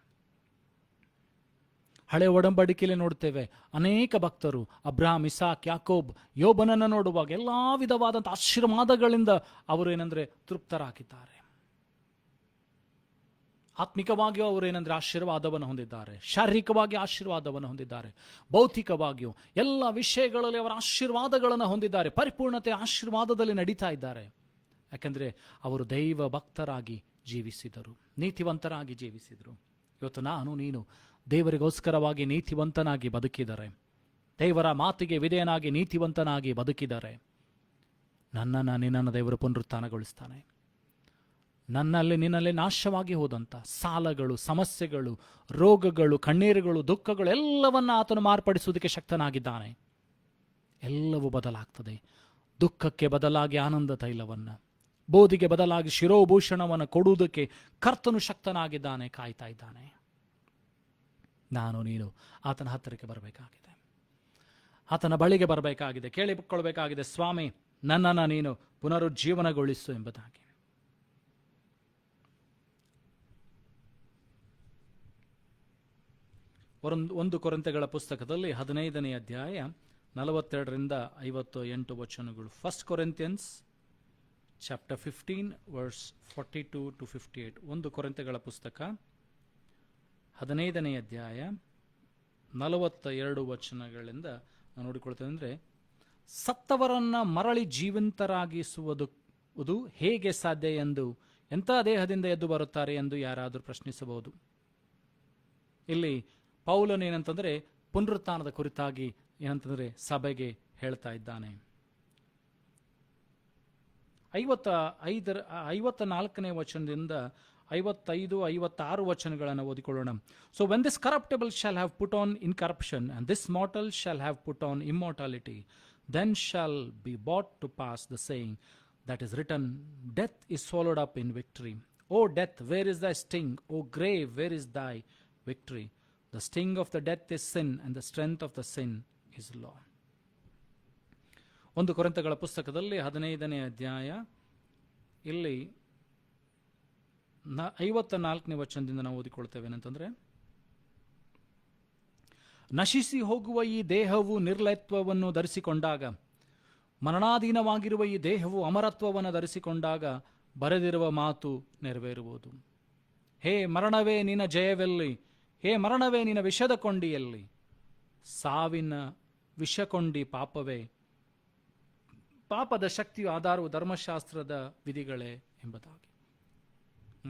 ಹಳೆ ಒಡಂಬಡಿಕೆಯಲ್ಲಿ ನೋಡ್ತೇವೆ, ಅನೇಕ ಭಕ್ತರು ಅಬ್ರಹಾಂ, ಇಸಾಕ್, ಯಾಕೋಬ್, ಯೋಬನನ್ನು ನೋಡುವಾಗ ಎಲ್ಲ ವಿಧವಾದಂಥ ಆಶೀರ್ವಾದಗಳಿಂದ ಅವರು ಏನಂದ್ರೆ ತೃಪ್ತರಾಗಿದ್ದಾರೆ. ಆತ್ಮಿಕವಾಗಿಯೂ ಅವರು ಏನಂದ್ರೆ ಆಶೀರ್ವಾದವನ್ನು ಹೊಂದಿದ್ದಾರೆ, ಶಾರೀರಿಕವಾಗಿ ಆಶೀರ್ವಾದವನ್ನು ಹೊಂದಿದ್ದಾರೆ, ಭೌತಿಕವಾಗಿಯೂ ಎಲ್ಲ ವಿಷಯಗಳಲ್ಲಿ ಅವರ ಆಶೀರ್ವಾದಗಳನ್ನು ಹೊಂದಿದ್ದಾರೆ, ಪರಿಪೂರ್ಣತೆ ಆಶೀರ್ವಾದದಲ್ಲಿ ನಡೀತಾ ಇದ್ದಾರೆ. ಯಾಕೆಂದರೆ ಅವರು ದೈವ ಭಕ್ತರಾಗಿ ಜೀವಿಸಿದರು, ನೀತಿವಂತರಾಗಿ ಜೀವಿಸಿದರು. ಇವತ್ತು ನಾನು ನೀನು ದೇವರಿಗೋಸ್ಕರವಾಗಿ ನೀತಿವಂತನಾಗಿ ಬದುಕಿದರೆ, ದೇವರ ಮಾತಿಗೆ ವಿಧೇಯನಾಗಿ ನೀತಿವಂತನಾಗಿ ಬದುಕಿದರೆ, ನನ್ನನ್ನು ನಿನ್ನನ್ನು ದೇವರು ಪುನರುತ್ಥಾನಗೊಳಿಸ್ತಾನೆ. ನನ್ನಲ್ಲಿ ನಿನ್ನಲ್ಲಿ ನಾಶವಾಗಿ ಹೋದಂಥ ಸಾಲಗಳು, ಸಮಸ್ಯೆಗಳು, ರೋಗಗಳು, ಕಣ್ಣೀರುಗಳು, ದುಃಖಗಳು ಎಲ್ಲವನ್ನ ಆತನು ಮಾರ್ಪಡಿಸುವುದಕ್ಕೆ ಶಕ್ತನಾಗಿದ್ದಾನೆ. ಎಲ್ಲವೂ ಬದಲಾಗ್ತದೆ. ದುಃಖಕ್ಕೆ ಬದಲಾಗಿ ಆನಂದ ತೈಲವನ್ನು, ಬೋಧಿಗೆ ಬದಲಾಗಿ ಶಿರೋಭೂಷಣವನ್ನು ಕೊಡುವುದಕ್ಕೆ ಕರ್ತನು ಶಕ್ತನಾಗಿದ್ದಾನೆ, ಕಾಯ್ತಾ ಇದ್ದಾನೆ. ನಾನು ನೀನು ಆತನ ಹತ್ತಿರಕ್ಕೆ ಬರಬೇಕಾಗಿದೆ, ಆತನ ಬಳಿಗೆ ಬರಬೇಕಾಗಿದೆ, ಕೇಳಿಕೊಳ್ಳಬೇಕಾಗಿದೆ, ಸ್ವಾಮಿ ನನ್ನನ್ನು ನೀನು ಪುನರುಜ್ಜೀವನಗೊಳಿಸು ಎಂಬುದಾಗಿ. ಒಂದು ಕೊರಿಂಥಗಳ ಪುಸ್ತಕದಲ್ಲಿ 15ನೇ ಅಧ್ಯಾಯ 42ರಿಂದ 58 ವಚನಗಳು. 1 Corinthians ಚಾಪ್ಟರ್ 15 ವರ್ಸ್ 42 to 58. 1 ಕೊರಿಂಥಗಳ ಪುಸ್ತಕ 15ನೇ ಅಧ್ಯಾಯ 42 ವಚನಗಳಿಂದ ನಾವು ನೋಡಿಕೊಳ್ತೇವೆ. ಅಂದರೆ, ಸತ್ತವರನ್ನ ಮರಳಿ ಜೀವಂತರಾಗಿಸುವುದು ಹೇಗೆ ಸಾಧ್ಯ ಎಂದು, ಎಂಥ ದೇಹದಿಂದ ಎದ್ದು ಬರುತ್ತಾರೆ ಎಂದು ಯಾರಾದರೂ ಪ್ರಶ್ನಿಸಬಹುದು. ಇಲ್ಲಿ ಪೌಲನು ಏನಂತಂದ್ರೆ ಪುನರುತ್ಥಾನದ ಕುರಿತಾಗಿ ಏನಂತಂದ್ರೆ ಸಭೆಗೆ ಹೇಳ್ತಾ ಇದ್ದಾನೆ. 54ನೇ ವಚನದಿಂದ 55, 56 ವಚನಗಳನ್ನು ಓದಿಕೊಳ್ಳೋಣ. So when this corruptible shall have put on incorruption, and this mortal shall have put on immortality, then shall be brought to pass the saying that is written, death is swallowed up in victory. O death, where is thy sting? O grave, where is thy victory? The sting of the death is sin, and the strength of the sin is law. 1 ಕೊರಿಂಥಗಳ ಪುಸ್ತಕದಲ್ಲಿ 15ನೇ ಅಧ್ಯಾಯ ಇಲ್ಲಿ 54ನೇ ವಚನದಿಂದ ನಾವು ಓದಿಕೊಳ್ತೇವೆ. ಏನಂತಂದ್ರೆ, ನಶಿಸಿ ಹೋಗುವ ಈ ದೇಹವು ನಿರ್ಲಯತ್ವವನ್ನು ಧರಿಸಿಕೊಂಡಾಗ, ಮರಣಾಧೀನವಾಗಿರುವ ಈ ದೇಹವು ಅಮರತ್ವವನ್ನು ಧರಿಸಿಕೊಂಡಾಗ ಬರೆದಿರುವ ಮಾತು ನೆರವೇರುವುದು. ಹೇ ಮರಣವೇ ನಿನ್ನ ಜಯವೆಲ್ಲಿ? ಹೇ ಮರಣವೇ ನಿನ್ನ ವಿಷದ ಕೊಂಡಿಯಲ್ಲಿ? ಸಾವಿನ ವಿಷಕೊಂಡಿ ಪಾಪವೇ, ಪಾಪದ ಶಕ್ತಿಯು ಆಧಾರವು ಧರ್ಮಶಾಸ್ತ್ರದ ವಿಧಿಗಳೇ ಎಂಬುದಾಗಿ.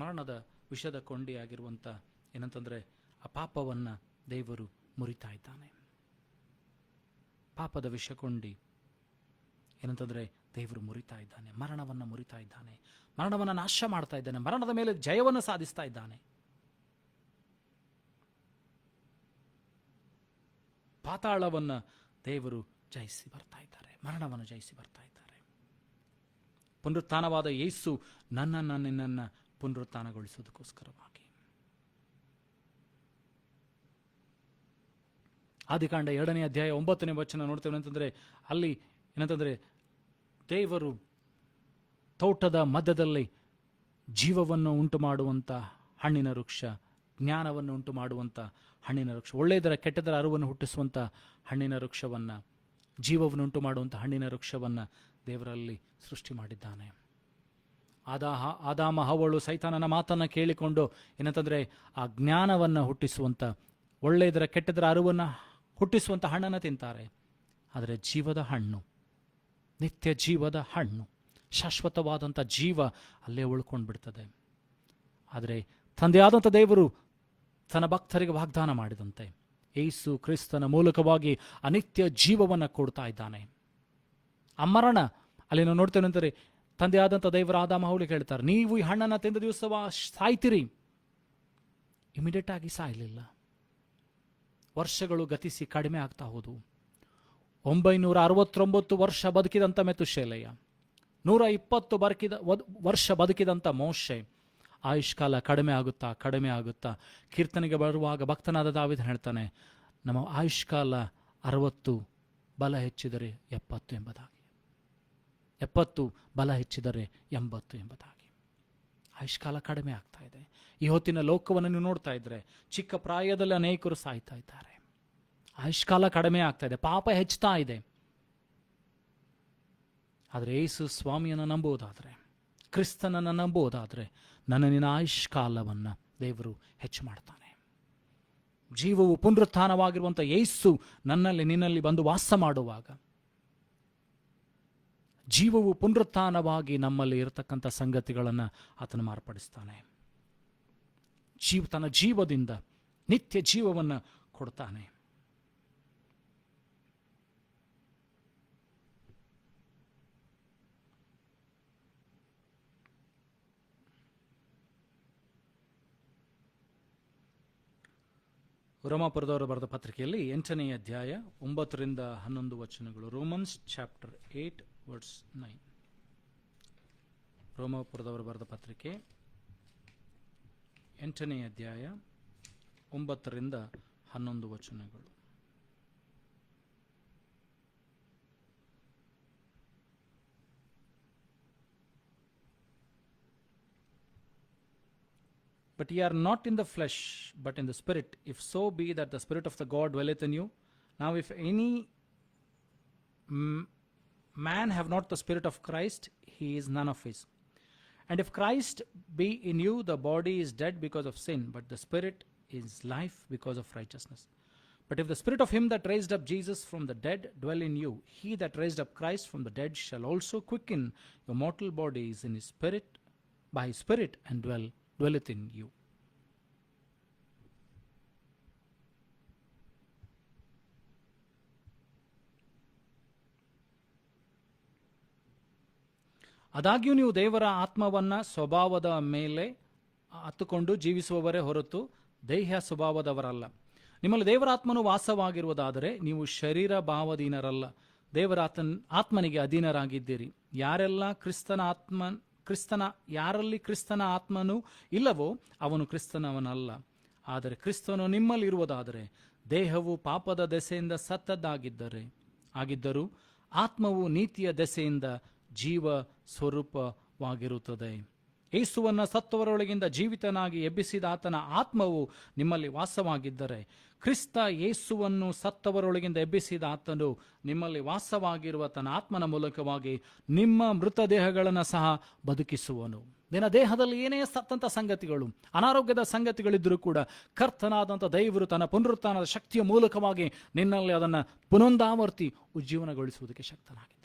ಮರಣದ ವಿಷದ ಕೊಂಡಿಯಾಗಿರುವಂಥ ಏನಂತಂದ್ರೆ ಆ ಪಾಪವನ್ನ ದೇವರು ಮುರಿತಾ ಇದ್ದಾನೆ. ಪಾಪದ ವಿಷಕೊಂಡಿ ಏನಂತಂದ್ರೆ ದೇವರು ಮುರಿತಾ ಇದ್ದಾನೆ, ಮರಣವನ್ನು ಮುರಿತಾ ಇದ್ದಾನೆ, ಮರಣವನ್ನು ನಾಶ ಮಾಡ್ತಾ ಇದ್ದಾನೆ, ಮರಣದ ಮೇಲೆ ಜಯವನ್ನು ಸಾಧಿಸ್ತಾ ಇದ್ದಾನೆ. ಪಾತಾಳವನ್ನು ದೇವರು ಜಯಿಸಿ ಬರ್ತಾ ಇದ್ದಾರೆ, ಮರಣವನ್ನು ಜಯಿಸಿ ಬರ್ತಾ ಇದ್ದಾರೆ. ಪುನರುತ್ಥಾನವಾದ ಯೇಸು ನನ್ನನ್ನು ನಿನ್ನನ್ನು ಪುನರುತ್ಥಾನಗೊಳಿಸುವುದಕ್ಕೋಸ್ಕರವಾಗಿ. ಆದಿಕಾಂಡ 2ನೇ ಅಧ್ಯಾಯ 9ನೇ ವಚನ ನೋಡ್ತೇವೆ. ಅಂತಂದ್ರೆ ಅಲ್ಲಿ ಏನಂತಂದ್ರೆ ದೇವರು ತೋಟದ ಮಧ್ಯದಲ್ಲಿ ಜೀವವನ್ನು ಉಂಟು ಮಾಡುವಂತ ಹಣ್ಣಿನ ವೃಕ್ಷ, ಜ್ಞಾನವನ್ನು ಉಂಟು ಮಾಡುವಂತ ಹಣ್ಣಿನ ವೃಕ್ಷ, ಒಳ್ಳೆಯದರ ಕೆಟ್ಟದರ ಅರಿವನ್ನು ಹುಟ್ಟಿಸುವಂತ ಹಣ್ಣಿನ ವೃಕ್ಷವನ್ನ, ಜೀವವನ್ನು ಉಂಟು ಮಾಡುವಂತ ಹಣ್ಣಿನ ವೃಕ್ಷವನ್ನ ದೇವರಲ್ಲಿ ಸೃಷ್ಟಿ ಮಾಡಿದ್ದಾನೆ. ಆದಾಮ ಹವ್ವಳು ಸೈತಾನನ ಮಾತನ್ನ ಕೇಳಿಕೊಂಡು ಏನಂತಂದ್ರೆ ಆ ಜ್ಞಾನವನ್ನ ಹುಟ್ಟಿಸುವಂತ, ಒಳ್ಳೆಯದರ ಕೆಟ್ಟದರ ಅರಿವನ್ನು ಹುಟ್ಟಿಸುವಂತ ಹಣ್ಣನ್ನು ತಿಂತಾರೆ. ಆದರೆ ಜೀವದ ಹಣ್ಣು, ನಿತ್ಯ ಜೀವದ ಹಣ್ಣು, ಶಾಶ್ವತವಾದಂಥ ಜೀವ ಅಲ್ಲೇ ಉಳ್ಕೊಂಡು ಬಿಡ್ತದೆ. ಆದರೆ ತಂದೆಯಾದಂಥ ದೇವರು ತನ್ನ ಭಕ್ತರಿಗೆ ವಾಗ್ದಾನ ಮಾಡಿದಂತೆ ಯೇಸು ಕ್ರಿಸ್ತನ ಮೂಲಕವಾಗಿ ಅನಿತ್ಯ ಜೀವವನ್ನು ಕೊಡ್ತಾ ಇದ್ದಾನೆ. ಆ ಮರಣ ಅಲ್ಲಿ ನಾವು ನೋಡ್ತೇವೆ ಅಂದರೆ ತಂದೆಯಾದಂಥ ದೇವರ ಆದಾಮ ಹವ್ವಳಿಗೆ ಹೇಳ್ತಾರೆ, ನೀವು ಈ ಹಣ್ಣನ್ನು ತಿಂದ ದಿವಸ ಸಾಯ್ತಿರಿ. ಇಮಿಡಿಯೇಟ್ ಆಗಿ ಸಾಯಲಿಲ್ಲ. ವರ್ಷಗಳು ಗತಿಸಿ ಕಡಿಮೆ ಆಗ್ತಾ ಹೋದವು. 969 ವರ್ಷ ಬದುಕಿದಂಥ ಮೆತುಶೇಲಯ, 120 ವರ್ಷ ಬದುಕಿದಂಥ ಮೋಶೆ, ಆಯುಷ್ಕಾಲ ಕಡಿಮೆ ಆಗುತ್ತಾ ಕೀರ್ತನೆಗೆ ಬರುವಾಗ ಭಕ್ತನಾದ ದಾವೀದನು ಹೇಳ್ತಾನೆ, ನಮ್ಮ ಆಯುಷ್ಕಾಲ 60, ಬಲ ಹೆಚ್ಚಿದರೆ 70 ಎಂಬುದಾಗಿ, 70 ಬಲ ಹೆಚ್ಚಿದರೆ 80 ಎಂಬುದಾಗಿ. ಆಯುಷ್ಕಾಲ ಕಡಿಮೆ ಆಗ್ತಾ ಇದೆ. ಈ ಹೊತ್ತಿನ ಲೋಕವನ್ನು ನೀವು ನೋಡ್ತಾ ಇದ್ರೆ ಚಿಕ್ಕ ಪ್ರಾಯದಲ್ಲಿ ಅನೇಕರು ಸಾಯ್ತಾ ಇದ್ದಾರೆ. ಆಯುಷ್ಕಾಲ ಕಡಿಮೆ ಆಗ್ತಾ ಇದೆ, ಪಾಪ ಹೆಚ್ಚುತ್ತಾ ಇದೆ. ಆದರೆ ಯೇಸು ಸ್ವಾಮಿಯನ್ನು ನಂಬುವುದಾದ್ರೆ, ಕ್ರಿಸ್ತನನ್ನು ನಂಬುವುದಾದ್ರೆ ನನ್ನ ನಿನ್ನ ಆಯುಷ್ಕಾಲವನ್ನು ದೇವರು ಹೆಚ್ಚು ಮಾಡ್ತಾನೆ. ಜೀವವು ಪುನರುತ್ಥಾನವಾಗಿರುವಂಥ ಯೇಸು ನನ್ನಲ್ಲಿ ನಿನ್ನಲ್ಲಿ ಬಂದು ವಾಸ ಮಾಡುವಾಗ, ಜೀವವು ಪುನರುತ್ಥಾನವಾಗಿ ನಮ್ಮಲ್ಲಿ ಇರತಕ್ಕಂಥ ಸಂಗತಿಗಳನ್ನು ಆತನು ಮಾರ್ಪಡಿಸ್ತಾನೆ. ತನ್ನ ಜೀವದಿಂದ ನಿತ್ಯ ಜೀವವನ್ನು ಕೊಡ್ತಾನೆ. ರೋಮಾಪುರದವರು ಬರೆದ ಪತ್ರಿಕೆಯಲ್ಲಿ 8ನೇ ಅಧ್ಯಾಯ 9ರಿಂದ 11 ವಚನಗಳು. Romans chapter 8 verse 9. ರೋಮಾಪುರದವರು ಬರೆದ ಪತ್ರಿಕೆ 8ನೇ ಅಧ್ಯಾಯ 9ರಿಂದ 11 ವಚನಗಳು. But ye are not in the flesh, but in the spirit, if so be that the spirit of the God dwelleth in you. Now if any man have not the Spirit of Christ, he is none of his. And if Christ be in you, the body is dead because of sin, but the Spirit is life because of righteousness. But if the Spirit of him that raised up Jesus from the dead dwell in you, he that raised up Christ from the dead shall also quicken your mortal bodies in his Spirit, by his Spirit, and dwelleth in you. ಆದಾಗ್ಯೂ ನೀವು ದೇವರ ಆತ್ಮವನ್ನ ಸ್ವಭಾವದ ಮೇಲೆ ಹತ್ತುಕೊಂಡು ಜೀವಿಸುವವರೇ ಹೊರತು ದೇಹ ಸ್ವಭಾವದವರಲ್ಲ. ನಿಮ್ಮಲ್ಲಿ ದೇವರ ಆತ್ಮನು ವಾಸವಾಗಿರುವುದಾದರೆ ನೀವು ಶರೀರ ಭಾವಾಧೀನರಲ್ಲ, ದೇವರ ಆತ್ಮನಿಗೆ ಅಧೀನರಾಗಿದ್ದೀರಿ. ಯಾರಲ್ಲಿ ಕ್ರಿಸ್ತನ ಆತ್ಮನು ಇಲ್ಲವೋ ಅವನು ಕ್ರಿಸ್ತನವನಲ್ಲ. ಆದರೆ ಕ್ರಿಸ್ತನು ನಿಮ್ಮಲ್ಲಿ ಇರುವುದಾದರೆ ದೇಹವು ಪಾಪದ ದೆಸೆಯಿಂದ ಆಗಿದ್ದರೂ ಆತ್ಮವು ನೀತಿಯ ದೆಸೆಯಿಂದ ಜೀವ ಸ್ವರೂಪವಾಗಿರುತ್ತದೆ. ಯೇಸುವನ್ನ ಸತ್ತವರೊಳಗಿಂದ ಜೀವಿತನಾಗಿ ಎಬ್ಬಿಸಿದ ಆತನ ಆತ್ಮವು ನಿಮ್ಮಲ್ಲಿ ವಾಸವಾಗಿದ್ದರೆ, ಕ್ರಿಸ್ತ ಯೇಸುವನ್ನು ಸತ್ತವರೊಳಗಿಂದ ಎಬ್ಬಿಸಿದ ಆತನು ನಿಮ್ಮಲ್ಲಿ ವಾಸವಾಗಿರುವ ತನ್ನ ಆತ್ಮನ ಮೂಲಕವಾಗಿ ನಿಮ್ಮ ಮೃತದೇಹಗಳನ್ನು ಸಹ ಬದುಕಿಸುವನು. ನಿನ್ನ ದೇಹದಲ್ಲಿ ಏನೇ ಸತ್ತಂತ ಸಂಗತಿಗಳು, ಅನಾರೋಗ್ಯದ ಸಂಗತಿಗಳಿದ್ದರೂ ಕೂಡ ಕರ್ತನಾದಂಥ ದೇವರು ತನ್ನ ಪುನರುತ್ಥಾನದ ಶಕ್ತಿಯ ಮೂಲಕವಾಗಿ ನಿನ್ನಲ್ಲಿ ಅದನ್ನು ಪುನರುದ್ಧಾವರ್ತಿ ಉಜ್ಜೀವನಗೊಳಿಸುವುದಕ್ಕೆ ಶಕ್ತನಾಗಿದ್ದಾನೆ.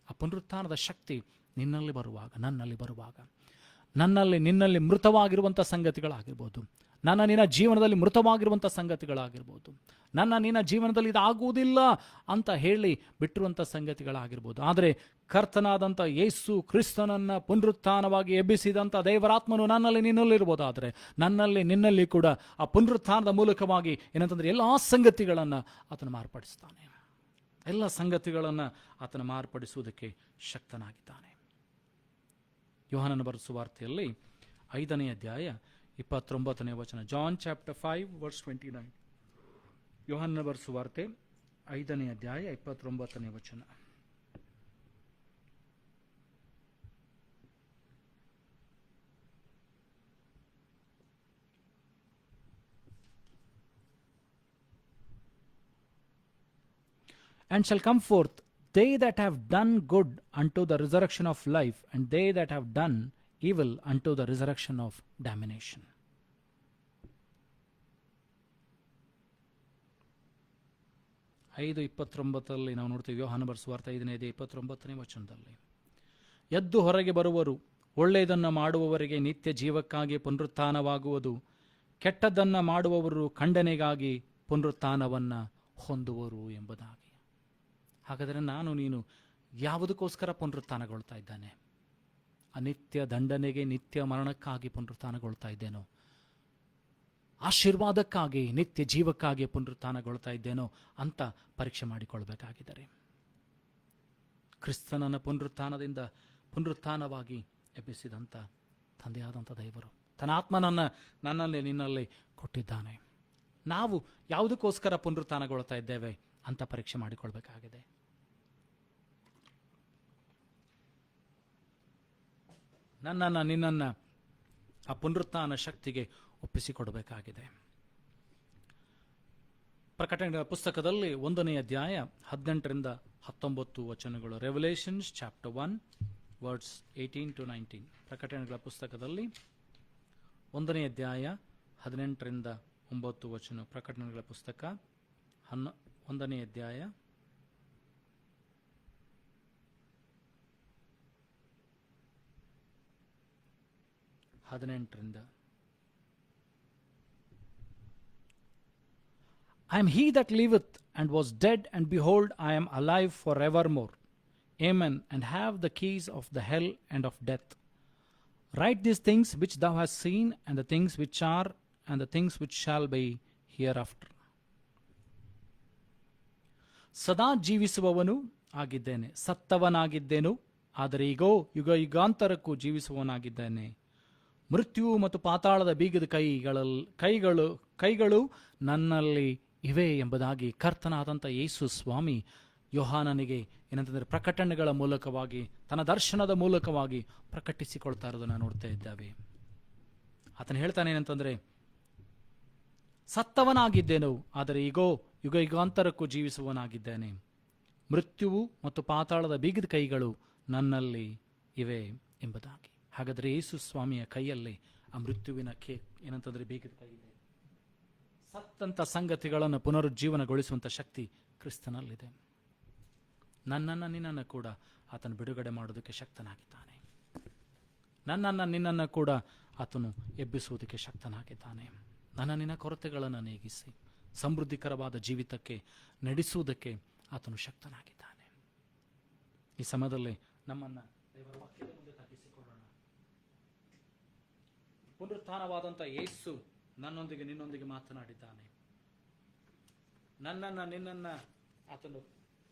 ಆ ಪುನರುತ್ಥಾನದ ಶಕ್ತಿ ನಿನ್ನಲ್ಲಿ ಬರುವಾಗ, ನನ್ನಲ್ಲಿ ನಿನ್ನಲ್ಲಿ ಮೃತವಾಗಿರುವಂಥ ಸಂಗತಿಗಳಾಗಿರ್ಬೋದು, ನಿನ್ನ ಜೀವನದಲ್ಲಿ ಮೃತವಾಗಿರುವಂಥ ಸಂಗತಿಗಳಾಗಿರ್ಬೋದು, ನಿನ್ನ ಜೀವನದಲ್ಲಿ ಇದಾಗುವುದಿಲ್ಲ ಅಂತ ಹೇಳಿ ಬಿಟ್ಟಿರುವಂಥ ಸಂಗತಿಗಳಾಗಿರ್ಬೋದು. ಆದರೆ ಕರ್ತನಾದಂಥ ಯೇಸು ಕ್ರಿಸ್ತನನ್ನ ಪುನರುತ್ಥಾನವಾಗಿ ಎಬ್ಬಿಸಿದಂಥ ದೇವರಾತ್ಮನು ನಿನ್ನಲ್ಲಿರ್ಬೋದಾದರೆ ನಿನ್ನಲ್ಲಿ ಕೂಡ ಆ ಪುನರುತ್ಥಾನದ ಮೂಲಕವಾಗಿ ಏನಂತಂದ್ರೆ ಎಲ್ಲ ಸಂಗತಿಗಳನ್ನು ಆತನು ಮಾರ್ಪಡಿಸ್ತಾನೆ. ಎಲ್ಲ ಸಂಗತಿಗಳನ್ನು ಆತನು ಮಾರ್ಪಡಿಸುವುದಕ್ಕೆ ಶಕ್ತನಾಗಿದ್ದಾನೆ. ಯೋಹಾನನ ಬರೆದ ಸುವಾರ್ತೆಯಲ್ಲಿ 5ನೇ ಅಧ್ಯಾಯ 29ನೇ ವಚನ. John chapter 5 verse 29. ಯೋಹಾನನ ಬರೆದ ಸುವಾರ್ತೆ 5ನೇ ಅಧ್ಯಾಯ 29ನೇ ವಚನ. And shall come forth they that have done good unto the resurrection of life, and they that have done evil unto the resurrection of damnation. 5:29 ನಾವು ನೋಡ್ತೀವಿ. ಯೋಹಾನ ಬರೆದ ಸುವಾರ್ತೆ 5ನೇ ಅಧ್ಯಾಯ 29ನೇ ವಚನದಲ್ಲಿ, ಎದ್ದು ಹೊರಗೆ ಬರುವರು, ಒಳ್ಳೆಯದನ್ನು ಮಾಡುವವರಿಗೆ ನಿತ್ಯ ಜೀವಕ್ಕಾಗಿ ಪುನರುತ್ಥಾನವಾಗುವುದು, ಕೆಟ್ಟದ್ದನ್ನು ಮಾಡುವವರು ಖಂಡನೆಗಾಗಿ ಪುನರುತ್ಥಾನವನ್ನು ಹೊಂದುವರು ಎಂಬುದಾಗಿ. ಹಾಗಾದರೆ ನೀನು ಯಾವುದಕ್ಕೋಸ್ಕರ ಪುನರುತ್ಥಾನಗೊಳ್ತಾ ಇದ್ದಾನೆ? ಅನಿತ್ಯ ದಂಡನೆಗೆ, ನಿತ್ಯ ಮರಣಕ್ಕಾಗಿ ಪುನರುತ್ಥಾನಗೊಳ್ತಾ ಇದ್ದೇನೋ? ಆಶೀರ್ವಾದಕ್ಕಾಗಿ, ನಿತ್ಯ ಜೀವಕ್ಕಾಗಿ ಪುನರುತ್ಥಾನಗೊಳ್ತಾ ಇದ್ದೇನೋ ಅಂತ ಪರೀಕ್ಷೆ ಮಾಡಿಕೊಳ್ಬೇಕಾಗಿದ್ದಾರೆ. ಕ್ರಿಸ್ತನನ್ನ ಪುನರುತ್ಥಾನವಾಗಿ ಎಬ್ಬಿಸಿದಂಥ ತಂದೆಯಾದಂಥ ದೇವರು ತನ್ನ ಆತ್ಮನನ್ನು ನನ್ನಲ್ಲಿ ನಿನ್ನಲ್ಲಿ ಕೊಟ್ಟಿದ್ದಾನೆ. ನಾವು ಯಾವುದಕ್ಕೋಸ್ಕರ ಪುನರುತ್ಥಾನಗೊಳ್ತಾ ಇದ್ದೇವೆ ಅಂತ ಪರೀಕ್ಷೆ ಮಾಡಿಕೊಳ್ಬೇಕಾಗಿದೆ. ನಿನ್ನನ್ನು ಆ ಪುನರುತ್ಥಾನ ಶಕ್ತಿಗೆ ಒಪ್ಪಿಸಿಕೊಡಬೇಕಾಗಿದೆ. ಪ್ರಕಟಣೆಗಳ ಪುಸ್ತಕದಲ್ಲಿ 1ನೇ ಅಧ್ಯಾಯ 18ರಿಂದ 19 ವಚನಗಳು. Revelations chapter 1 words 18 to 19. ಪ್ರಕಟಣೆಗಳ ಪುಸ್ತಕದಲ್ಲಿ 1ನೇ ಅಧ್ಯಾಯ 18ರಿಂದ 9 ವಚನ. ಪ್ರಕಟಣೆಗಳ ಪುಸ್ತಕ 1ನೇ ಅಧ್ಯಾಯ 18ರಿಂದ. I am he that liveth and was dead, and behold, I am alive forevermore. Amen. And have the keys of the hell and of death. Write these things which thou hast seen, and the things which are, and the things which shall be hereafter. ಸದಾ ಜೀವಿಸುವವನು ಆಗಿದ್ದೇನೆ, ಸತ್ತವನಾಗಿದ್ದೇನು, ಆದರೆ ಈಗೋ ಯುಗ ಯುಗಾಂತರಕ್ಕೂ ಜೀವಿಸುವವನಾಗಿದ್ದೇನೆ. ಮೃತ್ಯು ಮತ್ತು ಪಾತಾಳದ ಬೀಗದ ಕೈಗಳು ನನ್ನಲ್ಲಿ ಇವೆ ಎಂಬುದಾಗಿ ಕರ್ತನಾದಂಥ ಯೇಸು ಸ್ವಾಮಿ ಯೋಹಾನನಿಗೆ ಏನಂತಂದರೆ ಪ್ರಕಟಣೆಗಳ ಮೂಲಕವಾಗಿ, ತನ್ನ ದರ್ಶನದ ಮೂಲಕವಾಗಿ ಪ್ರಕಟಿಸಿಕೊಳ್ತಾ ಇರೋದನ್ನು ನೋಡ್ತಾ ಇದ್ದಾವೆ. ಆತನು ಹೇಳ್ತಾನೆ ಏನಂತಂದರೆ, ಸತ್ತವನಾಗಿದ್ದೇನು, ಆದರೆ ಈಗೋ ಯುಗ ಯುಗಾಂತರಕ್ಕೂ ಜೀವಿಸುವವನಾಗಿದ್ದೇನೆ. ಮೃತ್ಯುವು ಮತ್ತು ಪಾತಾಳದ ಬೀಗದ ಕೈಗಳು ನನ್ನಲ್ಲಿ ಇವೆ ಎಂಬುದಾಗಿ. ಹಾಗಾದರೆ ಯೇಸು ಸ್ವಾಮಿಯ ಕೈಯಲ್ಲಿ ಆ ಮೃತ್ಯುವಿನ ಏನಂತಂದ್ರೆ ಬೀಗದ ಕೈ ಇದೆ. ಸತ್ತಂತ ಸಂಗತಿಗಳನ್ನು ಪುನರುಜ್ಜೀವನಗೊಳಿಸುವಂತ ಶಕ್ತಿ ಕ್ರಿಸ್ತನಲ್ಲಿದೆ. ನನ್ನನ್ನು ನಿನ್ನನ್ನು ಕೂಡ ಆತನು ಬಿಡುಗಡೆ ಮಾಡೋದಕ್ಕೆ ಶಕ್ತನಾಗಿದ್ದಾನೆ. ನನ್ನನ್ನು ನಿನ್ನನ್ನು ಕೂಡ ಆತನು ಎಬ್ಬಿಸುವುದಕ್ಕೆ ಶಕ್ತನಾಗಿದ್ದಾನೆ. ನನ್ನ ನಿನ್ನ ಕೊರತೆಗಳನ್ನು ನೀಗಿಸಿ ಸಮೃದ್ಧಿಕರವಾದ ಜೀವಿತಕ್ಕೆ ನಡೆಸುವುದಕ್ಕೆ ಆತನು ಶಕ್ತನಾಗಿದ್ದಾನೆ. ಈ ಸಮಯದಲ್ಲಿ ನಮ್ಮನ್ನು ದೇವರ ವಾಕ್ಯದ ಮುಂದೆ ತಗ್ಗಿಸಿಕೊಳ್ಳೋಣ. ಪುನರುತ್ಥಾನವಾದಂಥ ಯೇಸು ನನ್ನೊಂದಿಗೆ ನಿನ್ನೊಂದಿಗೆ ಮಾತನಾಡಿದ್ದಾನೆ. ನನ್ನನ್ನು ನಿನ್ನನ್ನು ಆತನು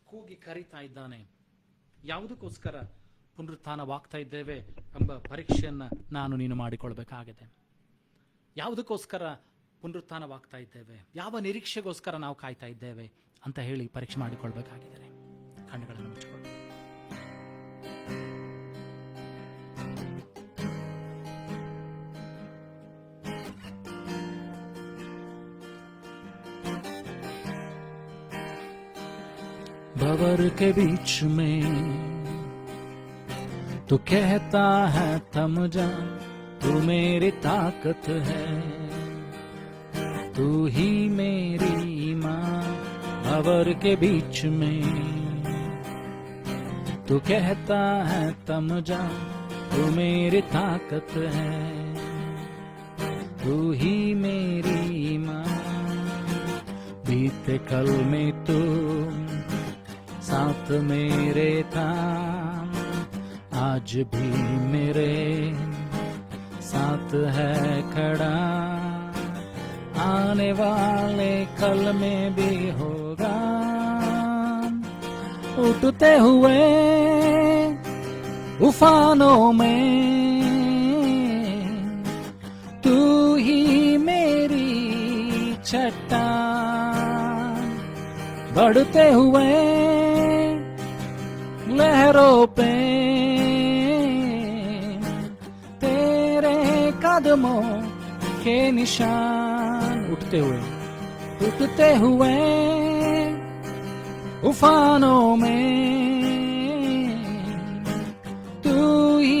ಕೂಗಿ ಕರೀತಾ ಇದ್ದಾನೆ. ಯಾವುದಕ್ಕೋಸ್ಕರ ಪುನರುತ್ಥಾನವಾಗ್ತಾ ಇದ್ದೇವೆ ಎಂಬ ಪರೀಕ್ಷೆಯನ್ನು ನಾನು ನೀನು ಮಾಡಿಕೊಳ್ಬೇಕಾಗಿದೆ. ಯಾವುದಕ್ಕೋಸ್ಕರ ಪುನರುತ್ಥಾನವಾಗ್ತಾ ಇದ್ದೇವೆ, ಯಾವ ನಿರೀಕ್ಷೆಗೋಸ್ಕರ ನಾವು ಕಾಯ್ತಾ ಇದ್ದೇವೆ ಅಂತ ಹೇಳಿ ಪರೀಕ್ಷೆ ಮಾಡಿಕೊಳ್ಬೇಕಾಗಿದೆ. ಕಣ್ಣುಗಳನ್ನು ಮುಚ್ಚಿಕೊಳ್ಳಿ. भंवर के बीच में तू कहता है थम जा, तू मेरी ताकत है, तू ही मेरी ईमान। भंवर के बीच में तू कहता है थम जा, तू मेरी ताकत है, तू ही मेरी ईमान। बीते कल में तू साथ मेरे था, आज भी मेरे साथ है खड़ा, आने वाले कल में भी होगा। उठते हुए उफानों में तू ही मेरी चट्टान, बढ़ते हुए लहरों पे तेरे कदमों के निशान। उठते हुए उफानों में तू ही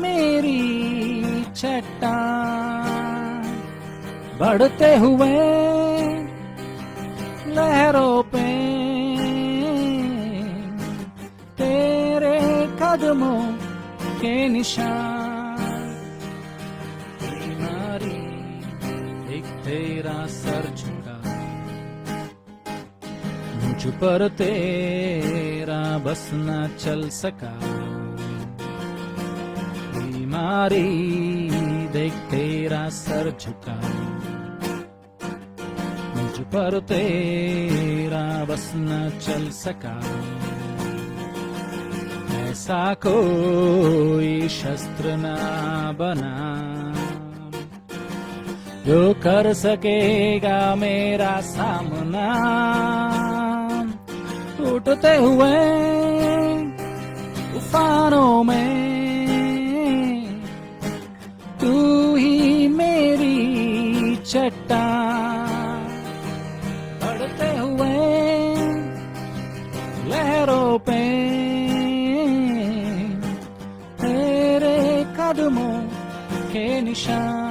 मेरी चट्टान, बढ़ते हुए लहरों पे तेरे कदमों के निशान। बीमारी एक तेरा सर झुका, मुझ पर तेरा बस न चल सका। बीमारी देख तेरा सर झुका, मुझ पर तेरा बस न चल सका। ऐसा कोई शस्त्र न बना जो कर सकेगा मेरा सामना। उठते हुए उफानों में तू ही मेरी चट्टान, बढ़ते हुए लहरों पे तेरे कदमों के निशान।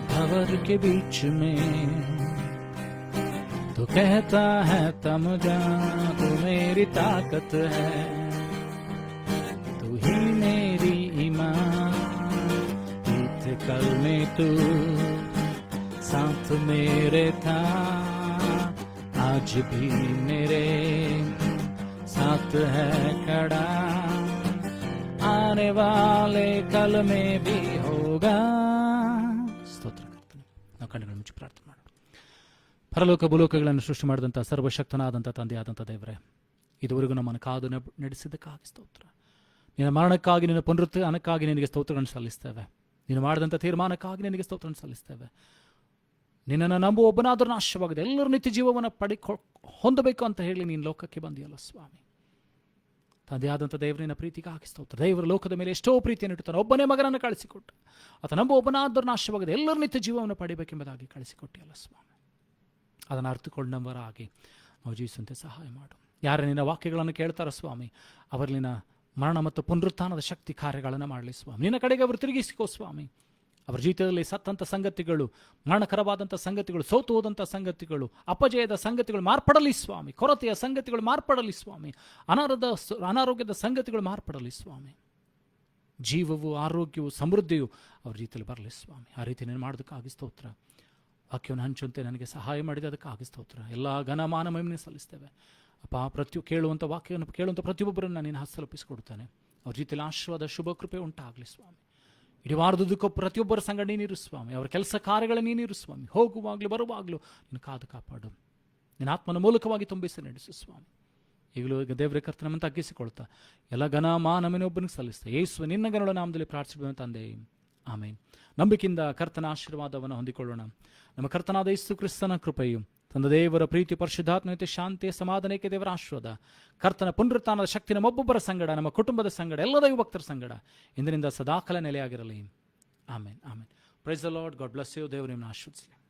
भंवर के बीच में तो कहता है थम जा, तू मेरी ताकत है, तू ही मेरी ईमान। बीते कल में तू साथ मेरे था, आज भी मेरे साथ है खड़ा, आने वाले कल में भी होगा. ಸ್ತೋತ್ರ ಕರ್ತನೆ. ನಾವು ಕಣ್ಣುಗಳನ್ನು ಮುಚ್ಚಿ ಪ್ರಾರ್ಥನೆ ಮಾಡೋಣ. ಪರಲೋಕ ಭೂಲೋಕಗಳನ್ನು ಸೃಷ್ಟಿ ಮಾಡಿದಂಥ ಸರ್ವಶಕ್ತನಾದಂಥ ತಂದೆಯಾದಂಥ ದೇವರೇ, ಇದುವರೆಗೂ ನಮ್ಮನ್ನು ಕಾದು ನಡೆಸಿದ್ದಕ್ಕಾಗಿ ಸ್ತೋತ್ರ. ನಿನ್ನ ಮರಣಕ್ಕಾಗಿ, ನಿನ್ನ ಪುನರುತ್ಥಾನಕ್ಕಾಗಿ ನಿನಗೆ ಸ್ತೋತ್ರಗಳನ್ನು ಸಲ್ಲಿಸ್ತೇವೆ. ನೀನು ಮಾಡಿದಂಥ ತೀರ್ಮಾನಕ್ಕಾಗಿ ನಿನಗೆ ಸ್ತೋತ್ರವನ್ನು ಸಲ್ಲಿಸ್ತೇವೆ. ನಿನ್ನನ್ನು ನಂಬುವ ಒಬ್ಬನಾದರೂ ನಾಶವಾಗಿದೆ, ಎಲ್ಲರೂ ನಿತ್ಯ ಜೀವವನ್ನು ಹೊಂದಬೇಕು ಅಂತ ಹೇಳಿ ನೀನು ಲೋಕಕ್ಕೆ ಬಂದಿಯಲ್ಲ ಸ್ವಾಮಿ. ತಂದೆಯಾದಂಥ ದೇವರಿನ ಪ್ರೀತಿಗಾಗಿ ಸ್ತೋತ್ರ. ದೇವರ ಲೋಕದ ಮೇಲೆ ಎಷ್ಟೋ ಪ್ರೀತಿಯನ್ನು ಇಟ್ಟುತ್ತಾನೆ, ಒಬ್ಬನೇ ಮಗನನ್ನು ಕಳಿಸಿಕೊಟ್ಟು ಆತ ನಂಬುವ ಒಬ್ಬನಾದರೂ ನಾಶವಾಗಿದೆ, ಎಲ್ಲರೂ ನಿತ್ಯ ಜೀವವನ್ನು ಪಡಿಬೇಕೆಂಬುದಾಗಿ ಕಳಿಸಿಕೊಟ್ಟಿಯಲ್ಲ ಸ್ವಾಮಿ. ಅದನ್ನು ಅರ್ಥಕೊಂಡವರಾಗಿ ನಾವು ಜೀವಿಸುವಂತೆ ಸಹಾಯ ಮಾಡು. ಯಾರು ನಿನ್ನ ವಾಕ್ಯಗಳನ್ನು ಕೇಳ್ತಾರ ಸ್ವಾಮಿ, ಅವರಲ್ಲಿನ ಮರಣ ಮತ್ತು ಪುನರುತ್ಥಾನದ ಶಕ್ತಿ ಕಾರ್ಯಗಳನ್ನು ಮಾಡಲಿ ಸ್ವಾಮಿ. ನಿನ್ನ ಕಡೆಗೆ ಅವರು ತಿರುಗಿಸಿಕೋ ಸ್ವಾಮಿ. ಅವರ ಜೀವಿತದಲ್ಲಿ ಸತ್ತಂಥ ಸಂಗತಿಗಳು, ಮರಣಕರವಾದಂಥ ಸಂಗತಿಗಳು, ಸೋತು ಹೋದಂಥ ಸಂಗತಿಗಳು, ಅಪಜಯದ ಸಂಗತಿಗಳು ಮಾರ್ಪಡಲಿ ಸ್ವಾಮಿ. ಕೊರತೆಯ ಸಂಗತಿಗಳು ಮಾರ್ಪಡಲಿ ಸ್ವಾಮಿ. ಅನಾರೋಗ್ಯದ ಸಂಗತಿಗಳು ಮಾರ್ಪಡಲಿ ಸ್ವಾಮಿ. ಜೀವವು, ಆರೋಗ್ಯವು, ಸಮೃದ್ಧಿಯು ಅವ್ರ ಜೀವಿತದಲ್ಲಿ ಬರಲಿ ಸ್ವಾಮಿ. ಆ ರೀತಿ ನೀನು ಮಾಡೋದಕ್ಕಾಗಿ ಸ್ತೋತ್ರ. ವಾಕ್ಯವನ್ನು ಹಂಚುವಂತೆ ನನಗೆ ಸಹಾಯ ಮಾಡಿದ ಅದಕ್ಕಾಗಿ ಸ್ತೋತ್ರ. ಎಲ್ಲ ಘನಮಾನ ಮಹಿಮೆಯನ್ನು ಸಲ್ಲಿಸ್ತೇವೆ ಅಪ್ಪ. ಕೇಳುವಂಥ ವಾಕ್ಯವನ್ನು ಕೇಳುವಂಥ ಪ್ರತಿಯೊಬ್ಬರನ್ನು ನೀನು ಹಸ್ತಲಪಿಸಿಕೊಡ್ತಾನೆ. ಅವ್ರ ಜೀವಿತದಲ್ಲಿ ಆಶೀರ್ವಾದ, ಶುಭ ಕೃಪೆ ಉಂಟಾಗಲಿ ಸ್ವಾಮಿ. ಇಡೀ ವಾರದುದ್ದಕ್ಕೂ ಪ್ರತಿಯೊಬ್ಬರ ಸಂಗಡ ನೀನಿರು ಸ್ವಾಮಿ. ಅವರ ಕೆಲಸ ಕಾರ್ಯಗಳ ನೀನಿರು ಸ್ವಾಮಿ. ಹೋಗುವಾಗಲೂ ಬರುವಾಗಲೂ ನೀನು ಕಾದು ಕಾಪಾಡು. ನಿನ್ನ ಆತ್ಮನ ಮೂಲಕವಾಗಿ ತುಂಬಿಸಿ ನಡೆಸು ಸ್ವಾಮಿ. ಈಗಲೂ ದೇವರ ಕರ್ತನನ್ನು ತಗ್ಗಿಸಿಕೊಳ್ತಾ ಎಲ್ಲ ಘನ ಮಾನವನೊಬ್ಬನಿಗೆ ಸಲ್ಲಿಸ್ತಾ ಯೇಸು ನಿನ್ನ ಗಣಗಳ ನಾಮದಲ್ಲಿ ಪ್ರಾರ್ಥಿಸುವ ತಂದೆ, ಆಮೇನ್. ನಂಬಿಕೆಯಿಂದ ಕರ್ತನ ಆಶೀರ್ವಾದವನ್ನು ಹೊಂದಿಕೊಳ್ಳೋಣ. ನಮ್ಮ ಕರ್ತನಾದ ಯೇಸು ಕ್ರಿಸ್ತನ ಕೃಪೆಯು, ತಂದ ದೇವರ ಪ್ರೀತಿ, ಪರಿಶುದ್ಧಾತ್ಮತೆ, ಶಾಂತಿಯ ಸಮಾಧಾನಕ್ಕೆ ದೇವರ ಆಶೀರ್ವಾದ, ಕರ್ತನ ಪುನರುತ್ಥಾನದ ಶಕ್ತಿ ನಮ್ಮೊಬ್ಬೊಬ್ಬರ ಸಂಗಡ, ನಮ್ಮ ಕುಟುಂಬದ ಸಂಗಡ, ಎಲ್ಲ ದೈವಭಕ್ತರ ಸಂಗಡ ಇಂದಿನಿಂದ ಸದಾಕಾಲ ನೆಲೆಯಾಗಿರಲಿ. Amen, amen. Praise the Lord. God bless you. ದೇವರು ನಿಮ್ಮನ್ನು ಆಶೀರ್ವದಿಸಲಿ.